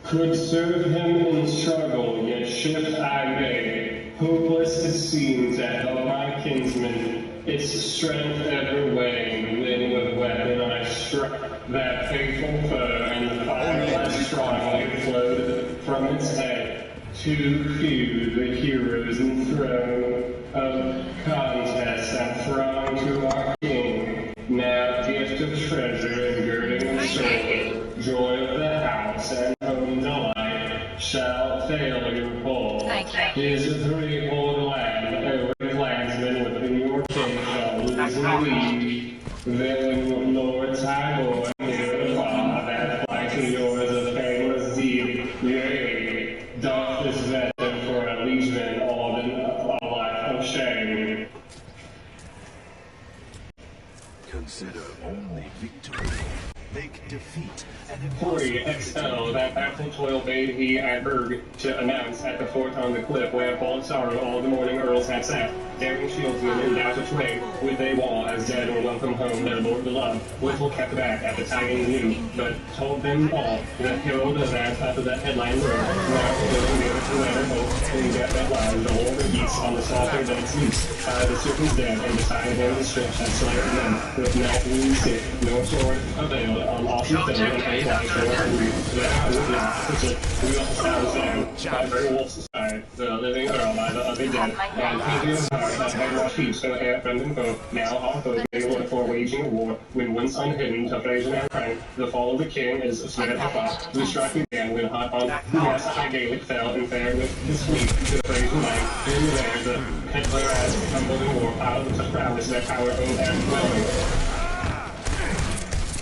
Could serve him in struggle, yet should I may, hopeless it seems at all my kinsmen, its strength ever weighing, when with weapon I struck that faithful foe, and the fire less strongly flowed from its head. Too few the heroes enthroned of contest that throng to our king, now gift of treasure and girding the sword, joy of the house and home delight, shall fail your pull. His threefold land, every clansman within your king shall lose the lead. Then Lord's high boy, hear the law, that flight to yours a fameless deed. Yea, doth this veteran for a liegeman all in a life of shame. Consider only victory. Make defeat an 40 XL, that baffled toil bade he at Berg to announce at the fort on the cliff where fallen sorrow all the morning earls had sat. Daring shieldsmen in doubt of way, would they wall as dead or welcome home their lord beloved. Whittle kept back at the tidings new, but told them all that herald of that after that headline word. Now fulfilling the earth to their hope, in death that line, the Lord of geese on the slaughter dead sleeps. The serpent's dead, and beside him the stretch had slain men, with knife wound sick, no sword availed, on awesome thing, and paid life or hungry. That I would not forget, we all sounds down, by Beowulf's side, the living earl by the other dead, and he whose heart that had lost peace, so ere friend and foe, now our foes may look for waging a war, when once unhidden to Frasian and Frank, the fall of the king is sweet at the thought, who struck began when hot on, yes, I Gaelic fell and fared with his fleet to the Frasian land, in there the headler as tumbled in war, out of the prowess that power owned and dwelling.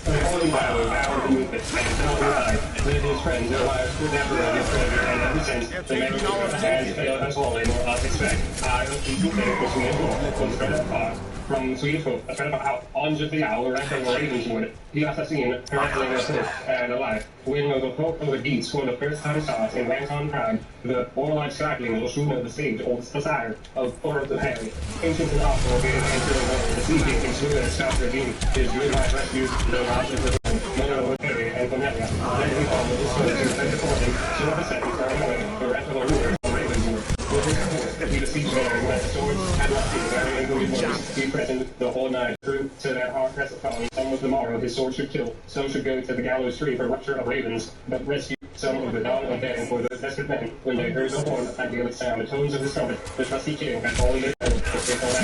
The holy battle vowed beneath it, and fell to life, with his friends, their lives were never of his treasure, and ever since, the memory has failed as wholly, nor us expect. I was teaching faith between his wolf, was spread apart, from Swedish hope, a spread out, on just the hour, resting Ravenswood. He must have seen, wrestling with hope, and alive. When the folk of the geese for the first time saw us, and went on proud, the warlike straggling little shoon of the sage, oldest desire, of Thor of the Harry. Ancient and awful, gave answer the war, the sea king, and slew and scalped redeemed, his good life rescued, the lodge of the Mother of Harry and Cornelia. Then we followed his sword to defend before him, so the set before him away, the rest of the ruler of Ravenswood. With his horse, he besieged there, that sword had left him, very angry voice, he present the whole night, through to that hard press of tongue, some of the morrow his sword should kill, some should go to the gallows tree for rupture of ravens, but rescue some of the dawn of day, and for those desperate men, when they heard the horn and the sound, the tones of his trumpet, the trusty king had all he had done to take all that.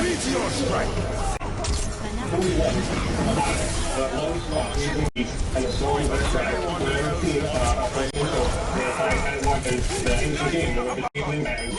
fully one alive. But long spots in peace and the story of their tribe, whenever seen Operation Hope, they fight and weapons, the ancient game with the chiefly man, the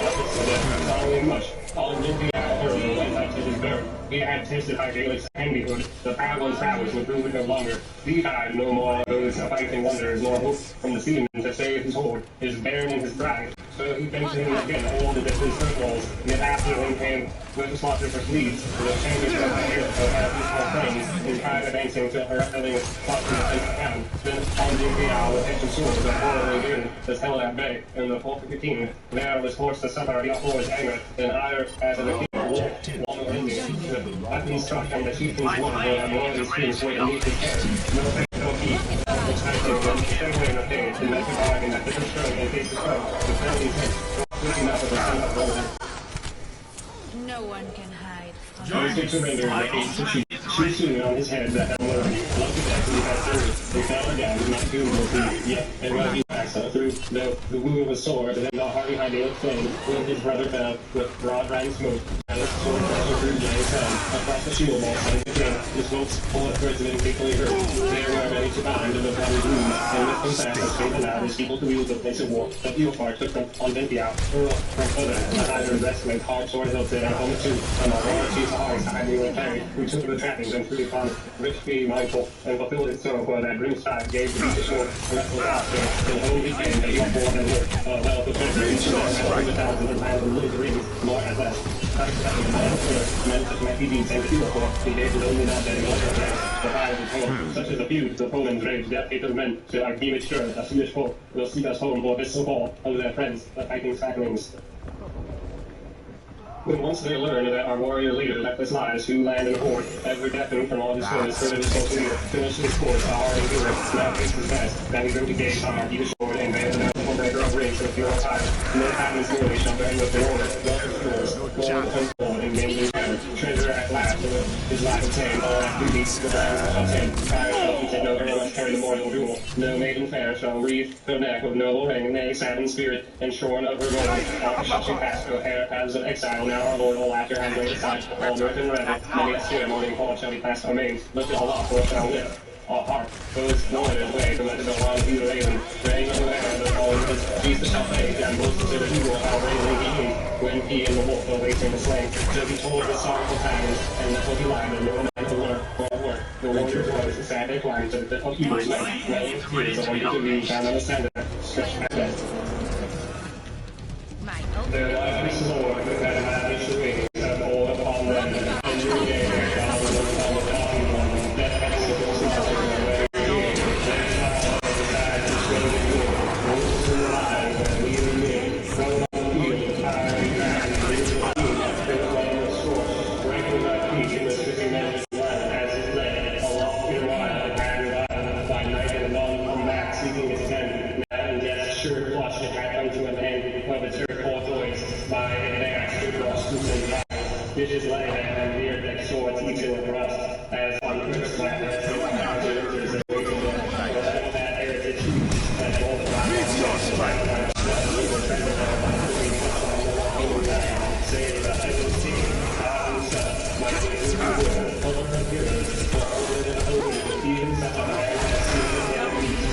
following much, all lived the hour of the life to his birth. He had tasted by Gaelic's handihood, the Paladin's prowess would prove it no longer. He had no more of those fighting wonders, nor hope from the seamen to save his horde, his bairn and his bride. So he bent him again, all against his hurt walls, yet after him came with the slaughter for fleets, the chambers of the air of our peaceful flames, in pride advancing till her filling slaughter and town. Then pounding the owl with ancient swords, the horror in was held at bay, and the Falcon King there was forced to suffer the uproar's anger, and higher as the king long ending, with weapons struck and the chieftain's wonder and royal streams were beneath his head. No faith, no heat, exciting when straightway in the page, and met the bargain that different strong and face to strong, with friendly intent, looking up at the sun of the No one can hide. Joystick surrendered by 8 to shoot. Too soon on his head that had learned. Lucky that he had served. They fell down, not doomed will be. Yet, and while he passed through, though the wound was sore, then the hearty ideal flame, when his brother fell, with broad ran smoke. Alex sword pressure through Jay's head, across the shield wall, and again, his bolts full of president faithfully hurt. There were many survived of the bloody wound, and with them fast escaped aloud his people to wield the place of war. The Beowulf took them on Venthiau, from further, the either investment, hard sword hilted, and home too, and the royal chief's hearts hiding with carry, who took the trappings and threw upon rich be mindful, and fulfilled his sorrow for that grim side gave the beast ashore, wrestled after, and home he came, that your born and work, wealth of treasure, each of us, 100,000 pounds of little rings, more and less. Men such mighty deeds and Beowulf, he gave it only not that he was a man, the fire of his home, such as the feud, the Poland's rage, death hate of men, till I deem it sure, the Swedish folk will seek us home for this so fall, of their friends, the fighting sacklings. When once they learn that our warrior leader left his lives, who land and horde, ever deafened from all his foes, further his whole leader, finished his course, our endure, now faces best, that he grew to gaze on our deep sword, and banned out the breaker of rings and fuel of time. No patterns nearly shall burn with the order, welcome fools, gold and gold, and gainly matter, treasure at last, with his life obtained, all that duty, the brand shall obtain, fire shall eat it, no earl must carry the mortal jewel, no maiden fair shall wreathe her neck with noble ring, nay, sad in spirit, and shorn of her gold, all shall she pass her hair, paths of exile, now our Lord will after hand laid aside, all north and red, many a steer morning call shall be passed amain, lift all up, or shall live. All heart, goes no other way, to let it go on through the raven, praying on the land, the all his Jesus shall fade, and most of the evil how raising he came, when he and the wolf awaiting the slain, till he told the sorrowful tidings, and the holy line, and no man to learn, or work, the warrior's voice, sad they climbed, to the evil's night, welling tears, of wonder to be, found on the sender, stretched at death. Their life is Lord, with that lavish wings, have all upon them, and your day, their God will upon the coffee one, that execute slaughter, away, their child, the side, and swing the good, rules to rise, and we remain, thrown on the field, fiery ground, raise the team, fill along the source, breaking my feet in the sitting man's land, as it lay, aloft and wild, and wild, by night and dawn come back, seeking his end, now and death's sure flush, it had come to an end, of its earthful toys, by and there stood lost and fire, dishes lay there, and near deck swords each in the rust, as on quick slap, as the mountains and waiting there, but all that heritage, and all the save the heaven's team, my days are good, full of the good, for and holy, even such a man has seen the enemies.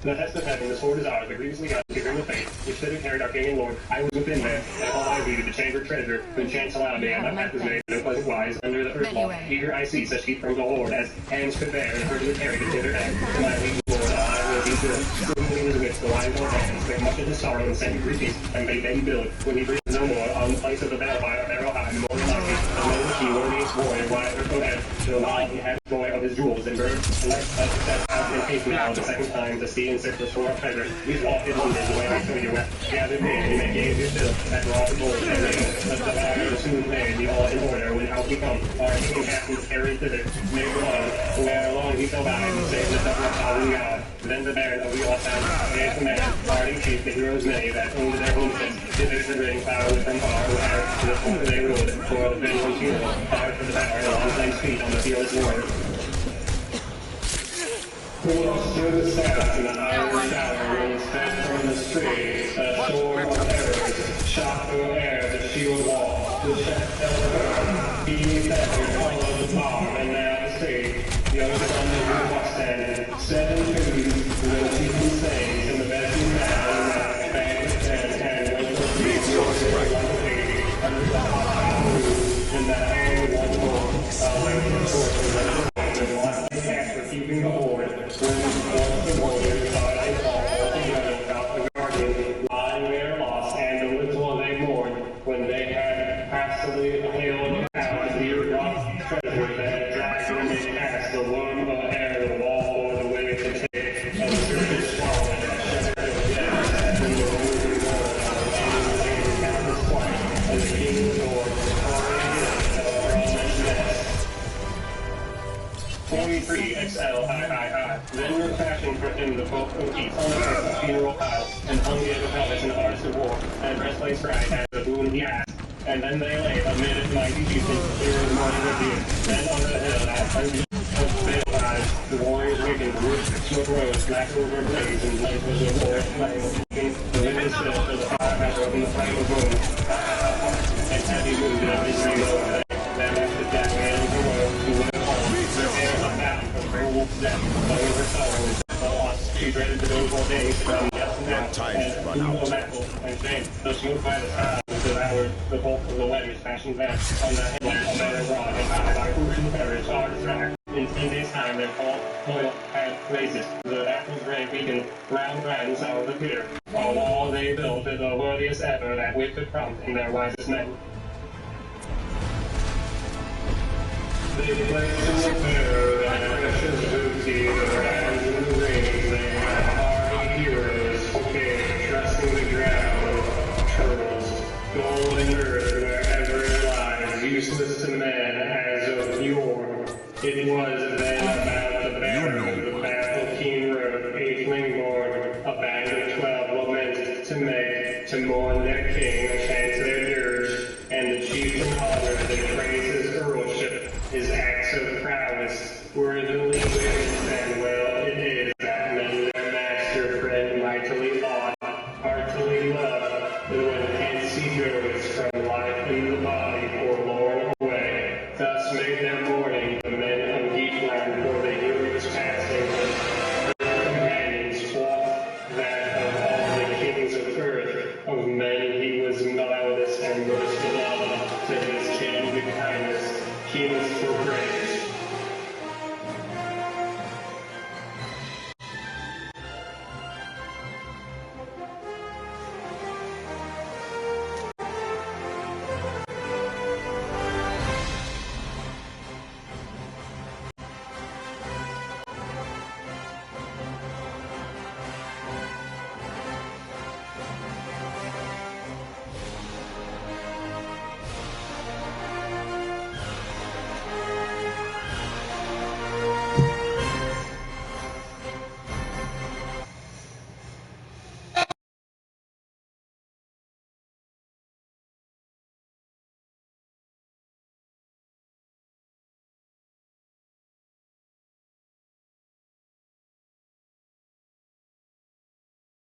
The test of heaven, the sword is ours, the grievously God, to bring the faith, which should have carried our King and Lord. I was within there, and all I viewed, the chamber treasure, when chance allowed me, and my path was made, no pleasant wise, under the earth wall. Eager I see such heat from the Lord, as hands could bear, and heard to carry the thither end. To my lead Lord, I will be good. Soon in his midst, the wise old hands, make much of his sorrow, and send greetings, and made Betty build, when he breathed no more, on the place of the barrel high, more lucky, and lo, she, worthiest boy, wide her forehead, till now he had joy of his jewels, and bird, and like success, out in haste now, the second time, to see and search for store of treasure. These walked in London, the way I show you where, gathered in, and they gave his bill, that wrought the gold, and they, let the fire soon play, the all in order, when out we come, our king captains carried thither, made one, where along he fell back, and saved the double of God. Then the baron of the all found, gave command, parting chief, the heroes many, that owned their homesteads, thither to bring power from far, who had to the point they rode, for the vengeful funeral, fire for the power, and on flames feet on the fearless warrior. Who lost through the south in the iron shower, rings fed from the street, a sword of arrows, shot through air, the shield wall, the shaft fell He said we followed the bomb, and now the stage. Young son of the Boston, 7 foods, will keep him safe in the best in town, bang with 10, and with the feet, under the hot moon, and that only one more, learning the forces of the lost the cash for keeping the horde, when the warriors thought they fall together without the guardian, lying there lost, and little they mourned, when they had hastily hailed out the rock treasure that dragged them in past the loom of air, the wall or the way to take, and the churches swallowed, shattered of death, and the moving world, and the countless quiet, and the king's door, from its nest. 43 XL high. Then were fashioned for him the folk of Keith on the earth, a funeral pile, and hung the other helmets and arts of war, and breastplates bright as the boon he asked. And then they lay amid mighty chieftains, clear as morning review. Then on the hill, at hundreds of veiled eyes, the warriors wakened, wood, smoke rose, black over blaze, and light was a war flame. The wind was still, till the fire had broken the flame of boom. And heavy wounded of his reload. Then after that man of the world, who went home, their hair unbound from her wolf's death, but over sorrows, the loss, she dreaded the doleful days from just now, and who will metal and shame, though smote by the sky, devoured the bulk of the letters fashioned back on the headland of their rod, and high by Persian perish hard as rack. In 10 days' time, their toil had raised the battle's ray beacon, round grands out of the pier. A wall they built is the worthiest ever that wit could prompt in their wisest men. They placed in the fair that precious booty, the rounds and the rings, they had hardy heroes, okay, trusting the ground, turtles, gold and earth wherever it lies, useless to men as of yore. It was then about the bearer of the baffled king rode, ageling born, a band of 12 lamented to make, to mourn their king, chant their dirge, and the chief in honor they praise his earlship, his acts of prowess, worthily witnessed, and well it is that men their master friend mightily laud, heartily love, but when hence he goes from life in the body forlorn away, thus made their mourning the men of Geekland, for they